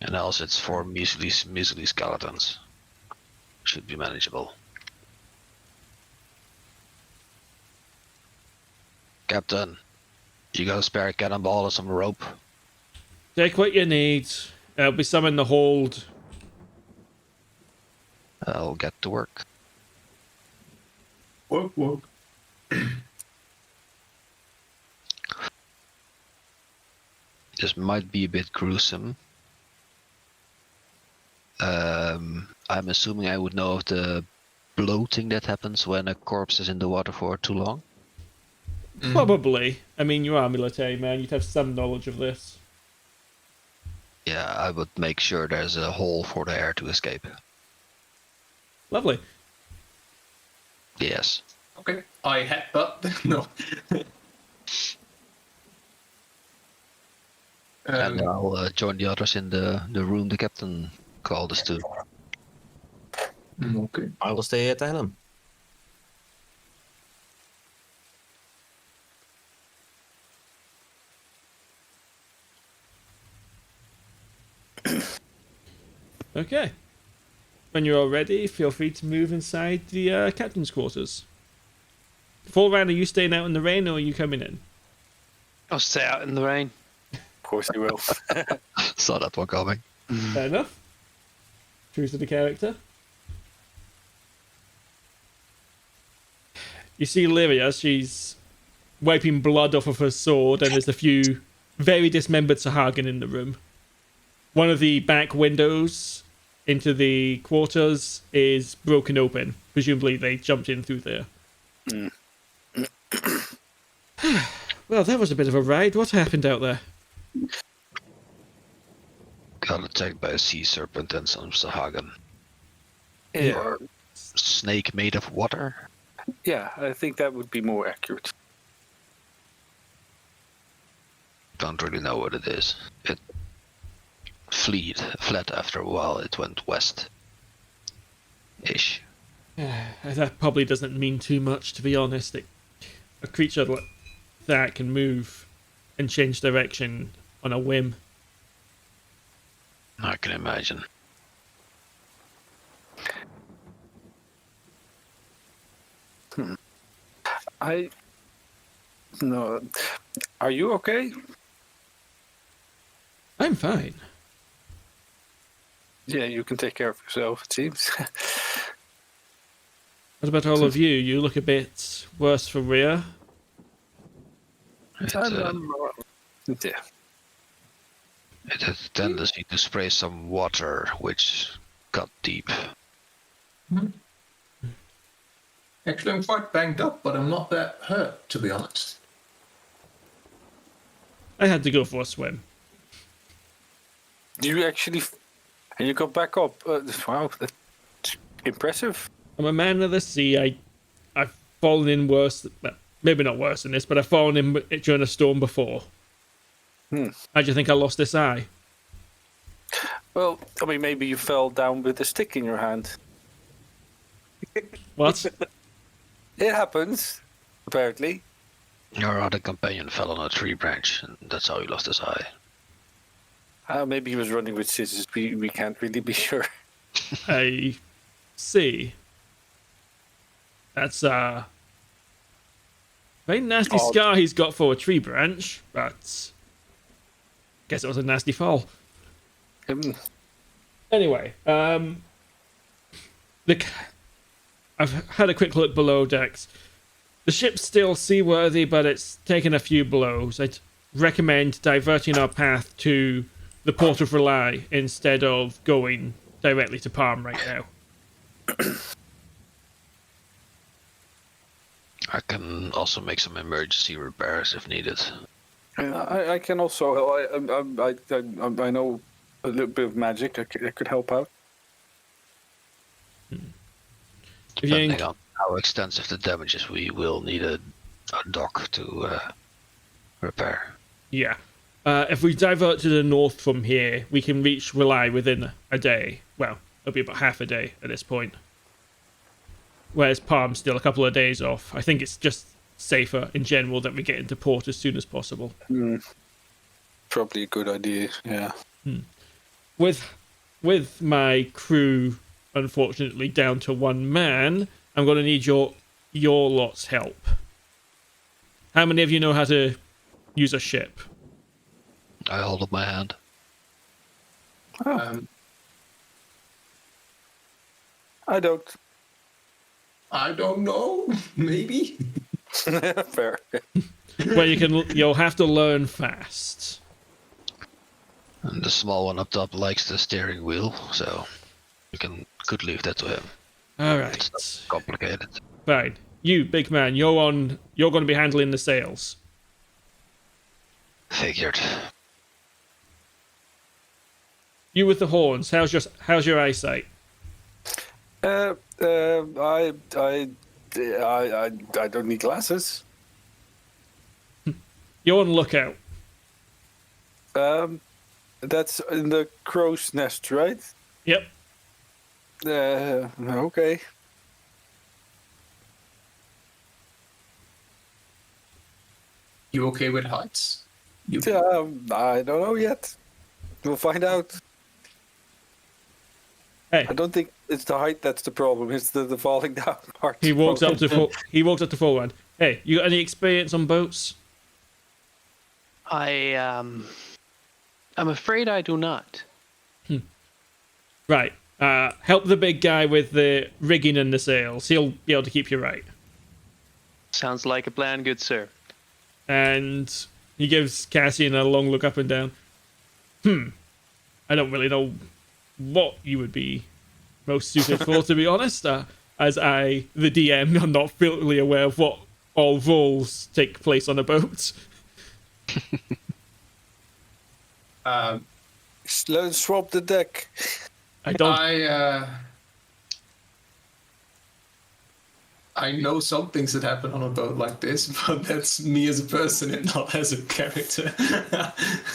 [SPEAKER 2] And else it's for measly skeletons. Should be manageable. Captain, you got a spare cannonball or some rope?
[SPEAKER 1] Take what you need. There'll be some in the hold.
[SPEAKER 2] I'll get to work.
[SPEAKER 3] work.
[SPEAKER 2] This might be a bit gruesome. I'm assuming I would know of the bloating that happens when a corpse is in the water for too long.
[SPEAKER 1] Probably. I mean, you are a military man. You'd have some knowledge of this.
[SPEAKER 2] Yeah, I would make sure there's a hole for the air to escape.
[SPEAKER 1] Lovely.
[SPEAKER 2] Yes.
[SPEAKER 3] Okay. I headbutt. No.
[SPEAKER 2] And I'll join the others in the room the captain called us to.
[SPEAKER 3] Okay.
[SPEAKER 6] I will stay at the helm.
[SPEAKER 1] Okay. When you're all ready, feel free to move inside the captain's quarters. Folrahn, are you staying out in the rain or are you coming in?
[SPEAKER 5] I'll stay out in the rain.
[SPEAKER 4] Of course you will.
[SPEAKER 2] Saw that one coming.
[SPEAKER 1] Fair enough. True to the character. You see Lyria, she's wiping blood off of her sword, and there's a few very dismembered Sahagin in the room. One of the back windows into the quarters is broken open. Presumably they jumped in through there. Well, that was a bit of a ride. What happened out there?
[SPEAKER 2] Got attacked by a sea serpent and some Sahagin.
[SPEAKER 4] Yeah.
[SPEAKER 2] Or snake made of water?
[SPEAKER 4] Yeah, I think that would be more accurate.
[SPEAKER 2] don't really know what it is. It fled after a while. It went west. Ish.
[SPEAKER 1] That probably doesn't mean too much, to be honest. A creature like that can move and change direction on a whim.
[SPEAKER 2] I can imagine.
[SPEAKER 4] No. Are you okay?
[SPEAKER 1] I'm fine.
[SPEAKER 4] Yeah, you can take care of yourself, it seems.
[SPEAKER 1] What about all of you? You look a bit worse for wear.
[SPEAKER 2] It,
[SPEAKER 4] Yeah.
[SPEAKER 2] it has a tendency to spray some water, which got deep.
[SPEAKER 3] Actually, I'm quite banged up, but I'm not that hurt, to be honest.
[SPEAKER 1] I had to go for a swim.
[SPEAKER 4] Do you actually... And you got back up. Wow, that's impressive.
[SPEAKER 1] I'm a man of the sea. I've fallen in worse, well, maybe not worse than this, but I've fallen in during a storm before. How do you think I lost this eye?
[SPEAKER 4] Well, I mean, maybe you fell down with a stick in your hand.
[SPEAKER 1] What?
[SPEAKER 4] It happens, apparently.
[SPEAKER 2] Your other companion fell on a tree branch, and that's how he lost his eye.
[SPEAKER 4] Maybe he was running with scissors. We can't really be sure.
[SPEAKER 1] I see. That's a very nasty scar he's got for a tree branch, but guess it was a nasty fall. Anyway, look, I've had a quick look below decks. The ship's still seaworthy, but it's taken a few blows. I'd recommend diverting our path to the port of Rely instead of going directly to Palm right now.
[SPEAKER 2] I can also make some emergency repairs if needed.
[SPEAKER 4] I can also. I know a little bit of magic. I could help out.
[SPEAKER 2] Depending on how extensive the damage is, we will need a dock to repair.
[SPEAKER 1] Yeah. If we divert to the north from here, we can reach Rely within a day. Well, it'll be about half a day at this point. Whereas Palm's still a couple of days off. I think it's just safer in general that we get into port as soon as possible.
[SPEAKER 4] Probably a good idea, yeah.
[SPEAKER 1] With my crew, unfortunately, down to one man, I'm going to need your lot's help. How many of you know how to use a ship?
[SPEAKER 2] I hold up my hand.
[SPEAKER 4] I don't.
[SPEAKER 3] I don't know. Maybe.
[SPEAKER 4] Fair.
[SPEAKER 1] Well, you'll have to learn fast.
[SPEAKER 2] And the small one up top likes the steering wheel, so we could leave that to him.
[SPEAKER 1] All right.
[SPEAKER 2] It's not complicated.
[SPEAKER 1] Fine. You, big man, you're going to be handling the sails.
[SPEAKER 2] Figured.
[SPEAKER 1] You with the horns. How's your eyesight?
[SPEAKER 4] I don't need glasses.
[SPEAKER 1] You're on lookout.
[SPEAKER 4] That's in the crow's nest, right?
[SPEAKER 1] Yep.
[SPEAKER 4] Okay.
[SPEAKER 3] You okay with heights?
[SPEAKER 4] I don't know yet. We'll find out.
[SPEAKER 1] Hey.
[SPEAKER 4] I don't think it's the height that's the problem. It's the falling down part.
[SPEAKER 1] He walks up to Folrahn. Hey, you got any experience on boats?
[SPEAKER 5] I'm afraid I do not.
[SPEAKER 1] Right. Help the big guy with the rigging and the sails. He'll be able to keep you right.
[SPEAKER 5] Sounds like a plan, good sir.
[SPEAKER 1] And he gives Cassian a long look up and down. I don't really know what you would be most suited for, to be honest. As the DM, I'm not fully aware of what all roles take place on a boat.
[SPEAKER 4] Let's swap the deck.
[SPEAKER 3] I know some things that happen on a boat like this, but that's me as a person and not as a character.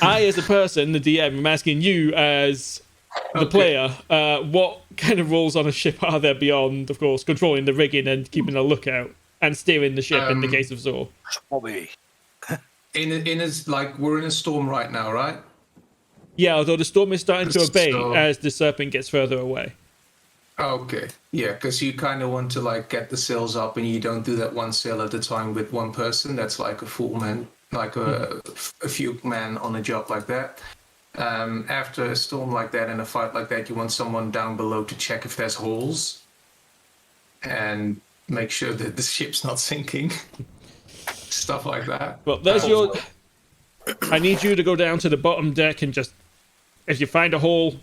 [SPEAKER 1] I, as a person, the DM, am asking you as the player, what kind of rules on a ship are there beyond, of course, controlling the rigging and keeping a lookout and steering the ship in the case of Zor?
[SPEAKER 4] Bobby.
[SPEAKER 3] Like, we're in a storm right now, right?
[SPEAKER 1] Yeah, although the storm is starting to abate
[SPEAKER 3] So-
[SPEAKER 1] as the serpent gets further away.
[SPEAKER 3] Okay, yeah, because you kind of want to like get the sails up, and you don't do that one sail at a time with one person. That's like a full man, like a few men on a job like that. After a storm like that and a fight like that, you want someone down below to check if there's holes and make sure that the ship's not sinking. Stuff like that.
[SPEAKER 1] Well, there's your... I need you to go down to the bottom deck and just... If you find a hole,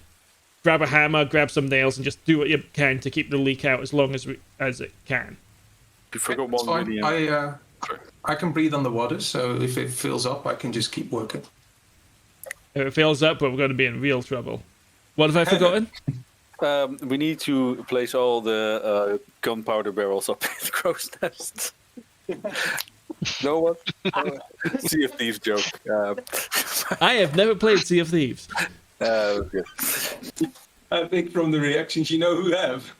[SPEAKER 1] grab a hammer, grab some nails, and just do what you can to keep the leak out as long as it can.
[SPEAKER 4] You forgot
[SPEAKER 3] It's
[SPEAKER 4] one
[SPEAKER 3] fine.
[SPEAKER 4] really.
[SPEAKER 3] I can breathe underwater, so if it fills up, I can just keep working.
[SPEAKER 1] If it fills up, but we're going to be in real trouble. What have I forgotten?
[SPEAKER 4] We need to place all the gunpowder barrels up in the crow's nest. No one? Sea of Thieves joke.
[SPEAKER 1] I have never played Sea of Thieves.
[SPEAKER 4] Okay.
[SPEAKER 3] I think from the reactions, you know who have.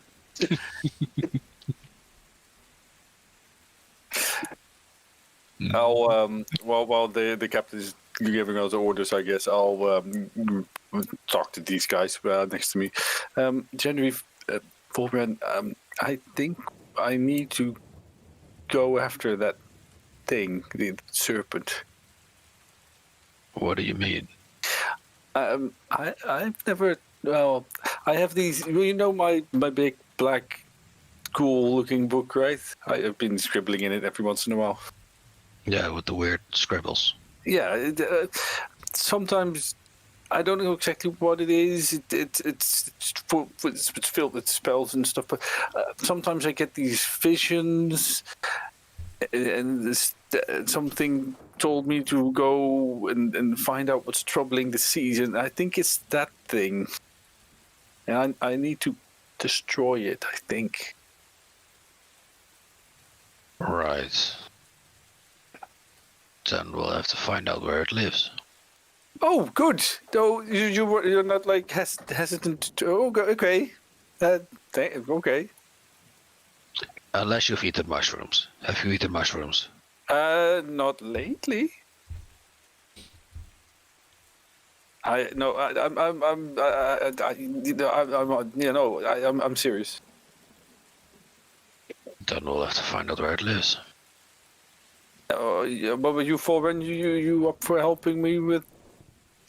[SPEAKER 4] I'll while the captain is giving us orders, I guess I'll talk to these guys next to me. Genraev, Folrahn, I think I need to go after that thing, the serpent.
[SPEAKER 2] What do you mean?
[SPEAKER 4] I've never. Well, I have these. You know my big black, cool-looking book, right? I've been scribbling in it every once in a while.
[SPEAKER 2] Yeah, with the weird scribbles.
[SPEAKER 4] Yeah, sometimes I don't know exactly what it is. It's filled with spells and stuff. But sometimes I get these visions, and something told me to go and find out what's troubling the seas. And I think it's that thing, and I need to destroy it. I think.
[SPEAKER 2] Right. Then we'll have to find out where it lives.
[SPEAKER 4] Oh, good. No, you're not like hesitant. Oh, okay. Okay.
[SPEAKER 2] Unless you've eaten mushrooms. Have you eaten mushrooms?
[SPEAKER 4] Not lately. I'm serious.
[SPEAKER 2] Then we'll have to find out where it lives.
[SPEAKER 4] Yeah, but you, Folrahn, you up for helping me with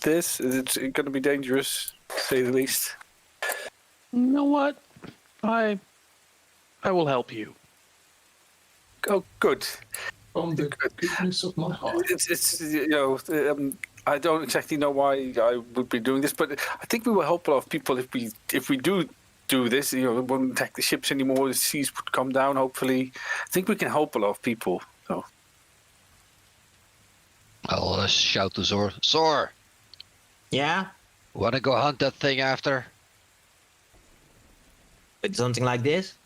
[SPEAKER 4] this? It's going to be dangerous, to say the least.
[SPEAKER 5] You know what? I will help you.
[SPEAKER 4] Oh, good.
[SPEAKER 3] From the goodness of my heart.
[SPEAKER 4] It's I don't exactly know why I would be doing this, but I think we will help a lot of people if we do this. We won't attack the ships anymore. The seas would come down. Hopefully, I think we can help a lot of people. So.
[SPEAKER 2] I'll shout to Zor. Zor!
[SPEAKER 6] Yeah?
[SPEAKER 2] Wanna go hunt that thing after?
[SPEAKER 6] It's something like this?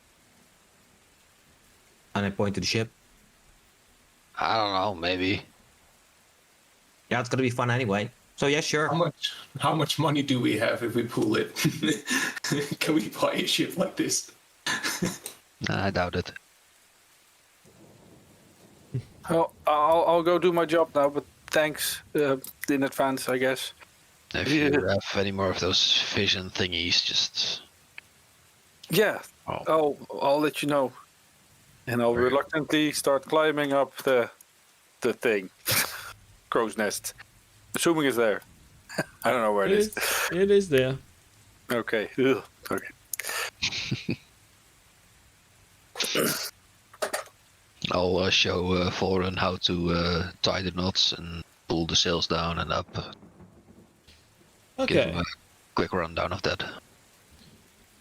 [SPEAKER 6] And I point to the ship.
[SPEAKER 2] I don't know, maybe.
[SPEAKER 6] Yeah, it's gonna be fun anyway. So yeah, sure.
[SPEAKER 3] How much money do we have if we pull it? Can we buy a ship like this?
[SPEAKER 2] Nah, I doubt it.
[SPEAKER 4] I'll go do my job now, but thanks in advance, I guess.
[SPEAKER 2] If you have any more of those vision thingies, just...
[SPEAKER 4] Yeah, I'll let you know. And I'll reluctantly start climbing up the thing. Crow's nest. Assuming it's there. I don't know where it is.
[SPEAKER 1] It is there.
[SPEAKER 4] Okay. Ugh. Okay.
[SPEAKER 2] I'll show Folrahn how to tie the knots and pull the sails down and up. Give
[SPEAKER 1] Okay.
[SPEAKER 2] him a quick rundown of that.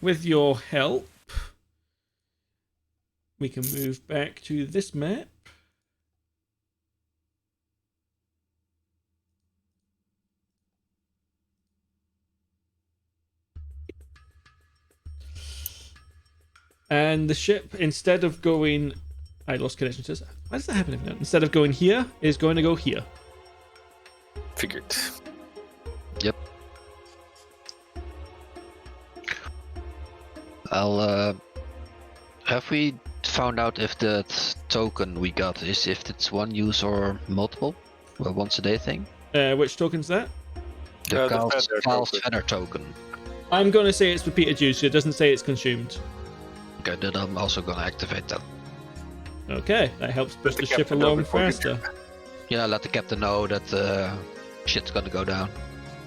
[SPEAKER 1] With your help, we can move back to this map. And the ship, instead of going... I lost connection to this. Why does that happen every now? Instead of going here, is going to go here.
[SPEAKER 4] Figured.
[SPEAKER 2] Yep. I'll have we found out if that token we got is if it's one use or multiple? Or once a day thing?
[SPEAKER 1] Which token's that?
[SPEAKER 2] The
[SPEAKER 4] Feather
[SPEAKER 2] Carl's
[SPEAKER 4] token.
[SPEAKER 2] Feather token.
[SPEAKER 1] I'm going to say it's repeated use. It doesn't say it's consumed.
[SPEAKER 2] Okay, then I'm also gonna activate that.
[SPEAKER 1] Okay, that helps push the
[SPEAKER 4] the
[SPEAKER 1] ship
[SPEAKER 4] captain know
[SPEAKER 1] along
[SPEAKER 4] before you
[SPEAKER 1] faster.
[SPEAKER 2] Yeah, let the captain know that shit's gonna go down.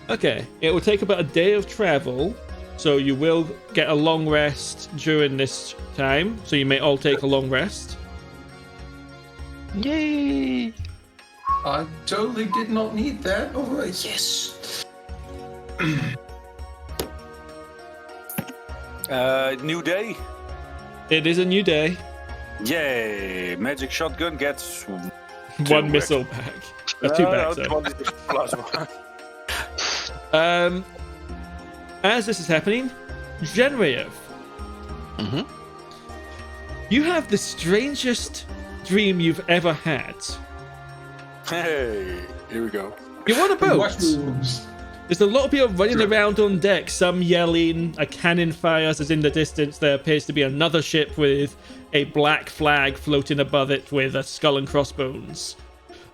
[SPEAKER 1] Okay, it will take about a day of travel, so you will get a long rest during this time, so you may all take a long rest.
[SPEAKER 2] Yay!
[SPEAKER 3] I totally did not need that. Alright, yes.
[SPEAKER 4] New day.
[SPEAKER 1] It is a new day.
[SPEAKER 4] Yay! Magic shotgun gets
[SPEAKER 1] One missile back. Two back, sorry.
[SPEAKER 4] one is plus one.
[SPEAKER 1] As this is happening, Genraev, you have the strangest dream you've ever had.
[SPEAKER 4] Hey, here we go.
[SPEAKER 1] You're on a boat.
[SPEAKER 3] Mushrooms.
[SPEAKER 1] There's a lot of people running around on deck, some yelling, a cannon fires as in the distance there appears to be another ship with a black flag floating above it with a skull and crossbones.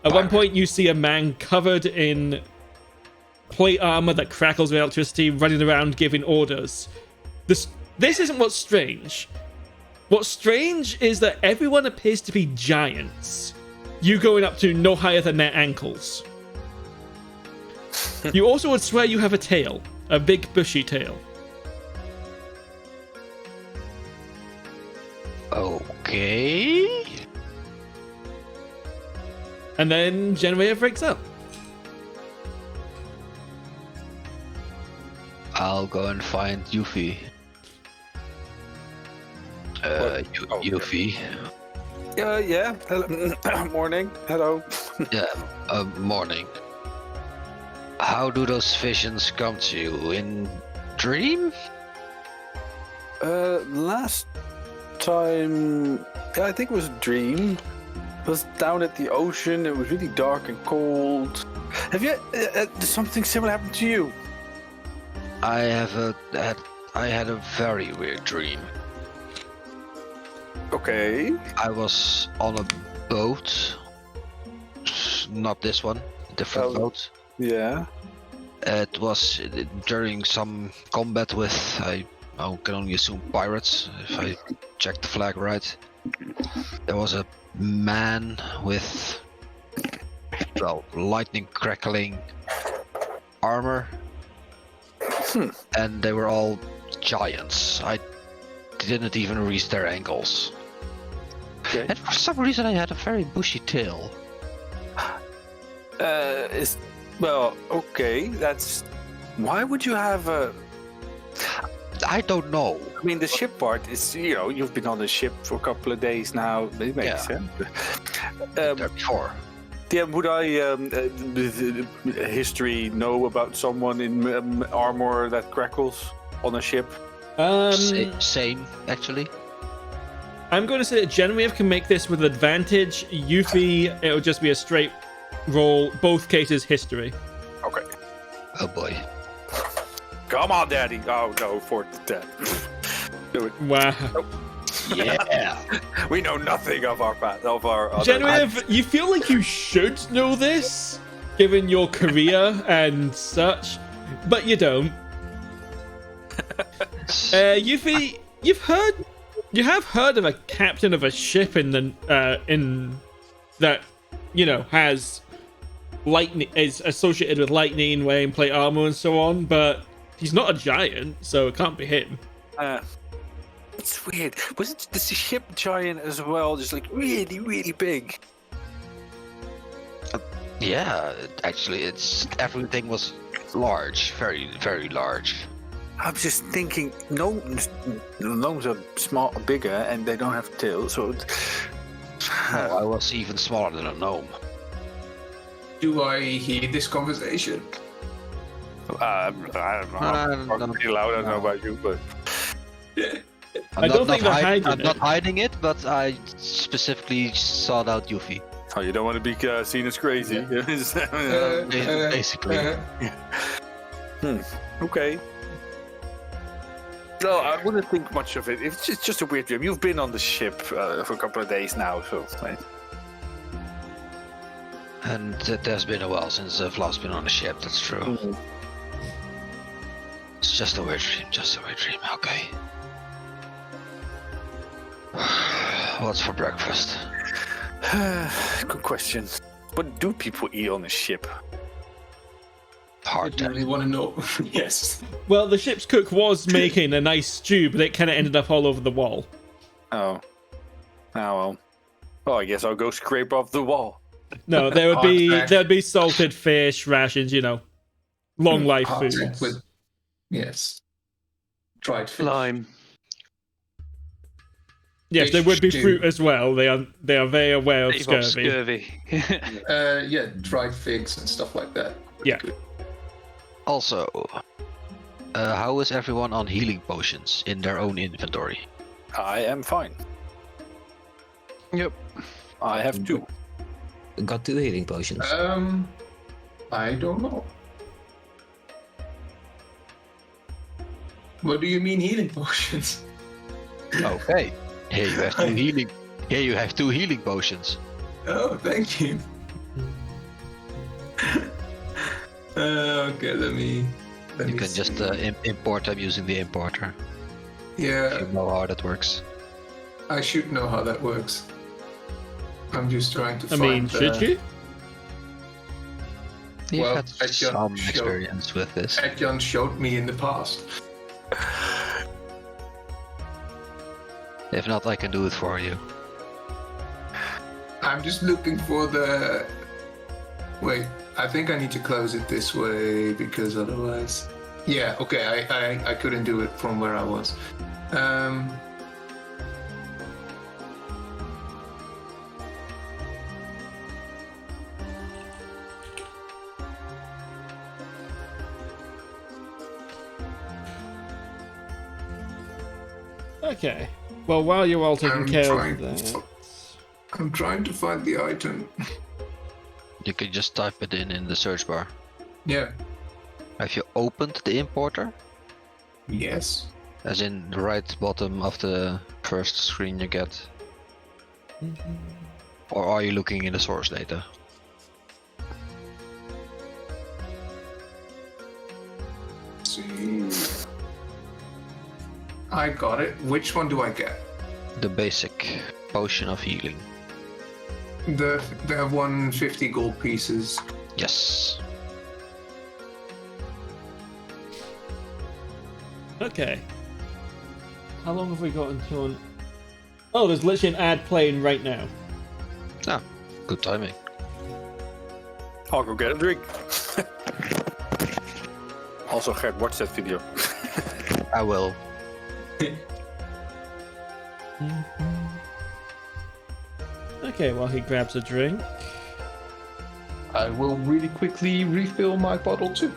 [SPEAKER 1] At one point you see a man covered in plate armor that crackles with electricity running around giving orders. This isn't what's strange. What's strange is that everyone appears to be giants. You going up to no higher than their ankles. You also would swear you have a tail. A big bushy tail.
[SPEAKER 2] Okay.
[SPEAKER 1] And then Genraev breaks up.
[SPEAKER 2] I'll go and find Yuphi. Yuphi.
[SPEAKER 4] Yeah. Hello. Morning. Hello.
[SPEAKER 2] Yeah, morning. How do those visions come to you? In dream?
[SPEAKER 4] Last time, yeah, I think it was a dream. It was down at the ocean. It was really dark and cold. Have you? Did something similar happen to you?
[SPEAKER 2] I had a very weird dream.
[SPEAKER 4] Okay.
[SPEAKER 2] I was on a boat. Not this one, a different boat.
[SPEAKER 4] Yeah.
[SPEAKER 2] It was during some combat with, I can only assume, pirates, if I checked the flag right. There was a man with, well, lightning crackling armor. And they were all giants. I didn't even reach their ankles.
[SPEAKER 4] Okay.
[SPEAKER 2] And for some reason I had a very bushy tail.
[SPEAKER 4] Well, okay, that's... Why would you have a...
[SPEAKER 2] I don't know.
[SPEAKER 4] I mean, the ship part is, you've been on the ship for a couple of days now. It makes sense.
[SPEAKER 2] There before.
[SPEAKER 4] Yeah, would I, history know about someone in armor that crackles on a ship?
[SPEAKER 2] Same, actually.
[SPEAKER 1] I'm going to say that Genraev can make this with advantage. Yuphi, it'll just be a straight roll. Both cases, history.
[SPEAKER 4] Okay.
[SPEAKER 2] Oh boy.
[SPEAKER 4] Come on, Daddy. Oh, no, 4 to 10. Do it.
[SPEAKER 1] Wow.
[SPEAKER 2] Yeah.
[SPEAKER 4] We know nothing of our path, of our other...
[SPEAKER 1] Genraev, you feel like you should know this, given your career and such, but you don't. Yuphi, you have heard of a captain of a ship that has lightning, is associated with lightning, wearing plate armor and so on, but he's not a giant, so it can't be him.
[SPEAKER 4] It's weird. Was it the ship giant as well? Just like really, really big.
[SPEAKER 2] Yeah, actually, everything was large, very, very large.
[SPEAKER 4] I'm just thinking, gnomes are small, bigger, and they don't have tails, so...
[SPEAKER 2] No, I was even smaller than a gnome.
[SPEAKER 3] Do I hear this conversation?
[SPEAKER 4] I don't know. I'm pretty loud. I don't know about you, but...
[SPEAKER 1] I don't think they're hiding
[SPEAKER 2] I'm
[SPEAKER 1] it.
[SPEAKER 2] not hiding it, but I specifically sought out Yuphi.
[SPEAKER 4] Oh, you don't want to be seen as crazy.
[SPEAKER 2] Basically.
[SPEAKER 4] Okay. No, I wouldn't think much of it. It's just a weird dream. You've been on the ship for a couple of days now, so.
[SPEAKER 2] And there's been a while since Vlad's been on the ship, that's true. It's just a weird dream, okay. What's for breakfast?
[SPEAKER 4] Good question. What do people eat on the ship?
[SPEAKER 2] Hard
[SPEAKER 3] I really want to know. Yes.
[SPEAKER 1] Well, the ship's cook was making a nice stew, but it kind of ended up all over the wall.
[SPEAKER 4] Oh. Well. Oh, I guess I'll go scrape off the wall.
[SPEAKER 1] No, there'd be salted fish, rations, long life
[SPEAKER 3] Hard
[SPEAKER 1] foods.
[SPEAKER 3] tack with, yes. Dried fish.
[SPEAKER 5] Lime.
[SPEAKER 1] Yes, there would be
[SPEAKER 3] stew.
[SPEAKER 1] fruit as well. They are very aware of
[SPEAKER 5] Leave off
[SPEAKER 1] scurvy.
[SPEAKER 3] Yeah, dried figs and stuff like that.
[SPEAKER 1] Yeah.
[SPEAKER 2] Also, how is everyone on healing potions in their own inventory?
[SPEAKER 4] I am fine.
[SPEAKER 5] Yep.
[SPEAKER 4] I have 2.
[SPEAKER 6] Got 2 healing potions.
[SPEAKER 3] I don't know. What do you mean healing potions?
[SPEAKER 2] Okay. Here you have 2 healing. Here you have 2 healing potions.
[SPEAKER 3] Oh, thank you. Okay, let me
[SPEAKER 2] You can
[SPEAKER 3] see.
[SPEAKER 2] just import them using the importer.
[SPEAKER 3] Yeah,
[SPEAKER 2] You know how that works.
[SPEAKER 3] I should know how that works. I'm just trying to
[SPEAKER 1] I
[SPEAKER 3] find.
[SPEAKER 1] mean, should you?
[SPEAKER 2] You've
[SPEAKER 3] Well,
[SPEAKER 2] had
[SPEAKER 3] I just
[SPEAKER 2] some
[SPEAKER 3] showed-
[SPEAKER 2] experience with this.
[SPEAKER 3] Ekjan showed me in the past.
[SPEAKER 2] If not, I can do it for you.
[SPEAKER 3] I'm just looking for the. Wait, I think I need to close it this way because otherwise. Yeah, okay, I couldn't do it from where I was.
[SPEAKER 1] Okay. Well, while you're all taking
[SPEAKER 3] I'm
[SPEAKER 1] care
[SPEAKER 3] trying-
[SPEAKER 1] of that,
[SPEAKER 3] I'm trying to find the item.
[SPEAKER 2] You can just type it in the search bar.
[SPEAKER 3] Yeah.
[SPEAKER 2] Have you opened the importer?
[SPEAKER 3] Yes.
[SPEAKER 2] As in the right bottom of the first screen you get? Or are you looking in the source data?
[SPEAKER 3] See. I got it. Which one do I get?
[SPEAKER 2] The basic potion of healing.
[SPEAKER 3] The 150 gold pieces.
[SPEAKER 2] Yes.
[SPEAKER 1] okay. How long have we got until? Oh, there's literally an ad playing right now.
[SPEAKER 2] Ah, good timing.
[SPEAKER 4] I'll go get a drink. Also, Gert, watch that video.
[SPEAKER 2] I will.
[SPEAKER 1] Okay, while he grabs a drink.
[SPEAKER 3] I will really quickly refill my bottle too.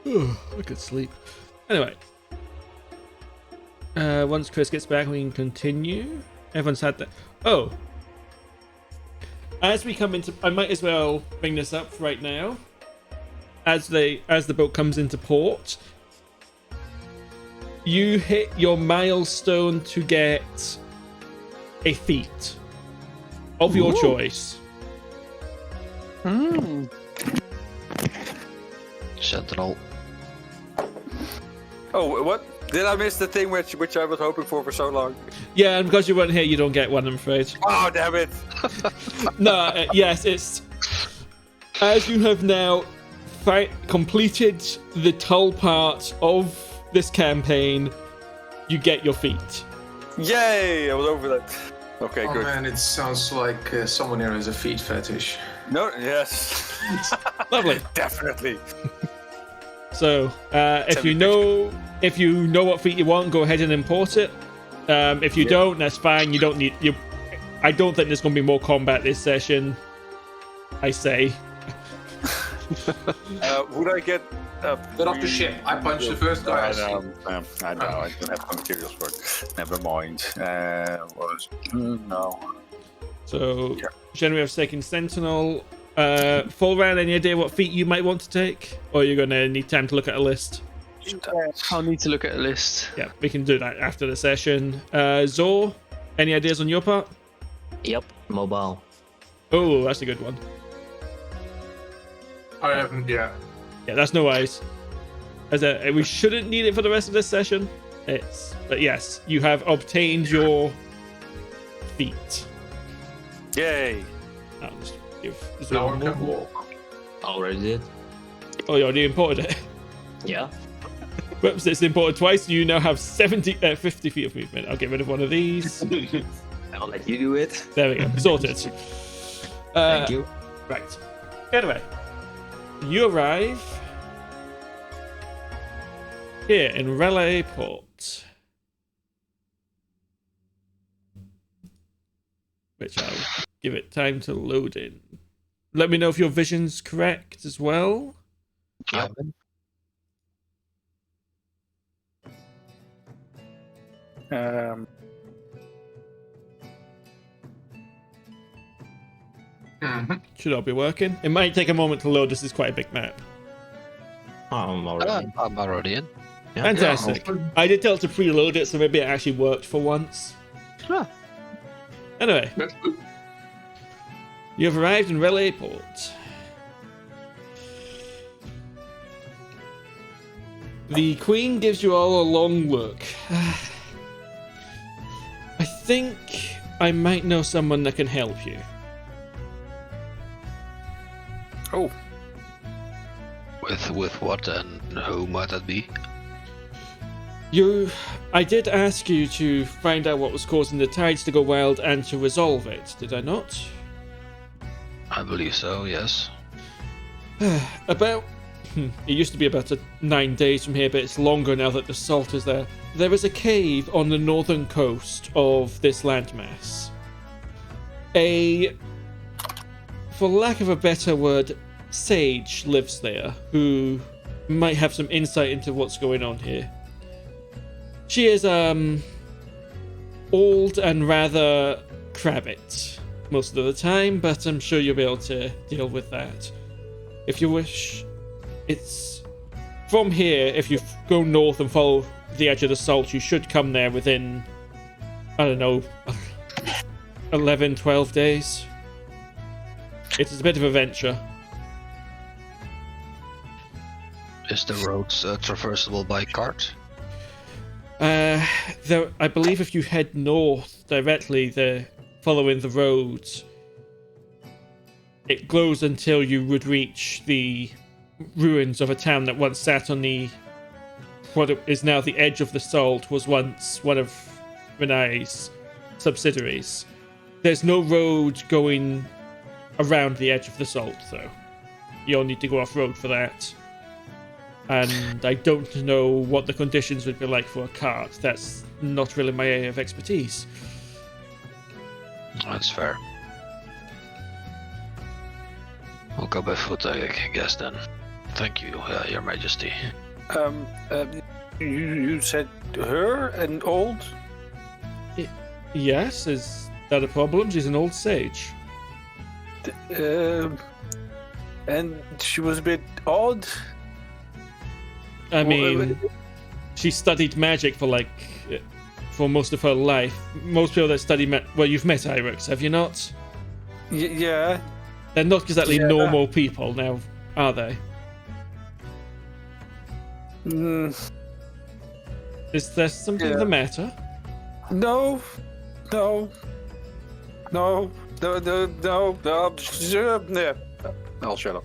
[SPEAKER 1] I could sleep. Anyway. Once Chris gets back, we can continue. Everyone's had that. Oh. As we come into... I might as well bring this up right now. As the boat comes into port, you hit your milestone to get a feat of your choice.
[SPEAKER 2] Sentinel.
[SPEAKER 4] Oh, what? Did I miss the thing which I was hoping for so long?
[SPEAKER 1] Yeah, and because you weren't here, you don't get one, I'm afraid.
[SPEAKER 4] Oh, damn it!
[SPEAKER 1] No, yes, it's... As you have now completed the Tull part of this campaign, you get your feat.
[SPEAKER 4] Yay! I was over that. Okay,
[SPEAKER 3] Oh
[SPEAKER 4] good.
[SPEAKER 3] man, it sounds like someone here has a feet fetish.
[SPEAKER 4] No, yes.
[SPEAKER 1] Lovely.
[SPEAKER 4] Definitely.
[SPEAKER 1] So if you know what feat you want, go ahead and import it. If you don't, that's fine. You don't need you. I don't think there's going to be more combat this session. I say.
[SPEAKER 4] Would I get?
[SPEAKER 3] Get off the ship. I punched the first guy.
[SPEAKER 4] I know. I don't have the materials for it. Never mind. What is it? No.
[SPEAKER 1] So, Genraev taking Sentinel. Folrahn, any idea what feat you might want to take? Or you're going to need time to look at a list?
[SPEAKER 5] I'll need to look at a list.
[SPEAKER 1] Yeah, we can do that after the session. Zor, any ideas on your part?
[SPEAKER 6] Yep, mobile.
[SPEAKER 1] Oh, that's a good one.
[SPEAKER 3] I haven't yet.
[SPEAKER 1] Yeah, that's no worries. We shouldn't need it for the rest of this session. But yes, you have obtained your feat.
[SPEAKER 4] Yay!
[SPEAKER 1] I'll just give
[SPEAKER 3] Now
[SPEAKER 1] Zor
[SPEAKER 3] I
[SPEAKER 1] more.
[SPEAKER 3] can walk.
[SPEAKER 6] Already did.
[SPEAKER 1] Oh, you already imported it.
[SPEAKER 6] Yeah.
[SPEAKER 1] Whoops, it's imported twice. You now have 50 feet of movement. I'll get rid of one of these.
[SPEAKER 6] I'll let you do it.
[SPEAKER 1] There we go. Sorted.
[SPEAKER 6] Thank you.
[SPEAKER 1] Right. Anyway, you arrive here in Relay Port, which I'll give it time to load in. Let me know if your vision's correct as well.
[SPEAKER 2] Yep.
[SPEAKER 1] Should all be working. It might take a moment to load. This is quite a big map.
[SPEAKER 6] I'm already.
[SPEAKER 2] I'm already in.
[SPEAKER 6] Yeah.
[SPEAKER 1] Fantastic. I did tell it to preload it, so maybe it actually worked for once.
[SPEAKER 2] Ah.
[SPEAKER 1] Anyway,
[SPEAKER 3] That's good.
[SPEAKER 1] you have arrived in Relay Port. The Queen gives you all a long look. I think I might know someone that can help you.
[SPEAKER 4] Oh,
[SPEAKER 2] With what and who might that be?
[SPEAKER 1] I did ask you to find out what was causing the tides to go wild and to resolve it, did I not?
[SPEAKER 2] I believe so, yes.
[SPEAKER 1] It used to be about 9 days from here, but it's longer now that the salt is there. There is a cave on the northern coast of this landmass. For lack of a better word, sage lives there, who might have some insight into what's going on here. She is old and rather crabbit most of the time, but I'm sure you'll be able to deal with that. If you wish, it's from here. If you go north and follow the edge of the salt, you should come there within, I don't know, 11, 12 days. It is a bit of a venture.
[SPEAKER 2] Is the road traversable by cart?
[SPEAKER 1] I believe if you head north directly, following the roads, it goes until you would reach the ruins of a town that once sat on what is now the edge of the salt, was once one of Renai's subsidiaries. There's no road going around the edge of the salt, though. You'll need to go off-road for that. And I don't know what the conditions would be like for a cart. That's not really my area of expertise.
[SPEAKER 2] That's fair. I'll go by foot, I guess, then. Thank you, Your Majesty.
[SPEAKER 4] you said her and old?
[SPEAKER 1] Yes, is that a problem? She's an old sage.
[SPEAKER 4] And she was a bit odd.
[SPEAKER 1] I mean, she studied magic for most of her life. Most people that study well, you've met Irix, have you not?
[SPEAKER 4] Yeah.
[SPEAKER 1] They're not exactly normal people now, are they? Is there something the matter?
[SPEAKER 4] No. I'll shut up.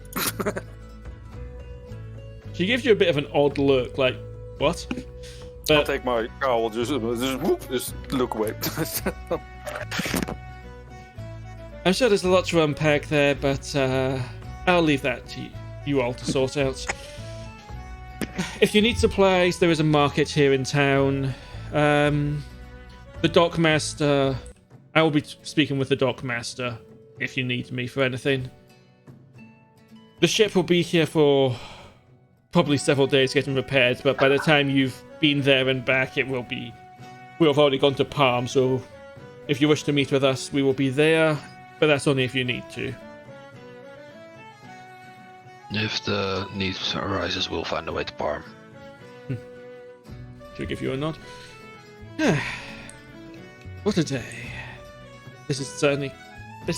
[SPEAKER 1] She gives you a bit of an odd look, like, what?
[SPEAKER 4] I'll take my cowl, just look away.
[SPEAKER 1] I'm sure there's a lot to unpack there, but I'll leave that to you all to sort out. if you need supplies, there is a market here in town. The dockmaster. I will be speaking with the dockmaster if you need me for anything. The ship will be here for probably several days getting repaired, but by the time you've been there and back, we'll have already gone to Palm, so if you wish to meet with us, we will be there, but that's only if you need to.
[SPEAKER 2] If the need arises, we'll find a way to Parm.
[SPEAKER 1] Should I give you a nod? What a day. This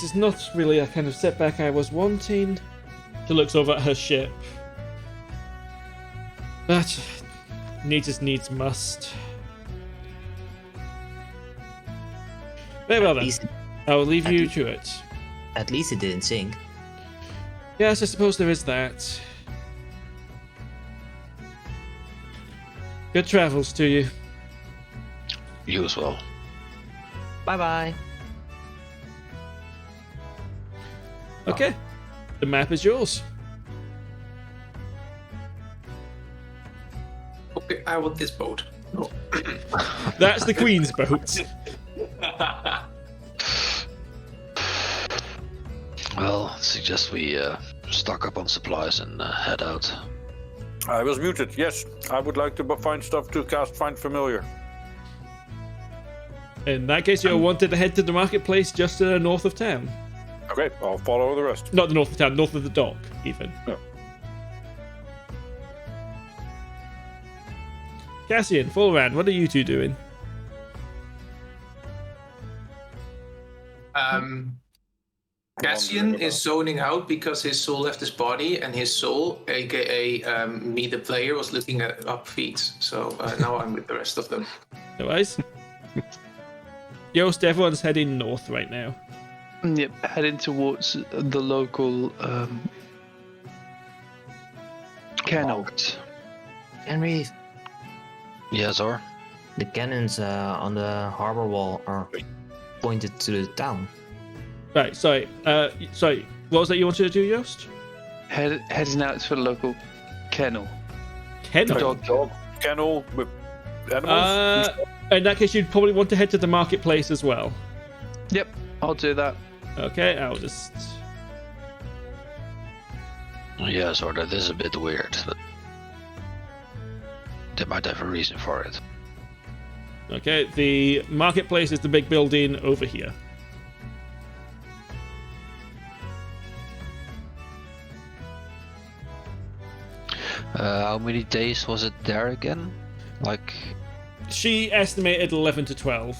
[SPEAKER 1] is not really a kind of setback I was wanting. She looks over at her ship. But needs must. Very well then. I will leave you to it.
[SPEAKER 6] At least it didn't sink.
[SPEAKER 1] Yes, I suppose there is that. Good travels to you.
[SPEAKER 2] You as well.
[SPEAKER 6] Bye-bye.
[SPEAKER 1] Okay. The map is yours.
[SPEAKER 3] Okay, I want this boat. No.
[SPEAKER 1] That's the Queen's boat.
[SPEAKER 2] Well, I suggest we stock up on supplies and head out.
[SPEAKER 4] I was muted. Yes, I would like to find stuff to cast Find Familiar.
[SPEAKER 1] In that case, you're wanted to head to the marketplace just to the north of town.
[SPEAKER 4] Okay, I'll follow the rest.
[SPEAKER 1] Not the north of town, north of the dock, even.
[SPEAKER 4] Yeah.
[SPEAKER 1] Cassian, Folrahn, what are you two doing?
[SPEAKER 3] Cassian is zoning out because his soul left his body, and his soul, aka me, the player, was looking up feeds. So now I'm with the rest of them.
[SPEAKER 1] Otherwise, Joost, everyone's heading north right now.
[SPEAKER 5] Yep, heading towards the local kennel.
[SPEAKER 6] Genraev,
[SPEAKER 2] Yes, or?
[SPEAKER 6] the cannons on the harbor wall are pointed to the town.
[SPEAKER 1] Right, sorry. What was that you wanted to do, Joost?
[SPEAKER 5] Heading out to the local kennel.
[SPEAKER 1] Kennel?
[SPEAKER 4] Dog kennel with animals.
[SPEAKER 1] In that case, you'd probably want to head to the marketplace as well.
[SPEAKER 5] Yep, I'll do that.
[SPEAKER 1] Okay, I'll just...
[SPEAKER 2] Yes, or that is a bit weird, but they might have a reason for it.
[SPEAKER 1] Okay, the marketplace is the big building over here.
[SPEAKER 2] How many days was it there again? Like...
[SPEAKER 1] She estimated 11 to 12.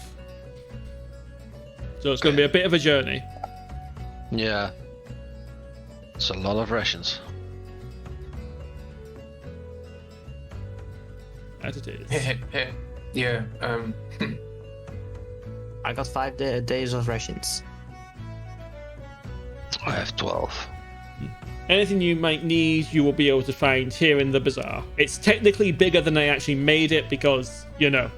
[SPEAKER 1] So it's going to be a bit of a journey.
[SPEAKER 2] Yeah. It's a lot of rations.
[SPEAKER 1] As it is.
[SPEAKER 3] Yeah.
[SPEAKER 6] I got 5 days of rations.
[SPEAKER 2] I have 12.
[SPEAKER 1] Anything you might need, you will be able to find here in the bazaar. It's technically bigger than I actually made it because, you know.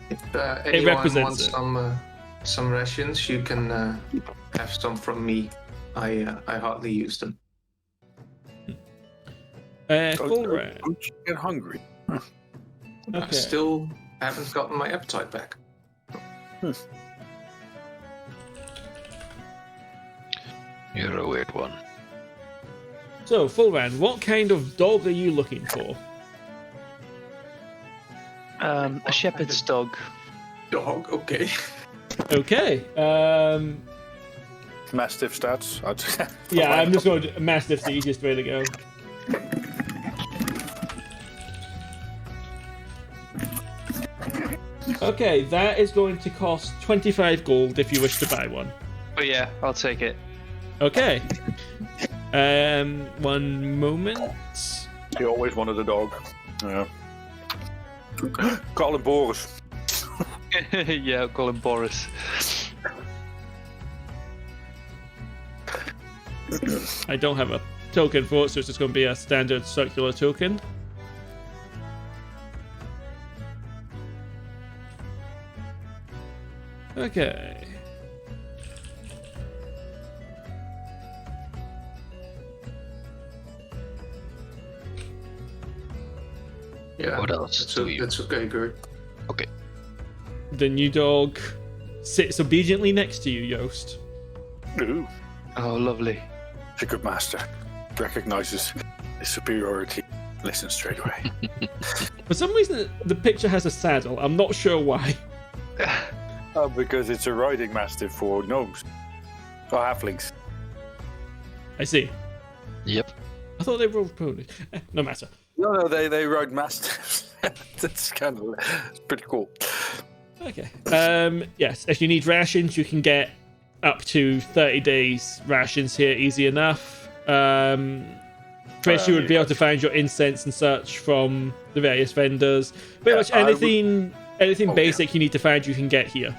[SPEAKER 3] If anyone
[SPEAKER 1] represents
[SPEAKER 3] wants
[SPEAKER 1] it.
[SPEAKER 3] some rations, you can have some from me. I hardly use them.
[SPEAKER 1] Folrahn.
[SPEAKER 4] I'm get hungry.
[SPEAKER 3] I
[SPEAKER 1] Okay.
[SPEAKER 3] still haven't gotten my appetite back.
[SPEAKER 2] You're a weird one.
[SPEAKER 1] So, Folrahn, what kind of dog are you looking for?
[SPEAKER 5] A shepherd's dog.
[SPEAKER 3] Dog, okay.
[SPEAKER 1] Okay.
[SPEAKER 4] Mastiff stats.
[SPEAKER 1] Yeah, I'm just going to... Mastiff's the easiest way to go. Okay, that is going to cost 25 gold if you wish to buy one.
[SPEAKER 5] But yeah, I'll take it.
[SPEAKER 1] Okay. One moment.
[SPEAKER 4] He always wanted a dog. Yeah. Call him Boris.
[SPEAKER 5] Yeah, I'll call him Boris.
[SPEAKER 1] I don't have a token for it, so it's just going to be a standard circular token. Okay.
[SPEAKER 3] Yeah.
[SPEAKER 2] What else do you?
[SPEAKER 3] That's okay, Gert.
[SPEAKER 2] Okay.
[SPEAKER 1] The new dog sits obediently next to you, Joost.
[SPEAKER 4] Ooh,
[SPEAKER 5] Oh, lovely.
[SPEAKER 4] it's a good master. Recognizes his superiority. Listen straight away.
[SPEAKER 1] For some reason, the picture has a saddle. I'm not sure why.
[SPEAKER 4] Because it's a riding mastiff for gnomes. Or halflings.
[SPEAKER 1] I see.
[SPEAKER 2] Yep.
[SPEAKER 1] I thought they rode ponies. No matter.
[SPEAKER 4] No, they ride mastiffs. That's kind of pretty cool.
[SPEAKER 1] Okay. Yes, if you need rations, you can get up to 30 days rations here, easy enough. Chris, you would be able to find your incense and such from the various vendors. Pretty much anything basic you need to find, you can get here.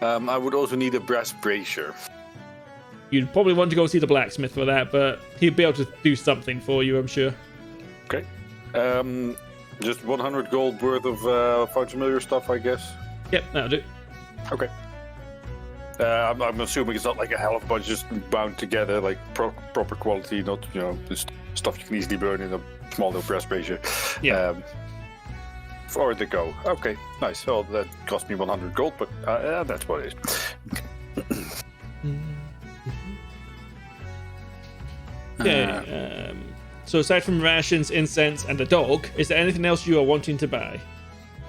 [SPEAKER 4] I would also need a brass brazier.
[SPEAKER 1] You'd probably want to go see the blacksmith for that, but he'd be able to do something for you, I'm sure.
[SPEAKER 4] Okay. Just 100 gold worth of familiar stuff, I guess.
[SPEAKER 1] Yep, that'll do.
[SPEAKER 4] Okay. I'm assuming it's not like a hell of a bunch just bound together, like proper quality, not, just stuff you can easily burn in a small little brass brazier.
[SPEAKER 1] Yeah.
[SPEAKER 4] For it to go. Okay, nice. Well, that cost me 100 gold, but that's what it is.
[SPEAKER 1] Okay. So aside from rations, incense, and a dog, is there anything else you are wanting to buy?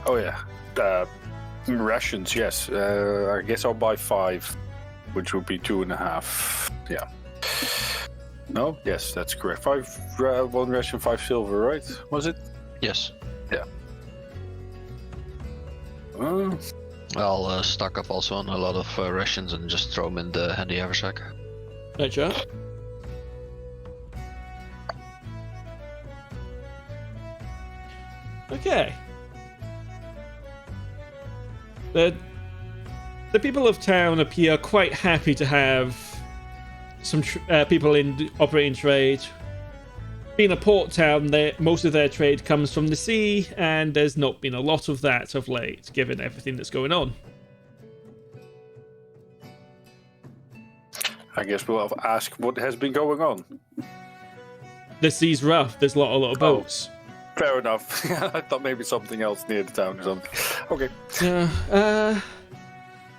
[SPEAKER 4] Oh, yeah. Rations, yes. I guess I'll buy 5, which would be 2.5. Yeah. No? Yes, that's correct. 5, 1 ration, 5 silver, right? Was it?
[SPEAKER 2] Yes.
[SPEAKER 4] Yeah.
[SPEAKER 2] I'll stock up also on a lot of rations and just throw them in the handy haversack.
[SPEAKER 1] Right, sure. Okay. The people of town appear quite happy to have some people operating trade. Being a port town, most of their trade comes from the sea, and there's not been a lot of that of late, given everything that's going on.
[SPEAKER 4] I guess we'll ask what has been going on.
[SPEAKER 1] The sea's rough. There's a lot of boats.
[SPEAKER 4] Fair enough. I thought maybe something else near the town or something. Okay.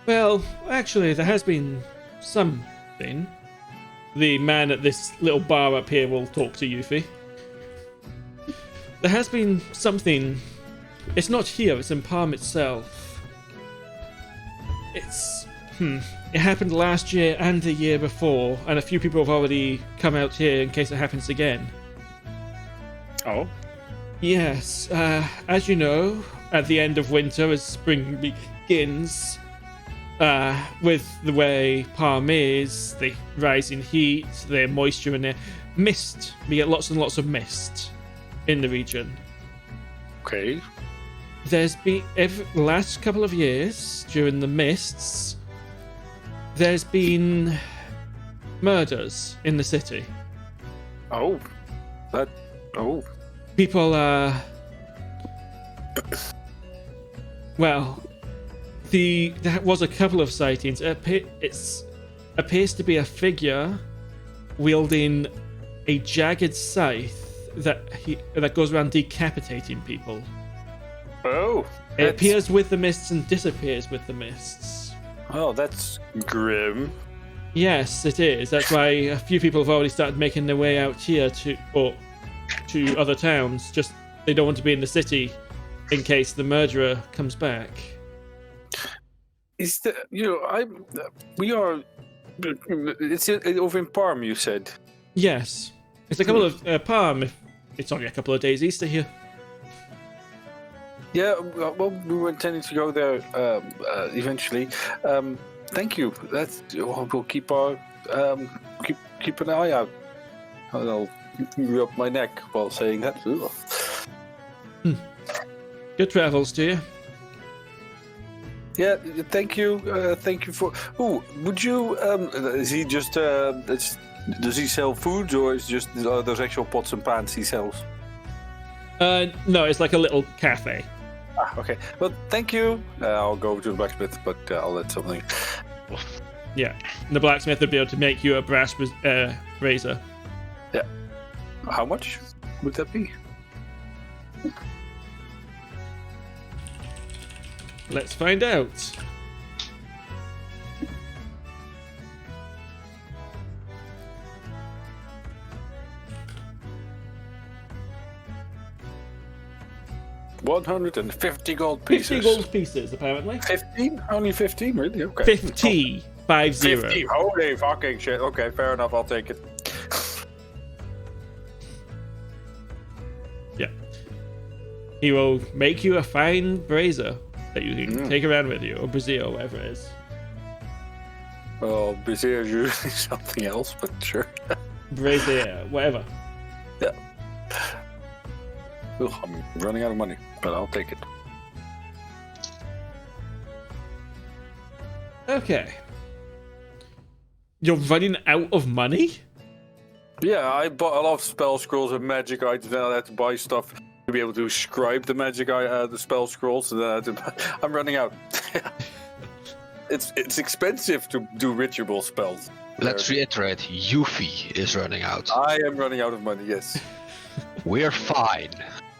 [SPEAKER 1] Well, actually, there has been something. The man at this little bar up here will talk to Yuphi. There has been something. It's not here, it's in Palm itself. It happened last year and the year before, and a few people have already come out here in case it happens again.
[SPEAKER 4] Oh?
[SPEAKER 1] Yes, as you know, at the end of winter as spring begins, with the way Palm is, the rising heat, the moisture in there, mist. We get lots and lots of mist in the region.
[SPEAKER 4] Okay.
[SPEAKER 1] There's been, the last couple of years, during the mists, there's been murders in the city.
[SPEAKER 4] Oh.
[SPEAKER 1] People, well, there was a couple of sightings. It appears to be a figure wielding a jagged scythe that goes around decapitating people.
[SPEAKER 4] Oh.
[SPEAKER 1] It appears with the mists and disappears with the mists.
[SPEAKER 4] Oh, that's grim.
[SPEAKER 1] Yes, it is. That's why a few people have already started making their way out here to other towns. Just they don't want to be in the city in case the murderer comes back.
[SPEAKER 4] Is the we are? It's over in Parm, you said.
[SPEAKER 1] Yes, it's a couple of Palm. It's only a couple of days east of here.
[SPEAKER 4] Yeah, well, we were intending to go there eventually. Thank you. We'll keep our keep an eye out. I'll rub my neck while saying that.
[SPEAKER 1] Good travels to you.
[SPEAKER 4] Yeah, thank you. Thank you for. Oh, would you? Is he just? Does he sell foods, or is just those actual pots and pans he sells?
[SPEAKER 1] No, it's like a little cafe.
[SPEAKER 4] Ah, okay. Well, thank you. I'll go to the blacksmith, but I'll let something.
[SPEAKER 1] Yeah, and the blacksmith would be able to make you a brass razor.
[SPEAKER 4] Yeah. How much would that be?
[SPEAKER 1] let's find out.
[SPEAKER 4] $150 gold pieces.
[SPEAKER 1] 50 gold pieces, apparently.
[SPEAKER 4] 15? Only 15, really? Okay.
[SPEAKER 1] 50.
[SPEAKER 4] 50. Holy fucking shit. Okay, fair enough. I'll take it.
[SPEAKER 1] Yeah. He will make you a fine brazier that you can take around with you, or brazier, or whatever it is.
[SPEAKER 4] Well, brazier is usually something else, but sure.
[SPEAKER 1] Brazier, whatever.
[SPEAKER 4] Yeah. Ugh, I'm running out of money, but I'll take it.
[SPEAKER 1] Okay. You're running out of money?
[SPEAKER 4] Yeah, I bought a lot of spell scrolls and magic items, then I had to buy stuff to be able to scribe the the spell scrolls, and then I had to I'm running out. It's expensive to do ritual spells.
[SPEAKER 2] Let's reiterate, Yuphi is running out.
[SPEAKER 4] I am running out of money, yes.
[SPEAKER 2] We're fine.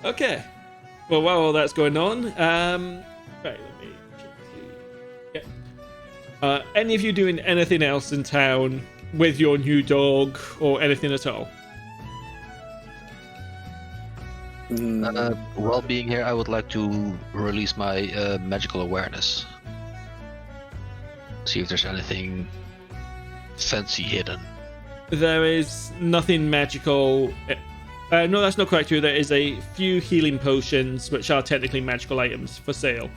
[SPEAKER 1] Okay. Well, while all that's going on, right, let me check. Yeah. Any of you doing anything else in town with your new dog or anything at all?
[SPEAKER 2] While being here, I would like to release my magical awareness. See if there's anything fancy hidden.
[SPEAKER 1] There is nothing magical. No, that's not correct. There is a few healing potions, which are technically magical items, for sale.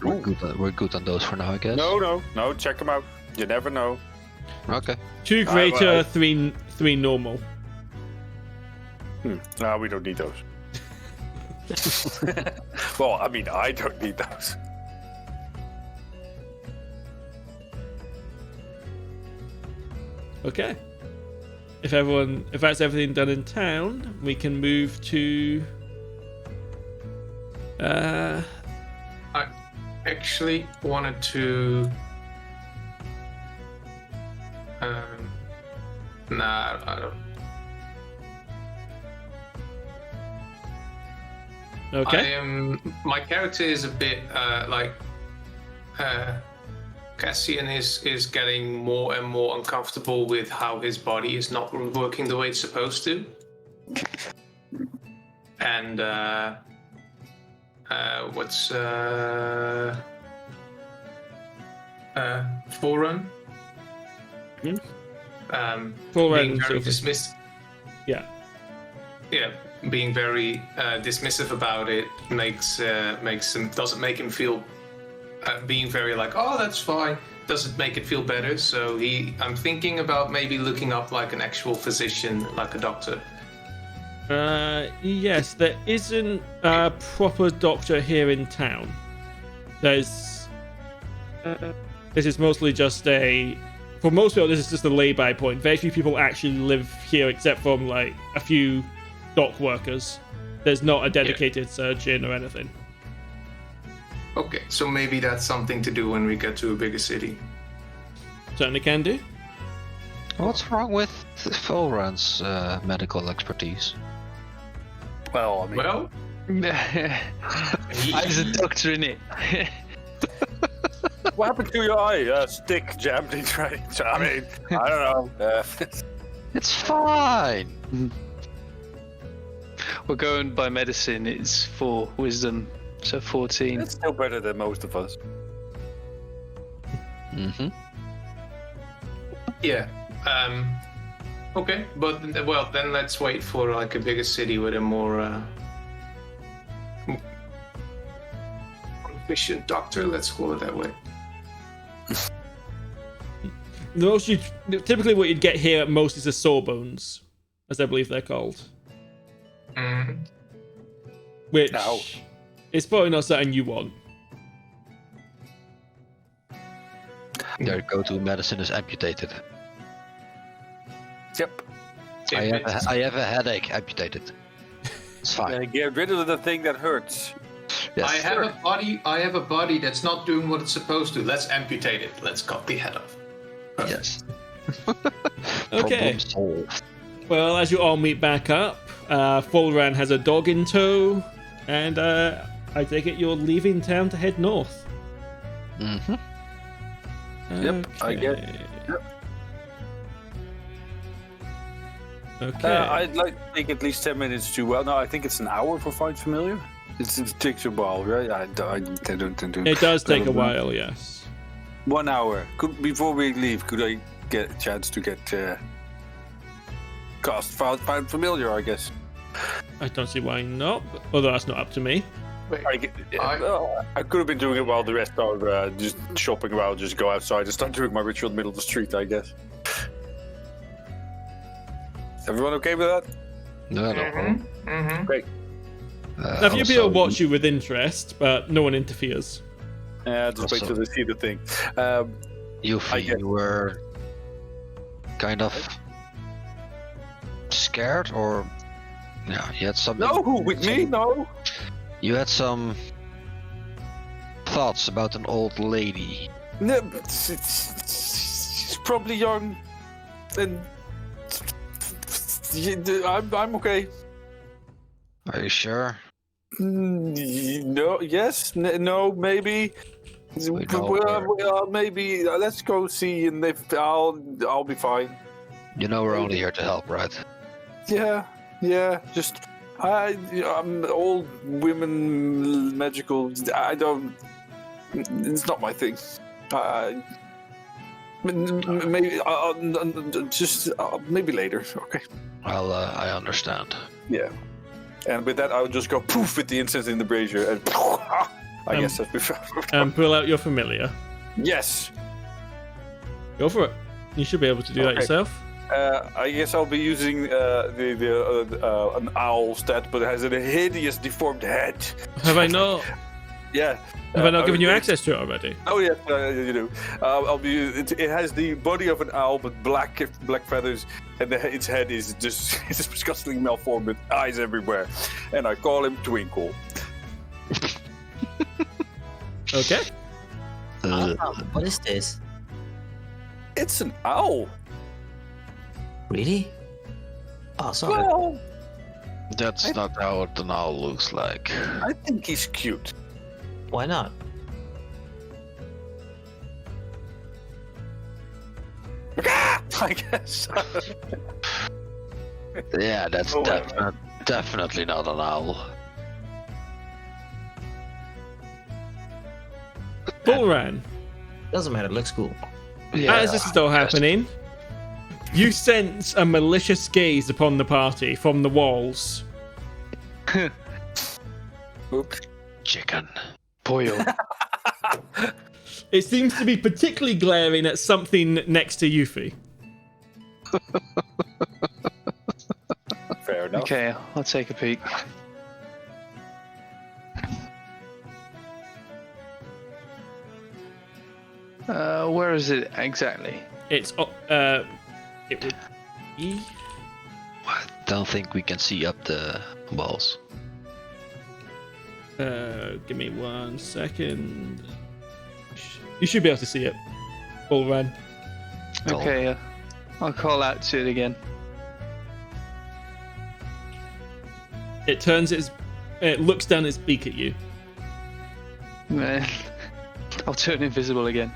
[SPEAKER 2] We're good on those for now, I guess.
[SPEAKER 4] No, check them out. You never know.
[SPEAKER 2] Okay.
[SPEAKER 1] 2 greater, 3 normal.
[SPEAKER 4] No, we don't need those. Well, I mean, I don't need those.
[SPEAKER 1] Okay. If that's everything done in town, we can move to.
[SPEAKER 3] I actually wanted to. Nah, I don't.
[SPEAKER 1] Okay.
[SPEAKER 3] My character is a bit Cassian is getting more and more uncomfortable with how his body is not working the way it's supposed to. And what's Folrahn?
[SPEAKER 1] Folrahn,
[SPEAKER 3] being very dismissed.
[SPEAKER 1] Yeah.
[SPEAKER 3] Yeah, being very dismissive about it doesn't make him feel being very like, oh, that's fine, doesn't make it feel better. So I'm thinking about maybe looking up like an actual physician, like a doctor.
[SPEAKER 1] Yes, there isn't a proper doctor here in town. This is mostly just for most people, this is just a lay-by point. Very few people actually live here except from like a few dock workers. There's not a dedicated surgeon or anything.
[SPEAKER 3] Okay, so maybe that's something to do when we get to a bigger city.
[SPEAKER 1] Certainly can do.
[SPEAKER 2] What's wrong with Folrahn's medical expertise?
[SPEAKER 4] Well, I mean...
[SPEAKER 3] Well...
[SPEAKER 5] I was a doctor in it.
[SPEAKER 4] What happened to your eye? Stick jammed in right. I mean, I don't know.
[SPEAKER 2] It's fine.
[SPEAKER 5] We're going by medicine. It's 4 wisdom, so 14.
[SPEAKER 4] It's still better than most of us.
[SPEAKER 2] Mm-hmm.
[SPEAKER 3] Yeah. Okay, but well, then let's wait for like a bigger city with a more efficient doctor. Let's call it that way.
[SPEAKER 1] Typically, what you'd get here at most is a sawbones, as I believe they're called. Which is probably not something you want.
[SPEAKER 2] Their go-to medicine is amputated.
[SPEAKER 4] Yep.
[SPEAKER 2] I have a headache. Amputated. It's fine.
[SPEAKER 4] Get rid of the thing that hurts.
[SPEAKER 2] Yes.
[SPEAKER 3] I have a body that's not doing what it's supposed to. Let's amputate it. Let's cut the head off.
[SPEAKER 2] Yes.
[SPEAKER 1] Okay.
[SPEAKER 2] Problem solved.
[SPEAKER 1] Well, as you all meet back up, Folrahn has a dog in tow, and I take it you're leaving town to head north.
[SPEAKER 2] Mm-hmm.
[SPEAKER 4] Yep, I get it.
[SPEAKER 1] Okay.
[SPEAKER 4] I'd like to take at least 10 minutes to. Well, no, I think it's an hour for Find Familiar. It takes a while, right? I don't.
[SPEAKER 1] It does take a while, yes.
[SPEAKER 4] 1 hour. Before we leave, could I get a chance to get Find Familiar? I guess.
[SPEAKER 1] I don't see why not, although that's not up to me.
[SPEAKER 4] I could have been doing it while the rest are just shopping around. Just go outside and start doing my ritual in the middle of the street, I guess. Everyone okay with that?
[SPEAKER 2] No.
[SPEAKER 4] Great.
[SPEAKER 1] Now, a few people watch you with interest, but no one interferes.
[SPEAKER 4] Just wait till they see the thing.
[SPEAKER 2] Yuphi, you were kind of scared, or you had some.
[SPEAKER 4] No, with me? No.
[SPEAKER 2] You had some thoughts about an old lady.
[SPEAKER 4] No, she's probably young, and I'm okay.
[SPEAKER 2] Are you sure?
[SPEAKER 4] No, yes, no, maybe. Maybe let's go see, and if I'll be fine.
[SPEAKER 2] You know we're only here to help, right?
[SPEAKER 4] Yeah. Just I'm old women magical. I don't. It's not my thing. Maybe just maybe later. Okay.
[SPEAKER 2] Well, I understand.
[SPEAKER 4] Yeah. And with that, I would just go poof with the incense in the brazier, and I guess that's before.
[SPEAKER 1] And pull out your familiar.
[SPEAKER 4] Yes.
[SPEAKER 1] Go for it. You should be able to do that yourself.
[SPEAKER 4] I guess I'll be using an owl stat, but it has a hideous deformed head.
[SPEAKER 1] Have I not?
[SPEAKER 4] Yeah.
[SPEAKER 1] Have I not given you access to it already?
[SPEAKER 4] Oh yes, you do. I'll be. It has the body of an owl, but black feathers, and its head is just it's disgustingly malformed with eyes everywhere. And I call him Twinkle.
[SPEAKER 1] Okay.
[SPEAKER 6] What is this?
[SPEAKER 4] It's an owl.
[SPEAKER 6] Really? Oh, sorry.
[SPEAKER 4] Well,
[SPEAKER 2] That's not how an owl looks like.
[SPEAKER 4] I think he's cute.
[SPEAKER 6] Why not?
[SPEAKER 4] I guess.
[SPEAKER 2] Yeah, that's definitely not an owl.
[SPEAKER 1] Folrahn,
[SPEAKER 6] Doesn't matter. Looks cool.
[SPEAKER 1] as this is still happening, you sense a malicious gaze upon the party from the walls.
[SPEAKER 4] Oops.
[SPEAKER 2] Chicken.
[SPEAKER 5] Boil.
[SPEAKER 1] It seems to be particularly glaring at something next to Yuphi.
[SPEAKER 4] Fair enough.
[SPEAKER 5] Okay, I'll take a peek. Where is it exactly?
[SPEAKER 1] It would be.
[SPEAKER 2] I don't think we can see up the walls.
[SPEAKER 1] Give me 1 second. You should be able to see it. Folrahn.
[SPEAKER 5] Okay, I'll call out to it again.
[SPEAKER 1] It looks down its beak at you.
[SPEAKER 5] Man, I'll turn invisible again.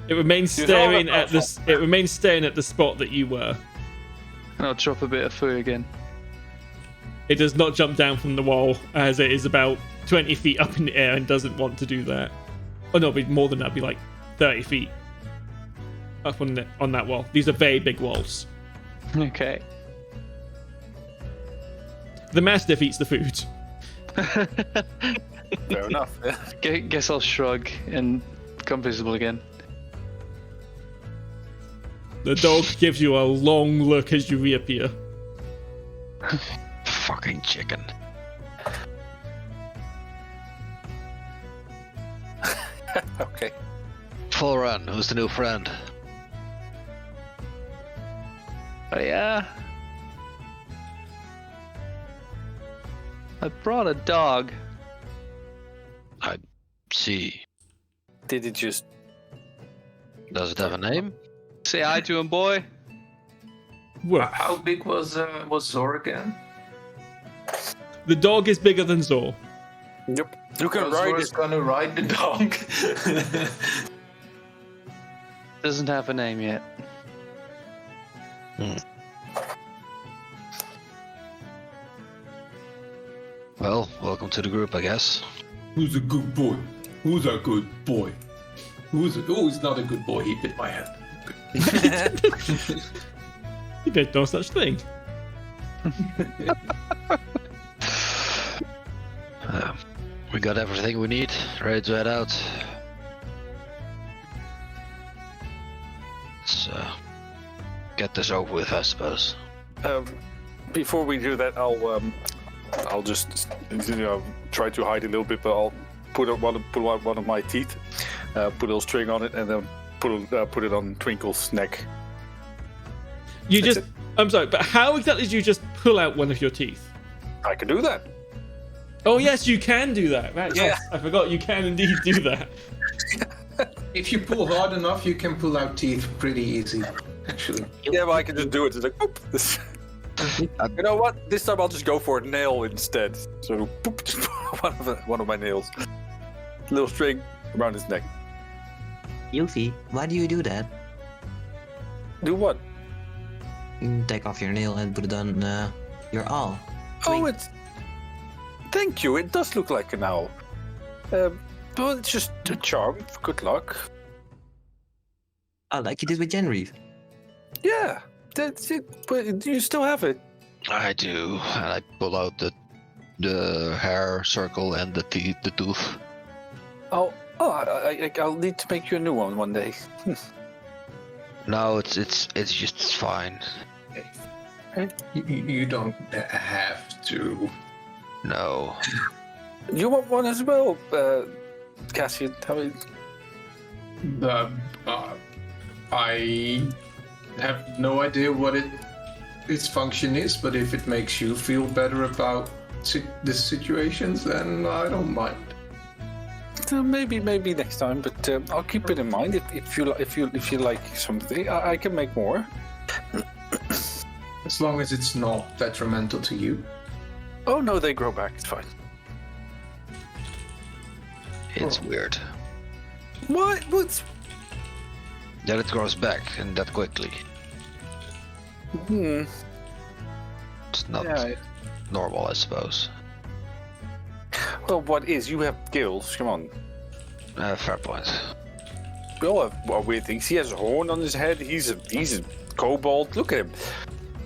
[SPEAKER 1] It remains staring at this. It remains staring at the spot that you were.
[SPEAKER 5] And I'll drop a bit of fur again.
[SPEAKER 1] It does not jump down from the wall, as it is about 20 feet up in the air and doesn't want to do that. Oh no, it'd be more than that. It'd be like 30 feet up on that wall. These are very big walls.
[SPEAKER 5] Okay.
[SPEAKER 1] The mastiff eats the food.
[SPEAKER 4] Fair enough. Yeah.
[SPEAKER 5] Guess I'll shrug and become visible again.
[SPEAKER 1] The dog gives you a long look as you reappear.
[SPEAKER 2] Fucking chicken.
[SPEAKER 4] Okay.
[SPEAKER 2] Folrahn, who's the new friend?
[SPEAKER 5] Oh yeah. I brought a dog.
[SPEAKER 2] I see.
[SPEAKER 4] Did it just?
[SPEAKER 2] Does it have a name?
[SPEAKER 5] Say hi to him, boy.
[SPEAKER 1] Woof.
[SPEAKER 3] How big was Zor again?
[SPEAKER 1] The dog is bigger than Zor.
[SPEAKER 4] Yep. You can ride
[SPEAKER 3] Zor's
[SPEAKER 4] it.
[SPEAKER 3] gonna ride the dog.
[SPEAKER 5] Doesn't have a name yet.
[SPEAKER 2] Well, welcome to the group, I guess.
[SPEAKER 3] Who's a good boy? Who's a good boy? Who's not a good boy? He bit my hand.
[SPEAKER 1] You did no such thing.
[SPEAKER 2] We got everything we need, ready to head out. Let's get this over with, I suppose.
[SPEAKER 4] Before we do that, I'll just try to hide a little bit, but I'll pull out one of my teeth, put a little string on it, and then put it on Twinkle's neck.
[SPEAKER 1] You
[SPEAKER 4] That's
[SPEAKER 1] just.
[SPEAKER 4] it.
[SPEAKER 1] I'm sorry, but how exactly did you just pull out one of your teeth?
[SPEAKER 4] I can do that.
[SPEAKER 1] Oh yes, you can do that. Right.
[SPEAKER 4] Yeah.
[SPEAKER 1] Yes, I forgot you can indeed do that.
[SPEAKER 3] If you pull hard enough, you can pull out teeth pretty easy, actually.
[SPEAKER 4] Yeah, but I can just do it. It's like, boop. You know what? This time I'll just go for a nail instead. So, boop, just one of my nails. Little string around his neck.
[SPEAKER 6] Yuphi, why do you do that?
[SPEAKER 4] Do what?
[SPEAKER 6] You take off your nail and put it on your awl.
[SPEAKER 4] Oh, it's. Thank you. It does look like an owl. Well, it's just a charm. Good luck.
[SPEAKER 6] Oh, like you did with Genraev.
[SPEAKER 4] Yeah, that's it. But you still have it.
[SPEAKER 2] I do, and I pull out the hair circle and the tooth.
[SPEAKER 4] I'll need to make you a new one day.
[SPEAKER 2] No, it's just fine.
[SPEAKER 3] You don't have to.
[SPEAKER 2] No.
[SPEAKER 4] You want one as well, Cassian?
[SPEAKER 3] I have no idea what its function is, but if it makes you feel better about the situations, then I don't mind.
[SPEAKER 4] Maybe next time, but I'll keep it in mind. If you like something, I can make more.
[SPEAKER 3] As long as it's not detrimental to you.
[SPEAKER 4] Oh no, they grow back. It's fine.
[SPEAKER 2] It's weird
[SPEAKER 4] What? What's?
[SPEAKER 2] that it grows back and that quickly. It's not normal, I suppose.
[SPEAKER 4] Well, what is? You have gills. Come on.
[SPEAKER 2] Fair point.
[SPEAKER 4] We all have weird things. He has a horn on his head. He's a kobold. Look at him.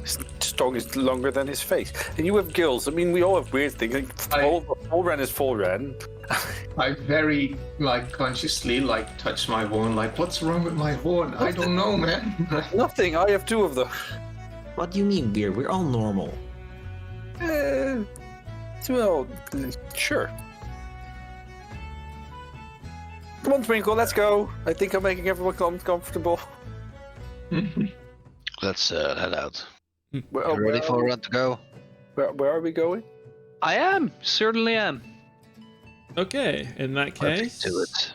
[SPEAKER 4] His tongue is longer than his face. And you have gills. I mean, we all have weird things. Folrahn is Folrahn.
[SPEAKER 3] I very consciously touch my horn. What's wrong with my horn? I don't know, man.
[SPEAKER 4] Nothing. I have two of them.
[SPEAKER 6] What do you mean weird? We're all normal.
[SPEAKER 4] Well, sure. Come on, Twinkle. Let's go. I think I'm making everyone comfortable.
[SPEAKER 2] Let's head out.
[SPEAKER 4] Well,
[SPEAKER 2] You ready for a run to go?
[SPEAKER 4] Where are we going?
[SPEAKER 5] I am. Certainly am.
[SPEAKER 1] Okay, in that
[SPEAKER 2] Let's
[SPEAKER 1] case,
[SPEAKER 2] do it.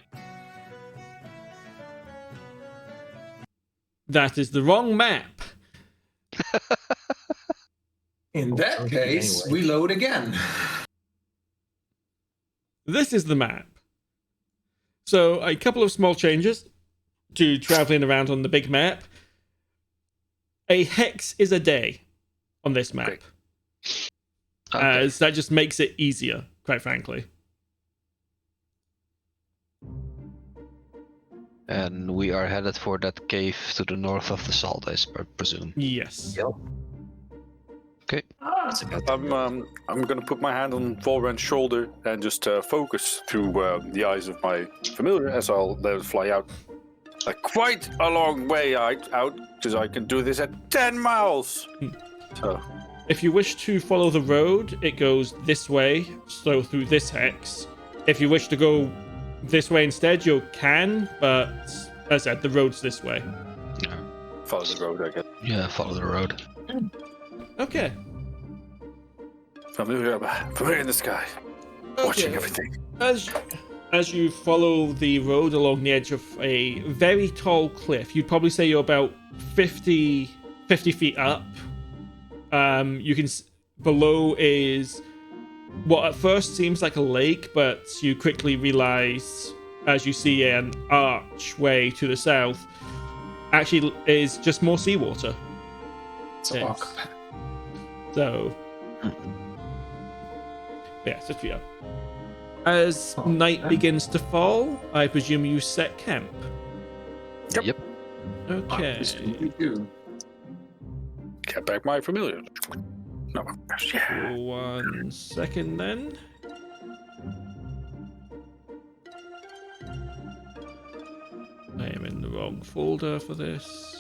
[SPEAKER 1] that is the wrong map.
[SPEAKER 3] In that case,
[SPEAKER 6] anyway.
[SPEAKER 3] we load again.
[SPEAKER 1] This is the map. So a couple of small changes to traveling around on the big map. A hex is a day on this map,
[SPEAKER 2] Okay.
[SPEAKER 1] as that just makes it easier, quite frankly.
[SPEAKER 2] And we are headed for that cave to the north of the salt, I presume.
[SPEAKER 1] Yes.
[SPEAKER 2] Okay.
[SPEAKER 4] I'm gonna put my hand on Folrah's shoulder and just focus through the eyes of my familiar as I'll let it fly out. Quite a long way out, because I can do this at 10 miles. So,
[SPEAKER 1] If you wish to follow the road, it goes this way, so through this hex. If you wish to go this way instead, you can, but as I said, the road's this way.
[SPEAKER 4] follow the road, I guess.
[SPEAKER 2] Yeah, follow the road.
[SPEAKER 1] Okay.
[SPEAKER 4] Familiar in the sky, watching everything.
[SPEAKER 1] As you follow the road along the edge of a very tall cliff, you'd probably say you're about 50 50 feet up. You can below is what at first seems like a lake, but you quickly realize as you see an archway to the south actually is just more seawater.
[SPEAKER 3] Fuck.
[SPEAKER 1] So yeah, it's just up. As night begins to fall, I presume you set camp.
[SPEAKER 2] Yep.
[SPEAKER 1] Okay.
[SPEAKER 3] You do.
[SPEAKER 4] Get back my familiar. No, yeah.
[SPEAKER 1] 1 second then. I am in the wrong folder for this.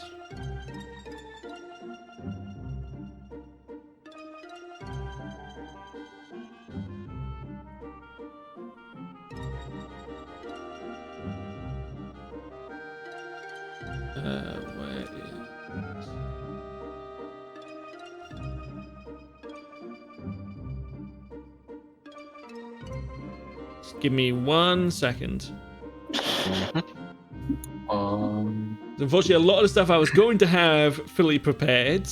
[SPEAKER 1] Where is... Just give me 1 second. Unfortunately, a lot of the stuff I was going to have fully prepared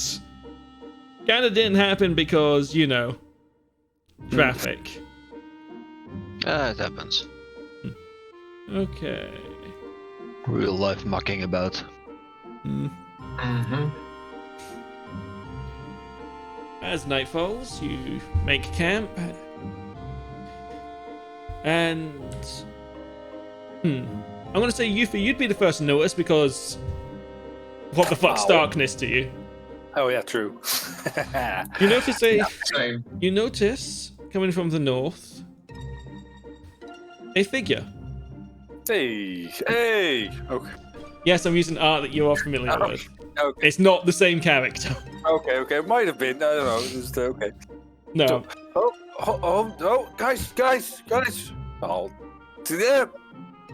[SPEAKER 1] kind of didn't happen because, you know, traffic.
[SPEAKER 2] It happens.
[SPEAKER 1] Okay.
[SPEAKER 2] Real life mucking about.
[SPEAKER 1] As night falls, you make camp. And... I'm going to say, Yuphi, you'd be the first to notice because... What the fuck's darkness to you?
[SPEAKER 4] Oh yeah, true.
[SPEAKER 1] You notice
[SPEAKER 3] Same.
[SPEAKER 1] You notice, coming from the north, a figure.
[SPEAKER 4] Hey. Okay.
[SPEAKER 1] Yes, I'm using art that you are familiar with.
[SPEAKER 4] Okay.
[SPEAKER 1] It's not the same character.
[SPEAKER 4] Okay. Might have been. I don't know. Just okay.
[SPEAKER 1] No.
[SPEAKER 4] Oh, guys. Oh, there,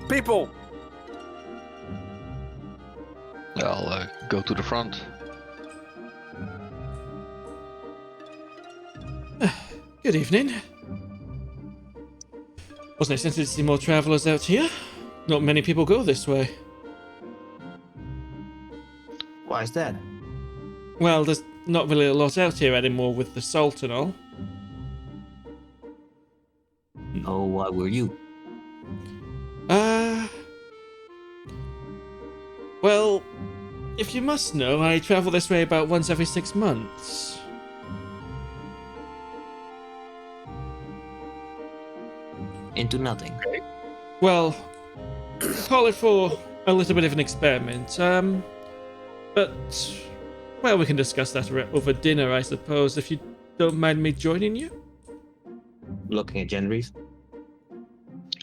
[SPEAKER 4] people.
[SPEAKER 2] I'll go to the front.
[SPEAKER 1] Good evening. Wasn't expecting to see more travelers out here. Not many people go this way.
[SPEAKER 6] Why is that?
[SPEAKER 1] Well, there's not really a lot out here anymore with the salt and all.
[SPEAKER 6] Oh, why were you?
[SPEAKER 1] Well, if you must know, I travel this way about once every 6 months.
[SPEAKER 6] Into nothing.
[SPEAKER 1] Well, call it for a little bit of an experiment. But, well, we can discuss that over dinner, I suppose, if you don't mind me joining you.
[SPEAKER 6] Looking at Genraev.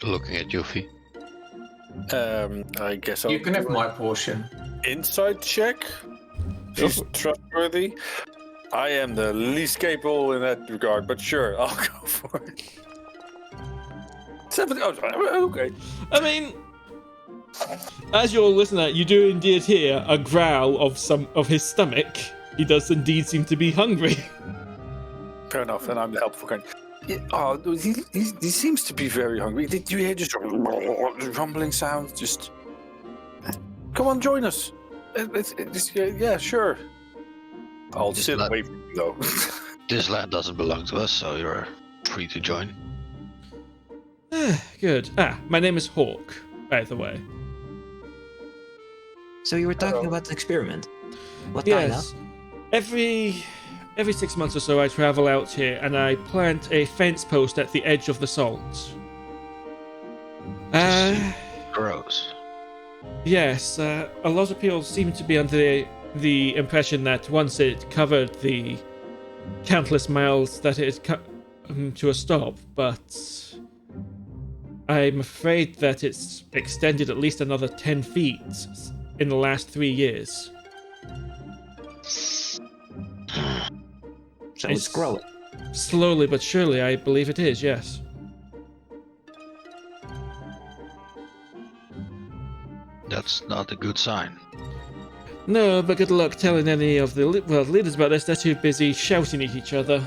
[SPEAKER 2] Looking at Yuphi.
[SPEAKER 4] I guess I'll
[SPEAKER 3] You can have my portion.
[SPEAKER 4] insight check. She's trustworthy. I am the least capable in that regard, but sure, I'll go for it. 70. Oh, okay.
[SPEAKER 1] I mean, as you're listening, you do indeed hear a growl of his stomach. He does indeed seem to be hungry.
[SPEAKER 4] Fair enough, then I'm the helpful kind. Yeah, he seems to be very hungry. Did you hear just rumbling sounds? Just come on, join us. Yeah, sure. I'll
[SPEAKER 2] Just
[SPEAKER 4] sit
[SPEAKER 2] let-
[SPEAKER 4] away from you, though.
[SPEAKER 2] This land doesn't belong to us, so you're free to join.
[SPEAKER 1] Good. My name is Hawk, by the way.
[SPEAKER 6] So you were talking about the experiment. What kind
[SPEAKER 1] Yes.
[SPEAKER 6] of?
[SPEAKER 1] Every 6 months or so, I travel out here and I plant a fence post at the edge of the salt.
[SPEAKER 2] Gross.
[SPEAKER 1] Yes, a lot of people seem to be under the impression that once it covered the countless miles that it had come to a stop, but I'm afraid that it's extended at least another 10 feet in the last 3 years.
[SPEAKER 6] So it's growing.
[SPEAKER 1] Slowly but surely, I believe it is, yes.
[SPEAKER 2] That's not a good sign.
[SPEAKER 1] No, but good luck telling any of the world leaders about this. They're too busy shouting at each other.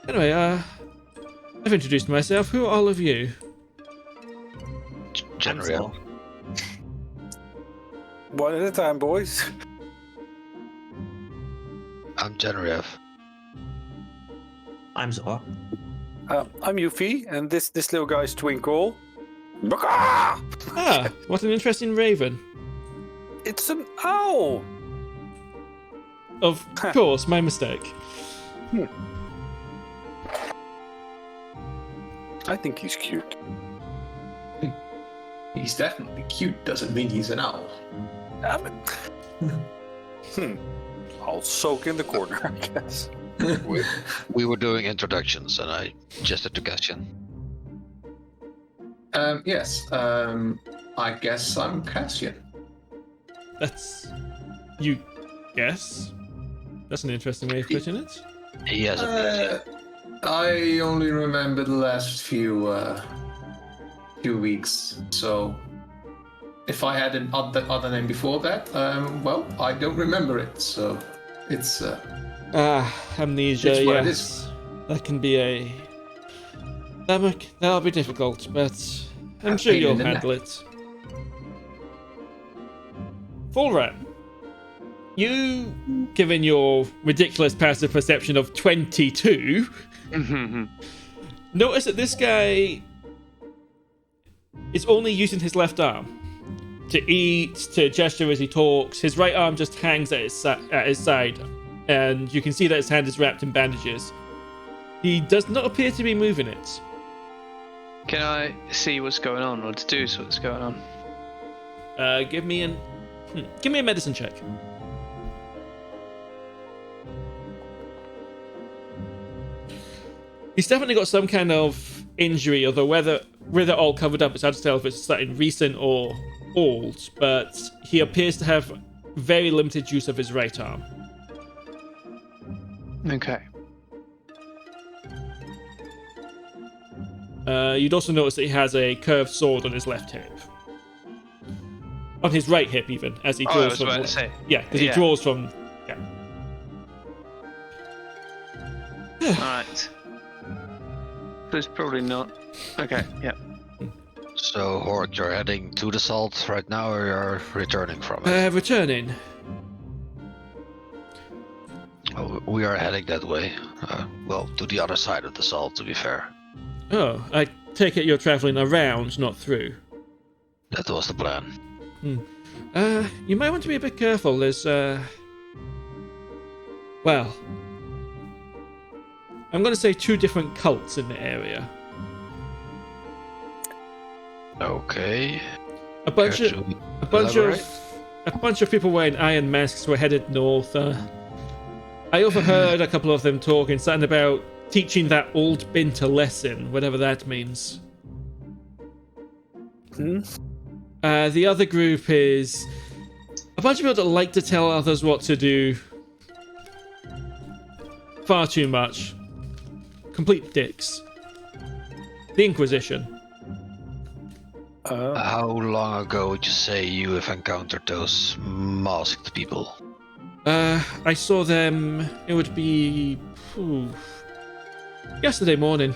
[SPEAKER 1] Anyway, I've introduced myself. Who are all of you?
[SPEAKER 2] Genraev.
[SPEAKER 4] One at a time, boys.
[SPEAKER 2] I'm Genraev.
[SPEAKER 6] I'm Zora.
[SPEAKER 4] I'm Yuphi, and this little guy's Twinkle.
[SPEAKER 1] Ah, what an interesting raven.
[SPEAKER 4] It's an owl.
[SPEAKER 1] Of course, my mistake.
[SPEAKER 4] I think he's cute.
[SPEAKER 3] He's definitely cute, doesn't mean he's an owl.
[SPEAKER 4] I'll soak in the corner, I guess.
[SPEAKER 2] We were doing introductions, and I gestured to Cassian.
[SPEAKER 3] Yes, I guess I'm Cassian.
[SPEAKER 1] That's... you guess? That's an interesting way of putting it.
[SPEAKER 2] He has a
[SPEAKER 3] I only remember the last few weeks, so if I had an other name before that, well, I don't remember it, so it's...
[SPEAKER 1] amnesia,
[SPEAKER 3] It's what it
[SPEAKER 1] yes. That can be a... That'll be difficult, but I'm sure
[SPEAKER 3] pain
[SPEAKER 1] you'll
[SPEAKER 3] in the
[SPEAKER 1] handle it. Folrahn, you, given your ridiculous passive perception of 22, notice that this guy is only using his left arm to eat, to gesture as he talks. His right arm just hangs at his side, and you can see that his hand is wrapped in bandages. He does not appear to be moving it.
[SPEAKER 5] Can I see what's going on, or deduce what's going on?
[SPEAKER 1] Give me a medicine check. He's definitely got some kind of injury, although whether all covered up, it's hard to tell if it's something recent or old, but he appears to have very limited use of his right arm.
[SPEAKER 5] Okay.
[SPEAKER 1] You'd also notice that he has a curved sword on his left hip. On his right hip, even, as he draws
[SPEAKER 5] I was
[SPEAKER 1] from...
[SPEAKER 5] about to say.
[SPEAKER 1] Yeah, because he draws from... Yeah.
[SPEAKER 5] Alright. There's probably not. Okay, yeah.
[SPEAKER 2] So, Horde, you're heading to the salt right now, or you're returning from it?
[SPEAKER 1] Returning.
[SPEAKER 2] Oh, we are heading that way. Well, to the other side of the salt, to be fair.
[SPEAKER 1] Oh, I take it you're travelling around, not through.
[SPEAKER 2] That was the plan.
[SPEAKER 1] You might want to be a bit careful. There's, well, I'm going to say 2 different cults in the area.
[SPEAKER 2] Okay.
[SPEAKER 1] A bunch of people wearing iron masks were headed north. I overheard a couple of them talking, something about teaching that old bint a lesson, whatever that means. The other group is a bunch of people that like to tell others what to do. Far too much. Complete dicks. The Inquisition.
[SPEAKER 2] How long ago would you say you have encountered those masked people?
[SPEAKER 1] I saw them, it would be... yesterday morning.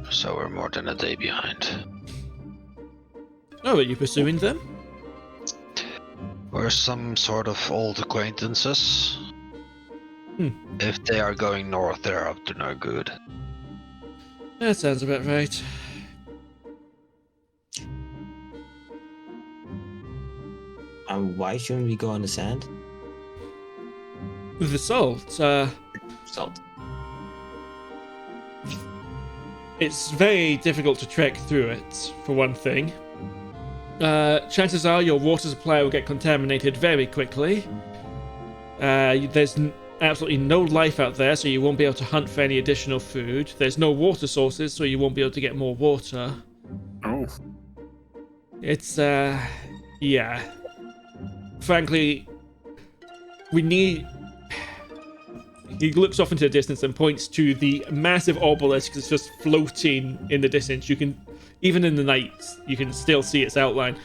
[SPEAKER 2] So we're more than a day behind.
[SPEAKER 1] Oh, are you pursuing them?
[SPEAKER 2] We're some sort of old acquaintances. If they are going north, they're up to no good.
[SPEAKER 1] That sounds about right.
[SPEAKER 6] Why shouldn't we go on the sand?
[SPEAKER 1] With the salt,
[SPEAKER 6] Salt.
[SPEAKER 1] it's very difficult to trek through it, for one thing. Chances are your water supply will get contaminated very quickly. There's absolutely no life out there, so you won't be able to hunt for any additional food. There's no water sources, so you won't be able to get more water.
[SPEAKER 4] Oh.
[SPEAKER 1] It's, yeah. Frankly, we need... He looks off into the distance and points to the massive obelisk that's just floating in the distance. You can, even in the night, you can still see its outline.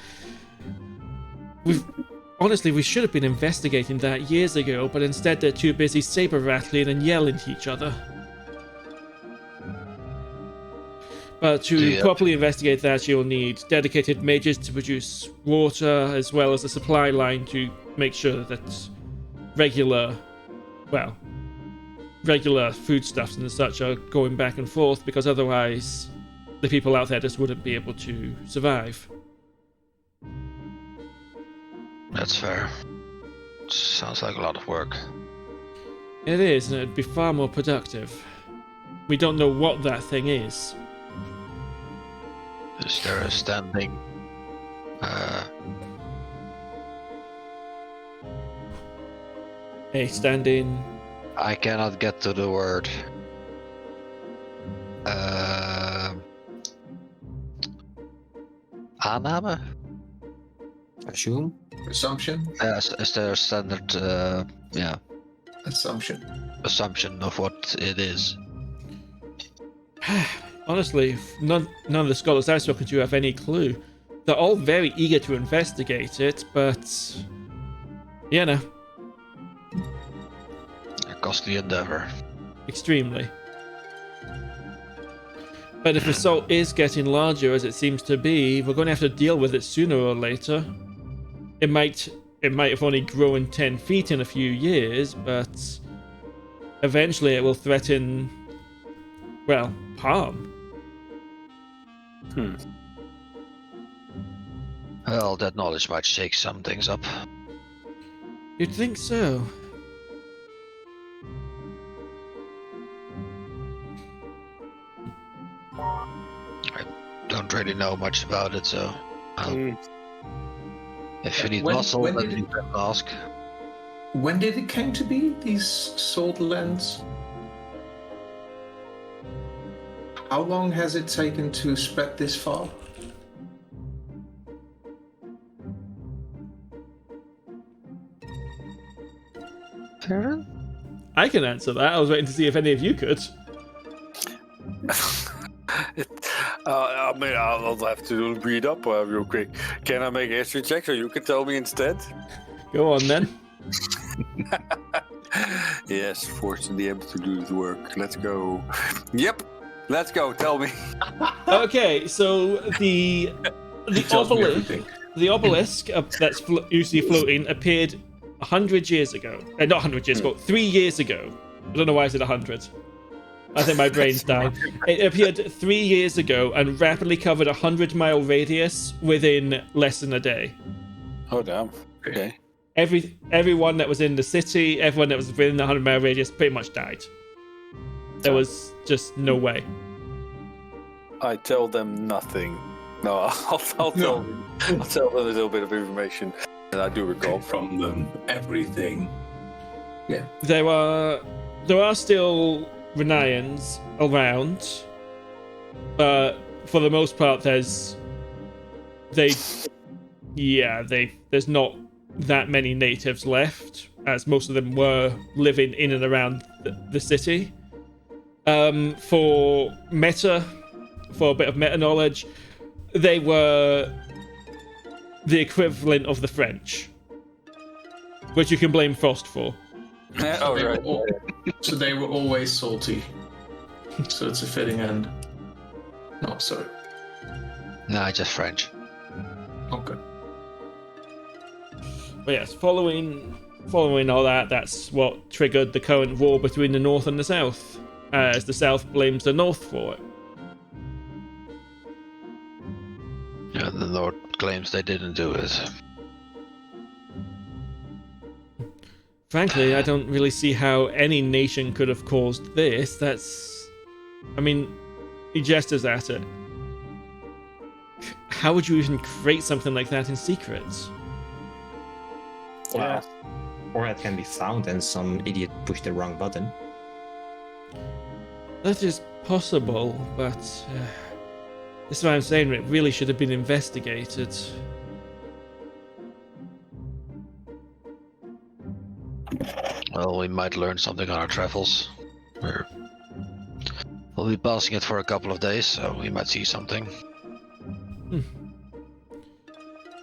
[SPEAKER 1] Honestly, we should have been investigating that years ago, but instead they're too busy saber rattling and yelling to each other. But to
[SPEAKER 2] Yeah.
[SPEAKER 1] properly investigate that, you'll need dedicated mages to produce water, as well as a supply line to make sure that regular foodstuffs and such are going back and forth, because otherwise the people out there just wouldn't be able to survive.
[SPEAKER 2] That's fair. Sounds like a lot of work.
[SPEAKER 1] It is, and it'd be far more productive. We don't know what that thing is.
[SPEAKER 2] Is there a standing?
[SPEAKER 1] A standing.
[SPEAKER 2] I cannot get to the word. Annahme?
[SPEAKER 6] Assume?
[SPEAKER 3] Assumption?
[SPEAKER 2] Is there a standard? Assumption of what it is?
[SPEAKER 1] Honestly, none of the scholars I've spoken to have any clue. They're all very eager to investigate it, but yeah, no,
[SPEAKER 2] A costly endeavor.
[SPEAKER 1] extremely. But if the salt is getting larger, as it seems to be, we're going to have to deal with it sooner or later. It might have only grown 10 feet in a few years, but eventually it will threaten, well, harm.
[SPEAKER 2] Well, that knowledge might shake some things up.
[SPEAKER 1] You'd think so.
[SPEAKER 2] Don't really know much about it, so if you need
[SPEAKER 3] When
[SPEAKER 2] muscle,
[SPEAKER 3] did
[SPEAKER 2] then
[SPEAKER 3] it-
[SPEAKER 2] you can ask.
[SPEAKER 3] When did it came to be, these salt lands? How long has it taken to spread this far?
[SPEAKER 2] Faedrun?
[SPEAKER 1] I can answer that. I was waiting to see if any of you could.
[SPEAKER 4] I'll have to read up real quick. Can I make a history check so you can tell me instead?
[SPEAKER 1] Go on then.
[SPEAKER 4] Yes, forced to be able to do the work. Let's go. Yep, let's go. Tell me.
[SPEAKER 1] Okay, so the
[SPEAKER 3] tells me
[SPEAKER 1] obelisk,
[SPEAKER 3] everything.
[SPEAKER 1] the obelisk that's usually floating appeared 100 years ago. Not 100 years ago, 3 years ago. I don't know why I said 100. I think my brain's dying. It appeared 3 years ago and rapidly covered a 100-mile radius within less than a day.
[SPEAKER 4] Oh damn. Okay.
[SPEAKER 1] Everyone that was in the city, everyone that was within the 100-mile radius pretty much died. There was just no way.
[SPEAKER 4] I tell them nothing. No, I'll tell them a little bit of information that I do recall
[SPEAKER 7] From them, everything.
[SPEAKER 1] There are still Renaians around, but for the most part, there's not that many natives left, as most of them were living in and around the city. For a bit of meta knowledge, they were the equivalent of the French, which you can blame Frost for.
[SPEAKER 4] Oh,
[SPEAKER 3] They were
[SPEAKER 4] right.
[SPEAKER 3] all- so they were always salty. So it's a fitting end. No, sorry.
[SPEAKER 2] Nah, just French.
[SPEAKER 3] Okay.
[SPEAKER 1] But yes, following all that, that's what triggered the current war between the North and the South, as the South blames the North for it.
[SPEAKER 2] Yeah, the North claims they didn't do it.
[SPEAKER 1] Frankly, I don't really see how any nation could have caused this. He gestures at it. How would you even create something like that in secret?
[SPEAKER 6] Well, or it can be found and some idiot pushed the wrong button.
[SPEAKER 1] That is possible, but this is what I'm saying. It really should have been investigated.
[SPEAKER 2] Well, we might learn something on our travels. We'll be passing it for a couple of days, so we might see something.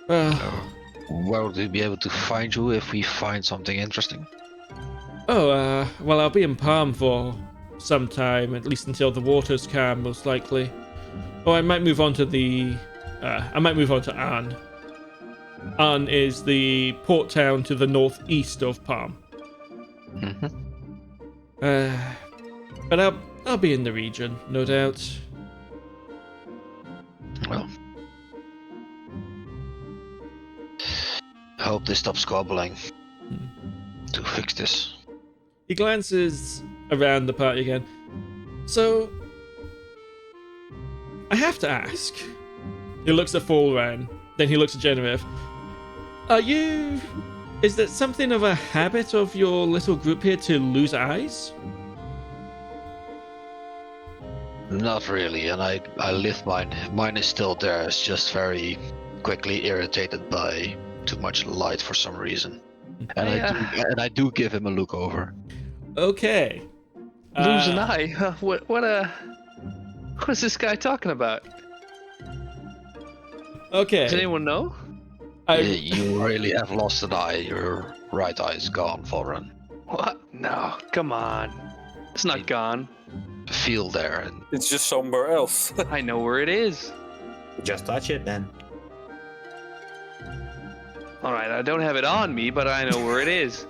[SPEAKER 1] Well,
[SPEAKER 2] Where would we be able to find you if we find something interesting?
[SPEAKER 1] well, I'll be in Palm for some time, at least until the water's calm, most likely. Oh, I might move on to the. I might move on to Arn. Arn is the port town to the northeast of Palm. But I'll be in the region, no doubt.
[SPEAKER 2] Well, I hope they stop squabbling to fix this.
[SPEAKER 1] He glances around the party again. So, I have to ask. He looks at Folrahn, then he looks at Genraev. Is that something of a habit of your little group here to lose eyes?
[SPEAKER 2] Not really, and I lift mine. Mine is still there. It's just very quickly irritated by too much light for some reason. And I do give him a look over.
[SPEAKER 1] Okay.
[SPEAKER 5] Lose an eye? What's this guy talking about?
[SPEAKER 1] Okay.
[SPEAKER 5] Does anyone know?
[SPEAKER 2] You really have lost an eye. Your right eye is gone, Folrahn.
[SPEAKER 5] What? No, come on. It's not gone.
[SPEAKER 2] Feel there. And
[SPEAKER 4] It's just somewhere else.
[SPEAKER 5] I know where it is.
[SPEAKER 6] Just touch it then.
[SPEAKER 5] Alright, I don't have it on me, but I know where it is.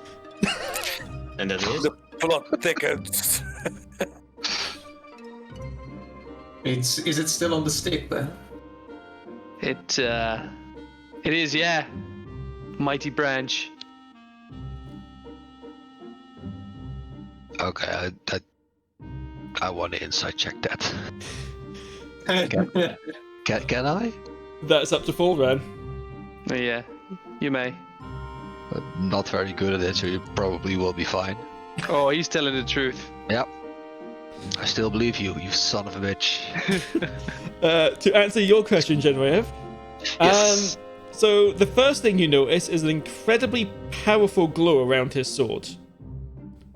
[SPEAKER 6] And that is?
[SPEAKER 4] The plot thickens.
[SPEAKER 3] Is it still on the stick there?
[SPEAKER 5] It is, yeah. Mighty branch.
[SPEAKER 2] okay, I want to insight check that. Can I?
[SPEAKER 1] That's up to Folrahn.
[SPEAKER 5] Yeah, you may.
[SPEAKER 2] I'm not very good at it, so you probably will be fine.
[SPEAKER 5] Oh, he's telling the truth.
[SPEAKER 2] Yep. I still believe you, you son of a bitch.
[SPEAKER 1] To answer your question, Genraev.
[SPEAKER 2] Yes.
[SPEAKER 1] So the first thing you notice is an incredibly powerful glow around his sword.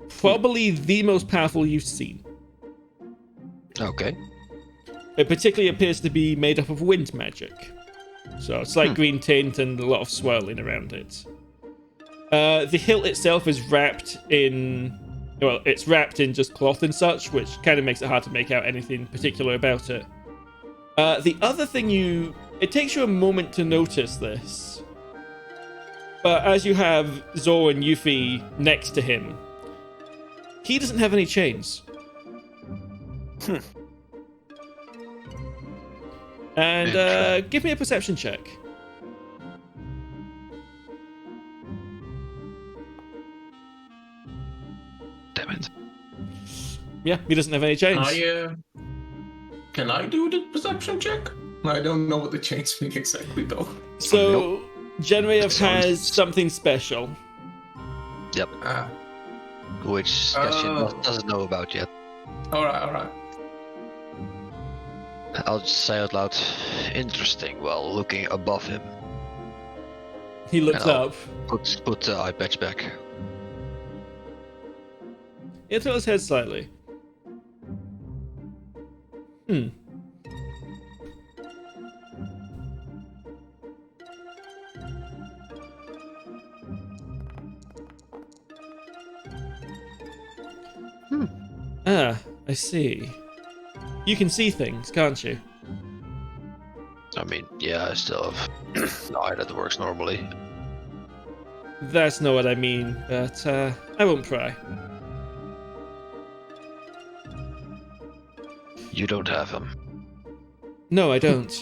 [SPEAKER 1] Probably the most powerful you've seen.
[SPEAKER 2] Okay.
[SPEAKER 1] It particularly appears to be made up of wind magic. So it's like green tint and a lot of swirling around it. The hilt itself is wrapped in... Well, it's wrapped in just cloth and such, which kind of makes it hard to make out anything particular about it. The other thing It takes you a moment to notice this. But as you have Zor and Yuphi next to him, he doesn't have any chains. And give me a perception check.
[SPEAKER 2] Damn it.
[SPEAKER 1] Yeah, he doesn't have any chains.
[SPEAKER 3] Can I do the perception check? I don't know what the chains mean exactly, though.
[SPEAKER 1] So, Genraev has something special.
[SPEAKER 2] Yep. Which Cassian doesn't know about yet.
[SPEAKER 3] Alright.
[SPEAKER 2] I'll just say out loud, interesting, while looking above him.
[SPEAKER 1] He looks
[SPEAKER 2] And I'll
[SPEAKER 1] up.
[SPEAKER 2] Put the eye patch back.
[SPEAKER 1] He tilts his head slightly. I see. You can see things, can't you?
[SPEAKER 2] I mean, yeah, I still have an eye that works normally.
[SPEAKER 1] That's not what I mean, but I won't pry.
[SPEAKER 2] You don't have them.
[SPEAKER 1] No, I don't.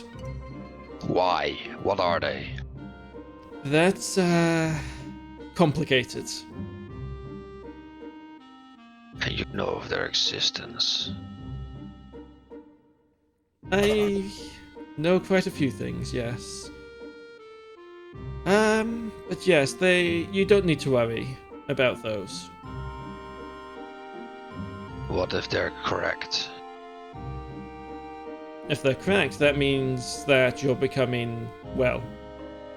[SPEAKER 2] Why? What are they?
[SPEAKER 1] That's complicated.
[SPEAKER 2] And you know of their existence.
[SPEAKER 1] I know quite a few things, yes. But yes, you don't need to worry about those.
[SPEAKER 2] What if they're correct?
[SPEAKER 1] If they're correct, that means that you're becoming, well,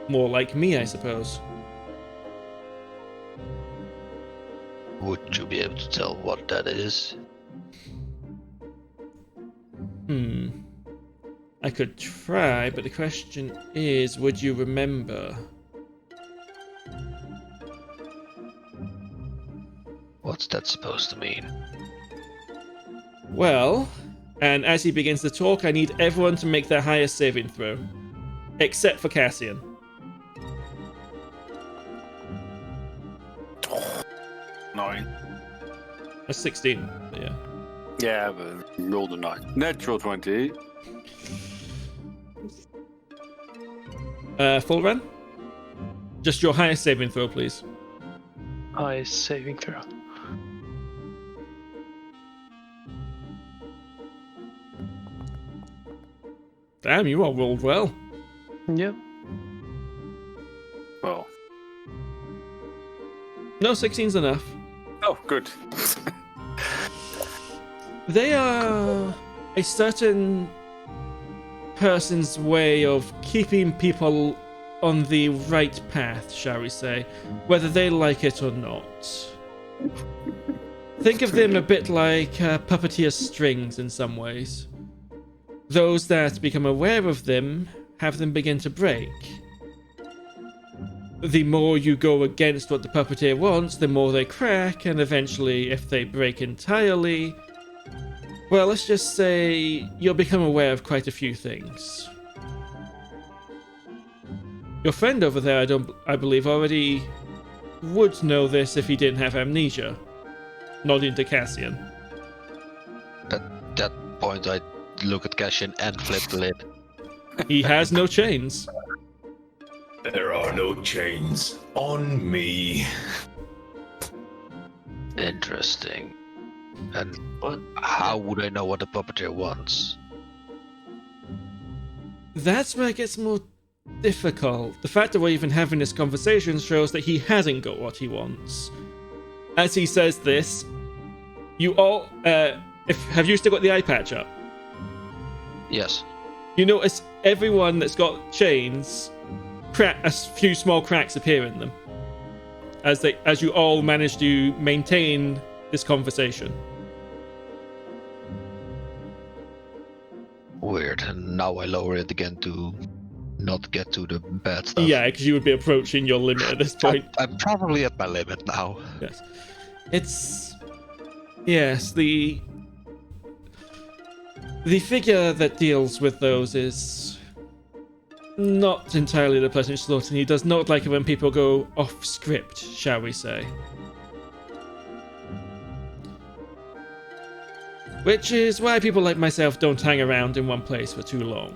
[SPEAKER 1] more like me, I suppose.
[SPEAKER 2] Would you be able to tell what that is?
[SPEAKER 1] I could try, but the question is, would you remember?
[SPEAKER 2] What's that supposed to mean?
[SPEAKER 1] Well, And as he begins to talk, I need everyone to make their highest saving throw. Except for Cassian.
[SPEAKER 4] 9.
[SPEAKER 1] A 16, yeah.
[SPEAKER 4] Yeah, but rolled a 9. Natural 20.
[SPEAKER 1] Folrahn? Just your highest saving throw, please.
[SPEAKER 5] Highest saving throw.
[SPEAKER 1] Damn, you all rolled well.
[SPEAKER 5] Yep.
[SPEAKER 4] Well.
[SPEAKER 1] No, 16's enough.
[SPEAKER 4] Oh, good.
[SPEAKER 1] They are a certain person's way of keeping people on the right path, shall we say, whether they like it or not. Think of them a bit like puppeteer strings in some ways. Those that become aware of them have them begin to break. The more you go against what the puppeteer wants, the more they crack, and eventually, if they break entirely, well, let's just say you'll become aware of quite a few things. Your friend over there, I believe, already would know this if he didn't have amnesia. Nodding to Cassian.
[SPEAKER 2] At that point, I look at Cassian and flip the lid.
[SPEAKER 1] He has no chains.
[SPEAKER 7] There are no chains on me.
[SPEAKER 2] Interesting. And how would I know what the puppeteer wants?
[SPEAKER 1] That's where it gets more difficult. The fact that we're even having this conversation shows that he hasn't got what he wants. As he says this, you all... have you still got the eye patch up?
[SPEAKER 2] Yes.
[SPEAKER 1] You notice everyone that's got chains, a few small cracks appear in them. As you all manage to maintain this conversation.
[SPEAKER 2] Weird. And now I lower it again to not get to the bad stuff.
[SPEAKER 1] Yeah, because you would be approaching your limit at this point.
[SPEAKER 2] I'm probably at my limit now.
[SPEAKER 1] Yes. Yes, the figure that deals with those is not entirely the pleasant sort, and he does not like it when people go off script, shall we say. Which is why people like myself don't hang around in one place for too long.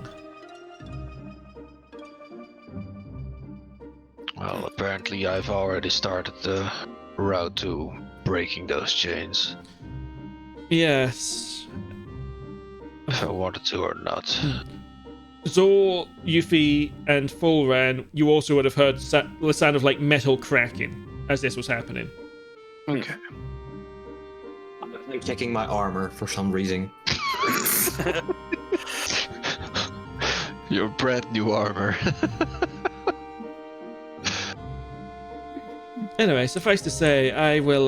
[SPEAKER 2] Well, apparently I've already started the route to breaking those chains.
[SPEAKER 1] Yes.
[SPEAKER 2] If I wanted to or not.
[SPEAKER 1] Zor, Yuphi, and Folrahn, you also would have heard the sound of like metal cracking as this was happening.
[SPEAKER 5] Okay.
[SPEAKER 6] I'm checking my armor for some reason.
[SPEAKER 2] Your brand new armor.
[SPEAKER 1] Anyway, suffice to say, I will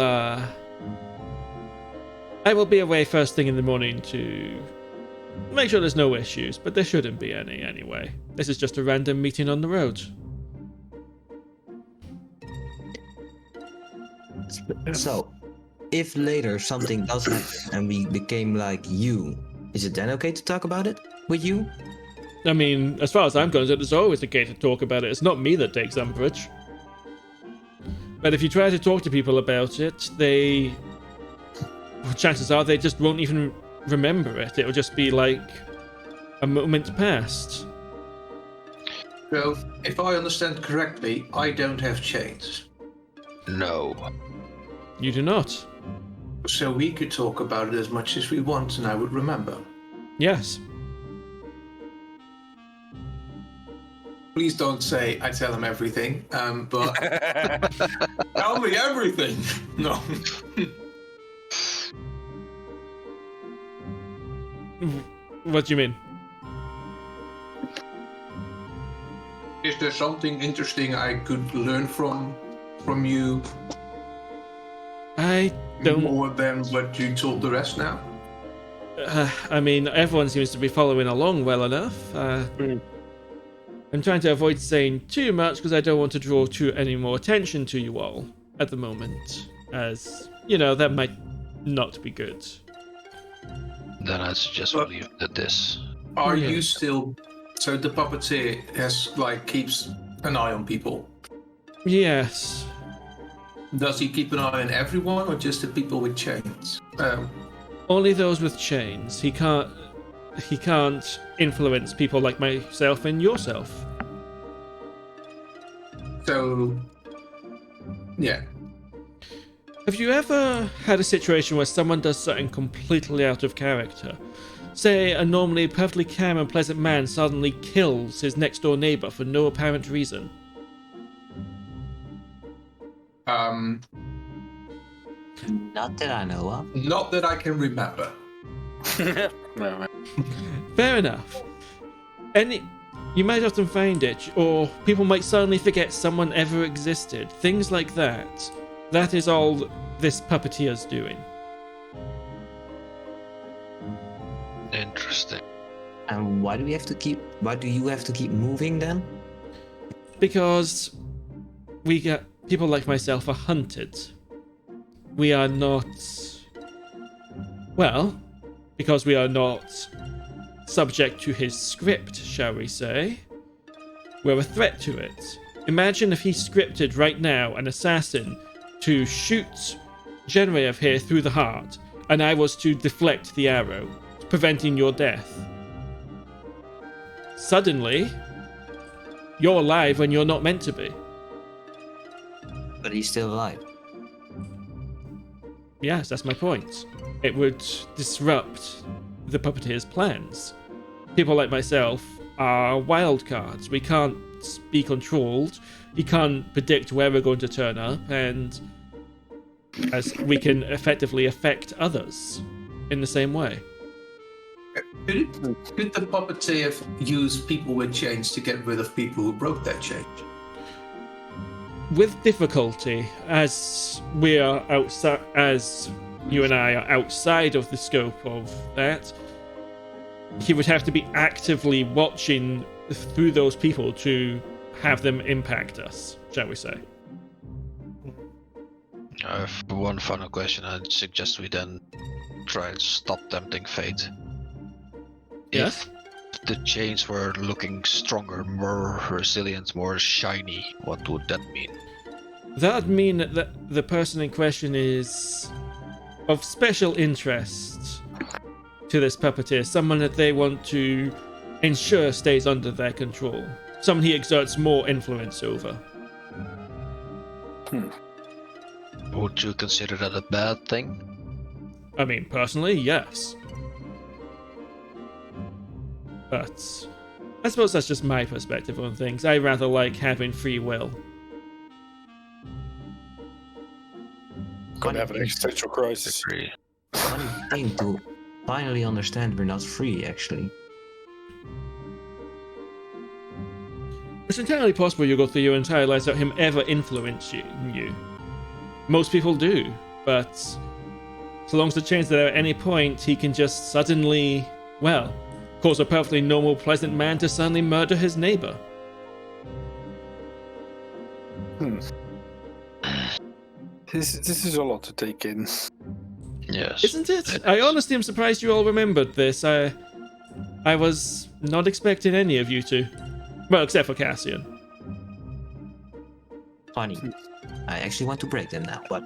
[SPEAKER 1] be away first thing in the morning to make sure there's no issues, but there shouldn't be any anyway. This is just a random meeting on the road.
[SPEAKER 6] So, if later something does happen and we became like you, is it then okay to talk about it with you?
[SPEAKER 1] I mean, as far as I'm concerned, it's always okay to talk about it. It's not me that takes umbrage. But if you try to talk to people about it, chances are they just won't even remember it. It'll just be like a moment past.
[SPEAKER 3] So, if I understand correctly, I don't have chains.
[SPEAKER 2] No.
[SPEAKER 1] You do not.
[SPEAKER 3] So we could talk about it as much as we want and I would remember.
[SPEAKER 1] Yes.
[SPEAKER 3] Please don't say I tell him everything, but tell me everything. No.
[SPEAKER 1] What do you mean?
[SPEAKER 3] Is there something interesting I could learn from you?
[SPEAKER 1] I don't...
[SPEAKER 3] More than what you told the rest now?
[SPEAKER 1] I mean, everyone seems to be following along well enough. I'm trying to avoid saying too much because I don't want to draw any more attention to you all at the moment. As, you know, that might not be good.
[SPEAKER 2] then I suggest we leave it at this.
[SPEAKER 3] Are
[SPEAKER 1] Yeah.
[SPEAKER 3] you still? So the puppeteer keeps an eye on people.
[SPEAKER 1] Yes.
[SPEAKER 3] Does he keep an eye on everyone or just the people with chains?
[SPEAKER 1] Only those with chains. He can't influence people like myself and yourself.
[SPEAKER 3] So, yeah.
[SPEAKER 1] Have you ever had a situation where someone does something completely out of character? Say a normally perfectly calm and pleasant man suddenly kills his next door neighbor for no apparent reason.
[SPEAKER 6] Not that I know of.
[SPEAKER 3] Not that I can remember.
[SPEAKER 4] No.
[SPEAKER 1] Fair enough. You might often find it, or people might suddenly forget someone ever existed. Things like that. That is all this puppeteer's doing.
[SPEAKER 2] Interesting.
[SPEAKER 6] And why do you have to keep moving then?
[SPEAKER 1] Because people like myself are hunted. We are not... Well, because we are not subject to his script, shall we say. We're a threat to it. Imagine if he scripted right now an assassin to shoot Genraev here through the heart, and I was to deflect the arrow, preventing your death. Suddenly, you're alive when you're not meant to be.
[SPEAKER 6] But he's still alive.
[SPEAKER 1] Yes, that's my point. It would disrupt the puppeteer's plans. People like myself are wild cards. We can't be controlled. He can't predict where we're going to turn up, and as we can effectively affect others in the same way.
[SPEAKER 3] Could the puppeteer use people with chains to get rid of people who broke their chains?
[SPEAKER 1] With difficulty, as we are outside, as you and I are outside of the scope of that, he would have to be actively watching through those people to have them impact us, shall we say.
[SPEAKER 2] I have one final question. I suggest we then try and stop tempting fate.
[SPEAKER 1] Yes?
[SPEAKER 2] If the chains were looking stronger, more resilient, more shiny, what would that mean?
[SPEAKER 1] That would mean that the person in question is of special interest to this puppeteer, someone that they want to ensure stays under their control, someone he exerts more influence over.
[SPEAKER 2] Would you consider that a bad thing?
[SPEAKER 1] I mean, personally, yes. But I suppose that's just my perspective on things. I rather like having free will.
[SPEAKER 4] Gonna have an existential crisis.
[SPEAKER 2] Agree.
[SPEAKER 6] Funny thing to finally understand we're not free, actually.
[SPEAKER 1] It's entirely possible you go through your entire life without him ever influencing you. Most people do, but so long as the chance that at any point he can just suddenly, well, cause a perfectly normal, pleasant man to suddenly murder his neighbor.
[SPEAKER 4] This is a lot to take in.
[SPEAKER 2] Yes.
[SPEAKER 1] Isn't it? I honestly am surprised you all remembered this. I was not expecting any of you to. Well, except for Cassian.
[SPEAKER 6] Funny. I actually want to break them now, but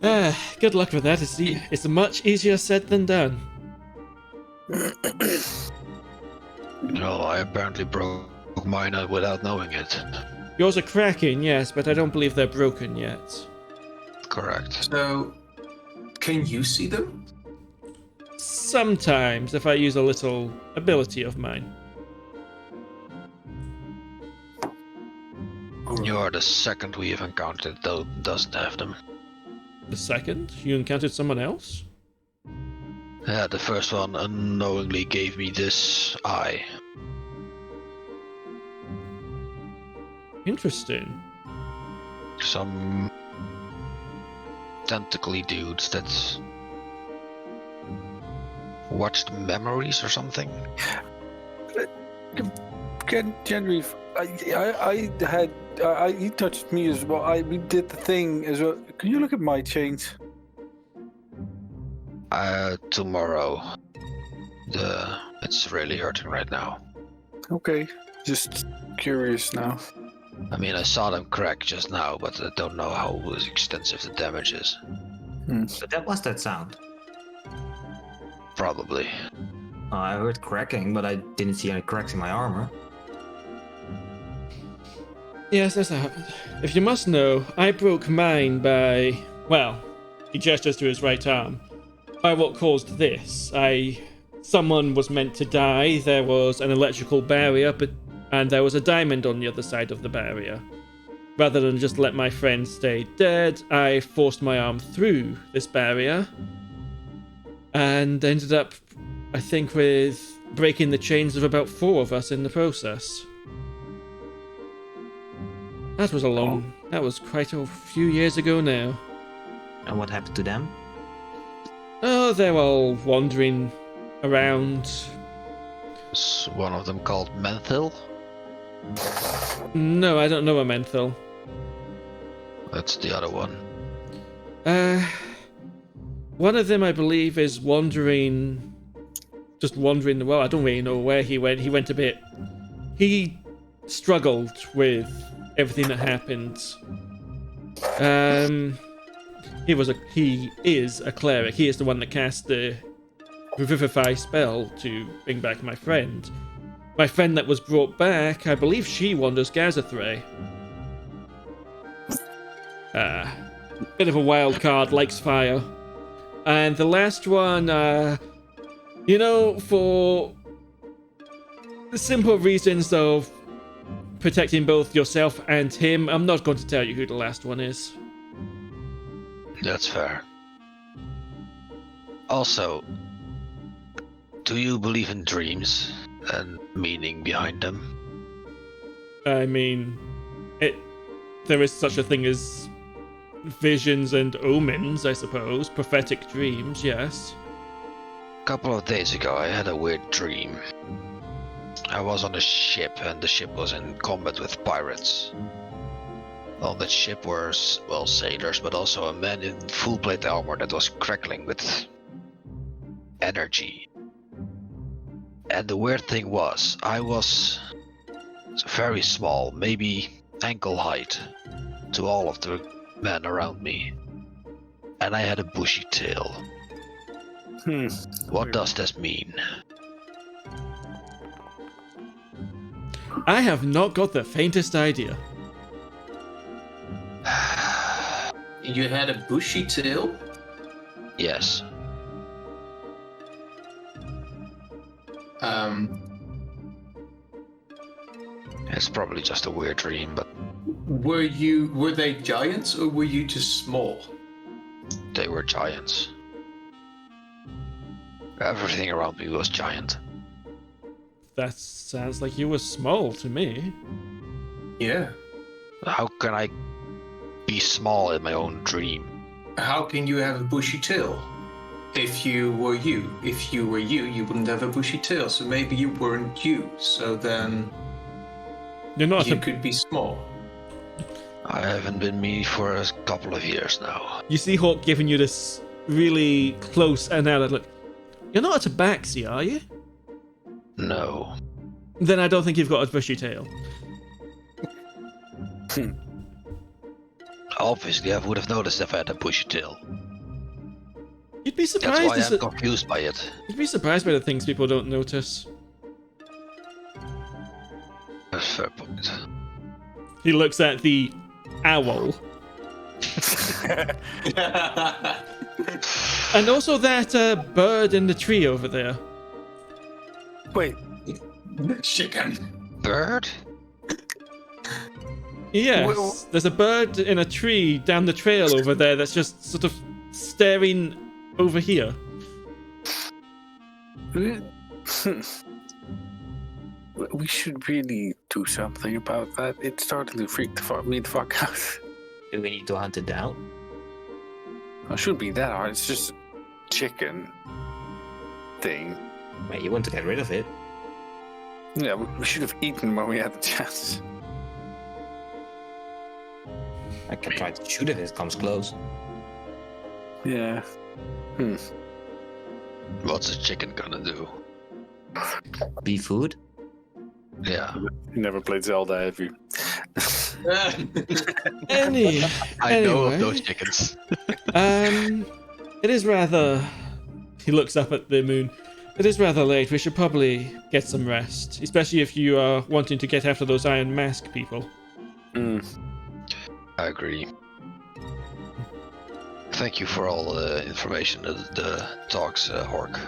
[SPEAKER 1] Good luck with that. It's much easier said than done.
[SPEAKER 2] No, I apparently broke mine without knowing it.
[SPEAKER 1] Yours are cracking, yes, but I don't believe they're broken yet.
[SPEAKER 2] Correct.
[SPEAKER 3] So, can you see them?
[SPEAKER 1] Sometimes, if I use a little ability of mine.
[SPEAKER 2] You are the second we have encountered that doesn't have them.
[SPEAKER 1] The second? You encountered someone else?
[SPEAKER 2] Yeah, the first one unknowingly gave me this eye.
[SPEAKER 1] Interesting.
[SPEAKER 2] Some tentacly dudes that watched memories or something.
[SPEAKER 4] Genraev, he touched me as well. We did the thing as well. Can you look at my chains?
[SPEAKER 2] Tomorrow. It's really hurting right now.
[SPEAKER 4] Okay, just curious now.
[SPEAKER 2] I mean, I saw them crack just now, but I don't know how extensive the damage is.
[SPEAKER 6] So that was that sound.
[SPEAKER 2] Probably.
[SPEAKER 6] I heard cracking, but I didn't see any cracks in my armor.
[SPEAKER 1] Yes, that's happened. If you must know, I broke mine by... Well, he gestures to his right arm. By what caused this. Someone was meant to die, there was an electrical barrier, and there was a diamond on the other side of the barrier. Rather than just let my friend stay dead, I forced my arm through this barrier, and ended up, I think, with breaking the chains of about 4 of us in the process. That was quite a few years ago now.
[SPEAKER 6] And what happened to them?
[SPEAKER 1] Oh, they're all wandering around.
[SPEAKER 2] Is one of them called Menthil?
[SPEAKER 1] No, I don't know a Menthil.
[SPEAKER 2] That's the other one.
[SPEAKER 1] One of them, I believe, is wandering the world. I don't really know where he went. He went a bit... He struggled with everything that happened. He is a cleric. He is the one that cast the Revivify spell to bring back my friend. My friend that was brought back, I believe she wanders Gazathrei. Bit of a wild card, likes fire. And the last one, for the simple reasons of protecting both yourself and him, I'm not going to tell you who the last one is.
[SPEAKER 2] That's fair. Also, do you believe in dreams and meaning behind them?
[SPEAKER 1] I mean, there is such a thing as visions and omens, I suppose. Prophetic dreams, yes.
[SPEAKER 2] A couple of days ago, I had a weird dream. I was on a ship, and the ship was in combat with pirates. On that ship were, sailors, but also a man in full plate armor that was crackling with energy. And the weird thing was, I was very small, maybe ankle height, to all of the men around me. And I had a bushy tail. What does this mean?
[SPEAKER 1] I have not got the faintest idea.
[SPEAKER 3] You had a bushy tail?
[SPEAKER 2] Yes. It's probably just a weird dream, but...
[SPEAKER 3] Were they giants or were you just small?
[SPEAKER 2] They were giants. Everything around me was giant.
[SPEAKER 1] That sounds like you were small to me.
[SPEAKER 3] Yeah.
[SPEAKER 2] How can I be small in my own dream?
[SPEAKER 3] How can you have a bushy tail? If you were you. If you were you, you wouldn't have a bushy tail. So maybe you weren't you. So then you could be small.
[SPEAKER 2] I haven't been me for a couple of years now.
[SPEAKER 1] You see Hawk giving you this really close analysis look. You're not a tabaxi, are you?
[SPEAKER 2] No.
[SPEAKER 1] Then I don't think you've got a bushy tail.
[SPEAKER 2] Obviously, I would have noticed if I had a bushy tail.
[SPEAKER 1] You'd be surprised.
[SPEAKER 2] That's why I'm confused by it.
[SPEAKER 1] You'd be surprised by the things people don't notice.
[SPEAKER 2] That's a fair point.
[SPEAKER 1] He looks at the owl. And also that bird in the tree over there.
[SPEAKER 4] Wait.
[SPEAKER 3] Chicken.
[SPEAKER 2] Bird?
[SPEAKER 1] Yes, there's a bird in a tree down the trail over there that's just sort of staring over here.
[SPEAKER 4] We should really do something about that. It's starting to freak me the fuck out.
[SPEAKER 6] Do we need to hunt it down?
[SPEAKER 4] It shouldn't be that hard. It's just a chicken thing.
[SPEAKER 6] Wait, you want to get rid of it?
[SPEAKER 4] Yeah, we should have eaten when we had the chance.
[SPEAKER 6] I can try to shoot it if it comes close.
[SPEAKER 4] Yeah.
[SPEAKER 2] What's a chicken gonna do?
[SPEAKER 6] Be food?
[SPEAKER 2] Yeah.
[SPEAKER 4] You never played Zelda, have you?
[SPEAKER 2] I know of
[SPEAKER 1] Anyway.
[SPEAKER 2] those chickens.
[SPEAKER 1] It is rather. He looks up at the moon. It is rather late. We should probably get some rest, especially if you are wanting to get after those Iron Mask people.
[SPEAKER 2] I agree. Thank you for all the information, the talks, Hork.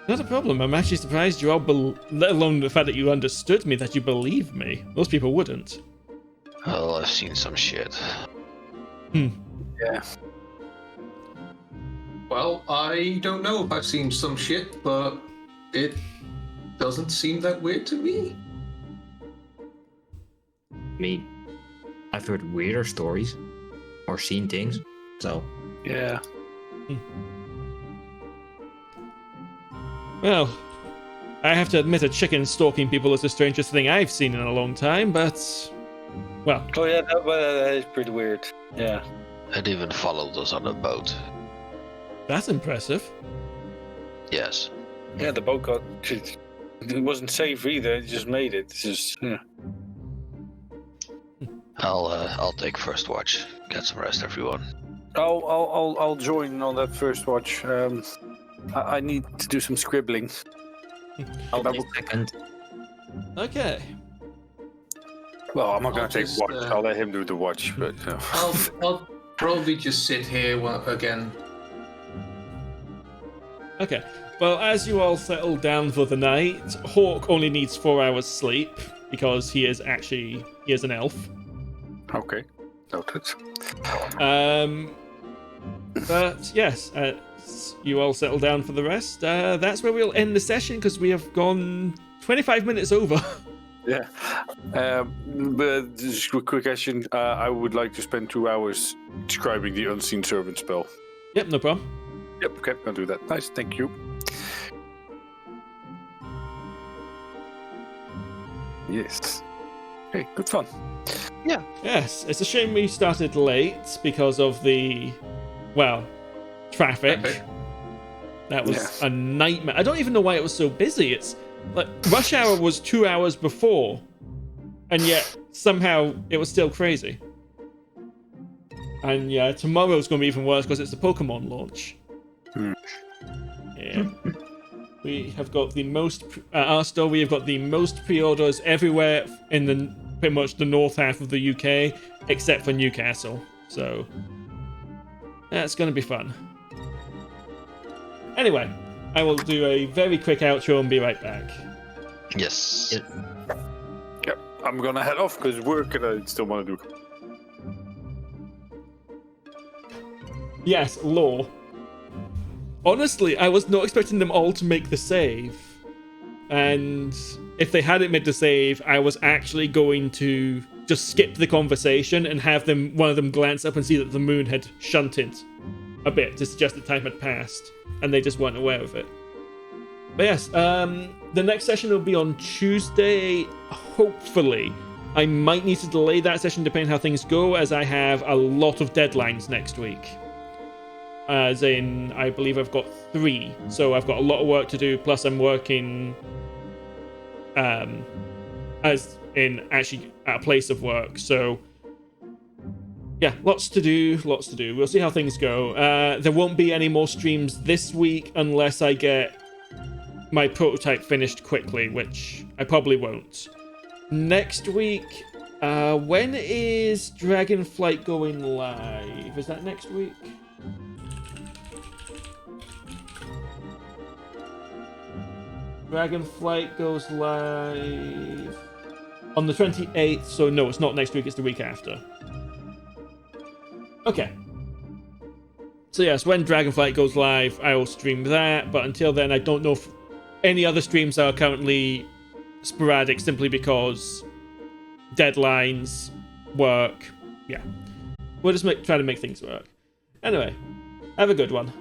[SPEAKER 1] Not a problem. I'm actually surprised you all, let alone the fact that you understood me, that you believe me. Most people wouldn't.
[SPEAKER 2] Well, I've seen some shit.
[SPEAKER 4] Yeah.
[SPEAKER 3] Well, I don't know if I've seen some shit, but it doesn't seem that weird to me.
[SPEAKER 6] I mean, I've heard weirder stories or seen things, so.
[SPEAKER 4] Yeah.
[SPEAKER 1] Well, I have to admit a chicken stalking people is the strangest thing I've seen in a long time, but... Well,
[SPEAKER 8] Oh yeah, that is pretty weird. Yeah.
[SPEAKER 2] It even followed us on a boat.
[SPEAKER 1] that's impressive.
[SPEAKER 2] Yes.
[SPEAKER 8] Yeah, the boat got. It wasn't safe either. It just made it. It's just. Yeah.
[SPEAKER 2] I'll take first watch. Get some rest, everyone.
[SPEAKER 4] I'll join on that first watch. I need to do some scribbling.
[SPEAKER 6] I'll take second.
[SPEAKER 1] Okay.
[SPEAKER 4] Well, I'm not going
[SPEAKER 3] I'll
[SPEAKER 4] to take
[SPEAKER 3] just,
[SPEAKER 4] watch. I'll let him do the watch. But
[SPEAKER 3] I'll probably just sit here again.
[SPEAKER 1] Okay. Well, as you all settle down for the night, Hawk only needs 4 hours sleep because he is an elf.
[SPEAKER 4] okay, noted.
[SPEAKER 1] But yes, you all settle down for the rest. That's where we'll end the session because we have gone 25 minutes over.
[SPEAKER 4] Yeah. But just a quick question. I would like to spend 2 hours describing the unseen servant spell.
[SPEAKER 1] Yep, no problem.
[SPEAKER 4] Yep. Okay, I'll do that. Nice. Thank you. Yes. Hey, good fun.
[SPEAKER 1] Yes, it's a shame we started late because of the, traffic.
[SPEAKER 3] Traffic.
[SPEAKER 1] That was a nightmare. I don't even know why it was so busy. It's like rush hour was 2 hours before, and yet somehow it was still crazy. And yeah, tomorrow's going to be even worse because it's the Pokemon launch. Yeah. We have got the most, our store, we have got the most pre-orders everywhere in the pretty much the north half of the UK, except for Newcastle. So that's going to be fun. Anyway, I will do a very quick outro and be right back.
[SPEAKER 2] Yes.
[SPEAKER 4] Yep. I'm gonna head off because work and I still want to do.
[SPEAKER 1] Yes, law. Honestly, I was not expecting them all to make the save. And if they hadn't made the save, I was actually going to just skip the conversation and have one of them glance up and see that the moon had shunted a bit to suggest that time had passed, and they just weren't aware of it. But yes, the next session will be on Tuesday, hopefully. I might need to delay that session depending how things go, as I have a lot of deadlines next week. As in, I believe I've got 3, so I've got a lot of work to do, plus I'm working as in actually at a place of work, so yeah, lots to do. We'll see how things go. There won't be any more streams this week unless I get my prototype finished quickly, which I probably won't. Next week, when is Dragonflight going live? Is that next week? Dragonflight goes live on the 28th, so no, it's not next week, it's the week after. Okay. So yes, when Dragonflight goes live, I will stream that, but until then, I don't know if any other streams are currently sporadic simply because deadlines, work, yeah. We'll just try to make things work. Anyway, have a good one.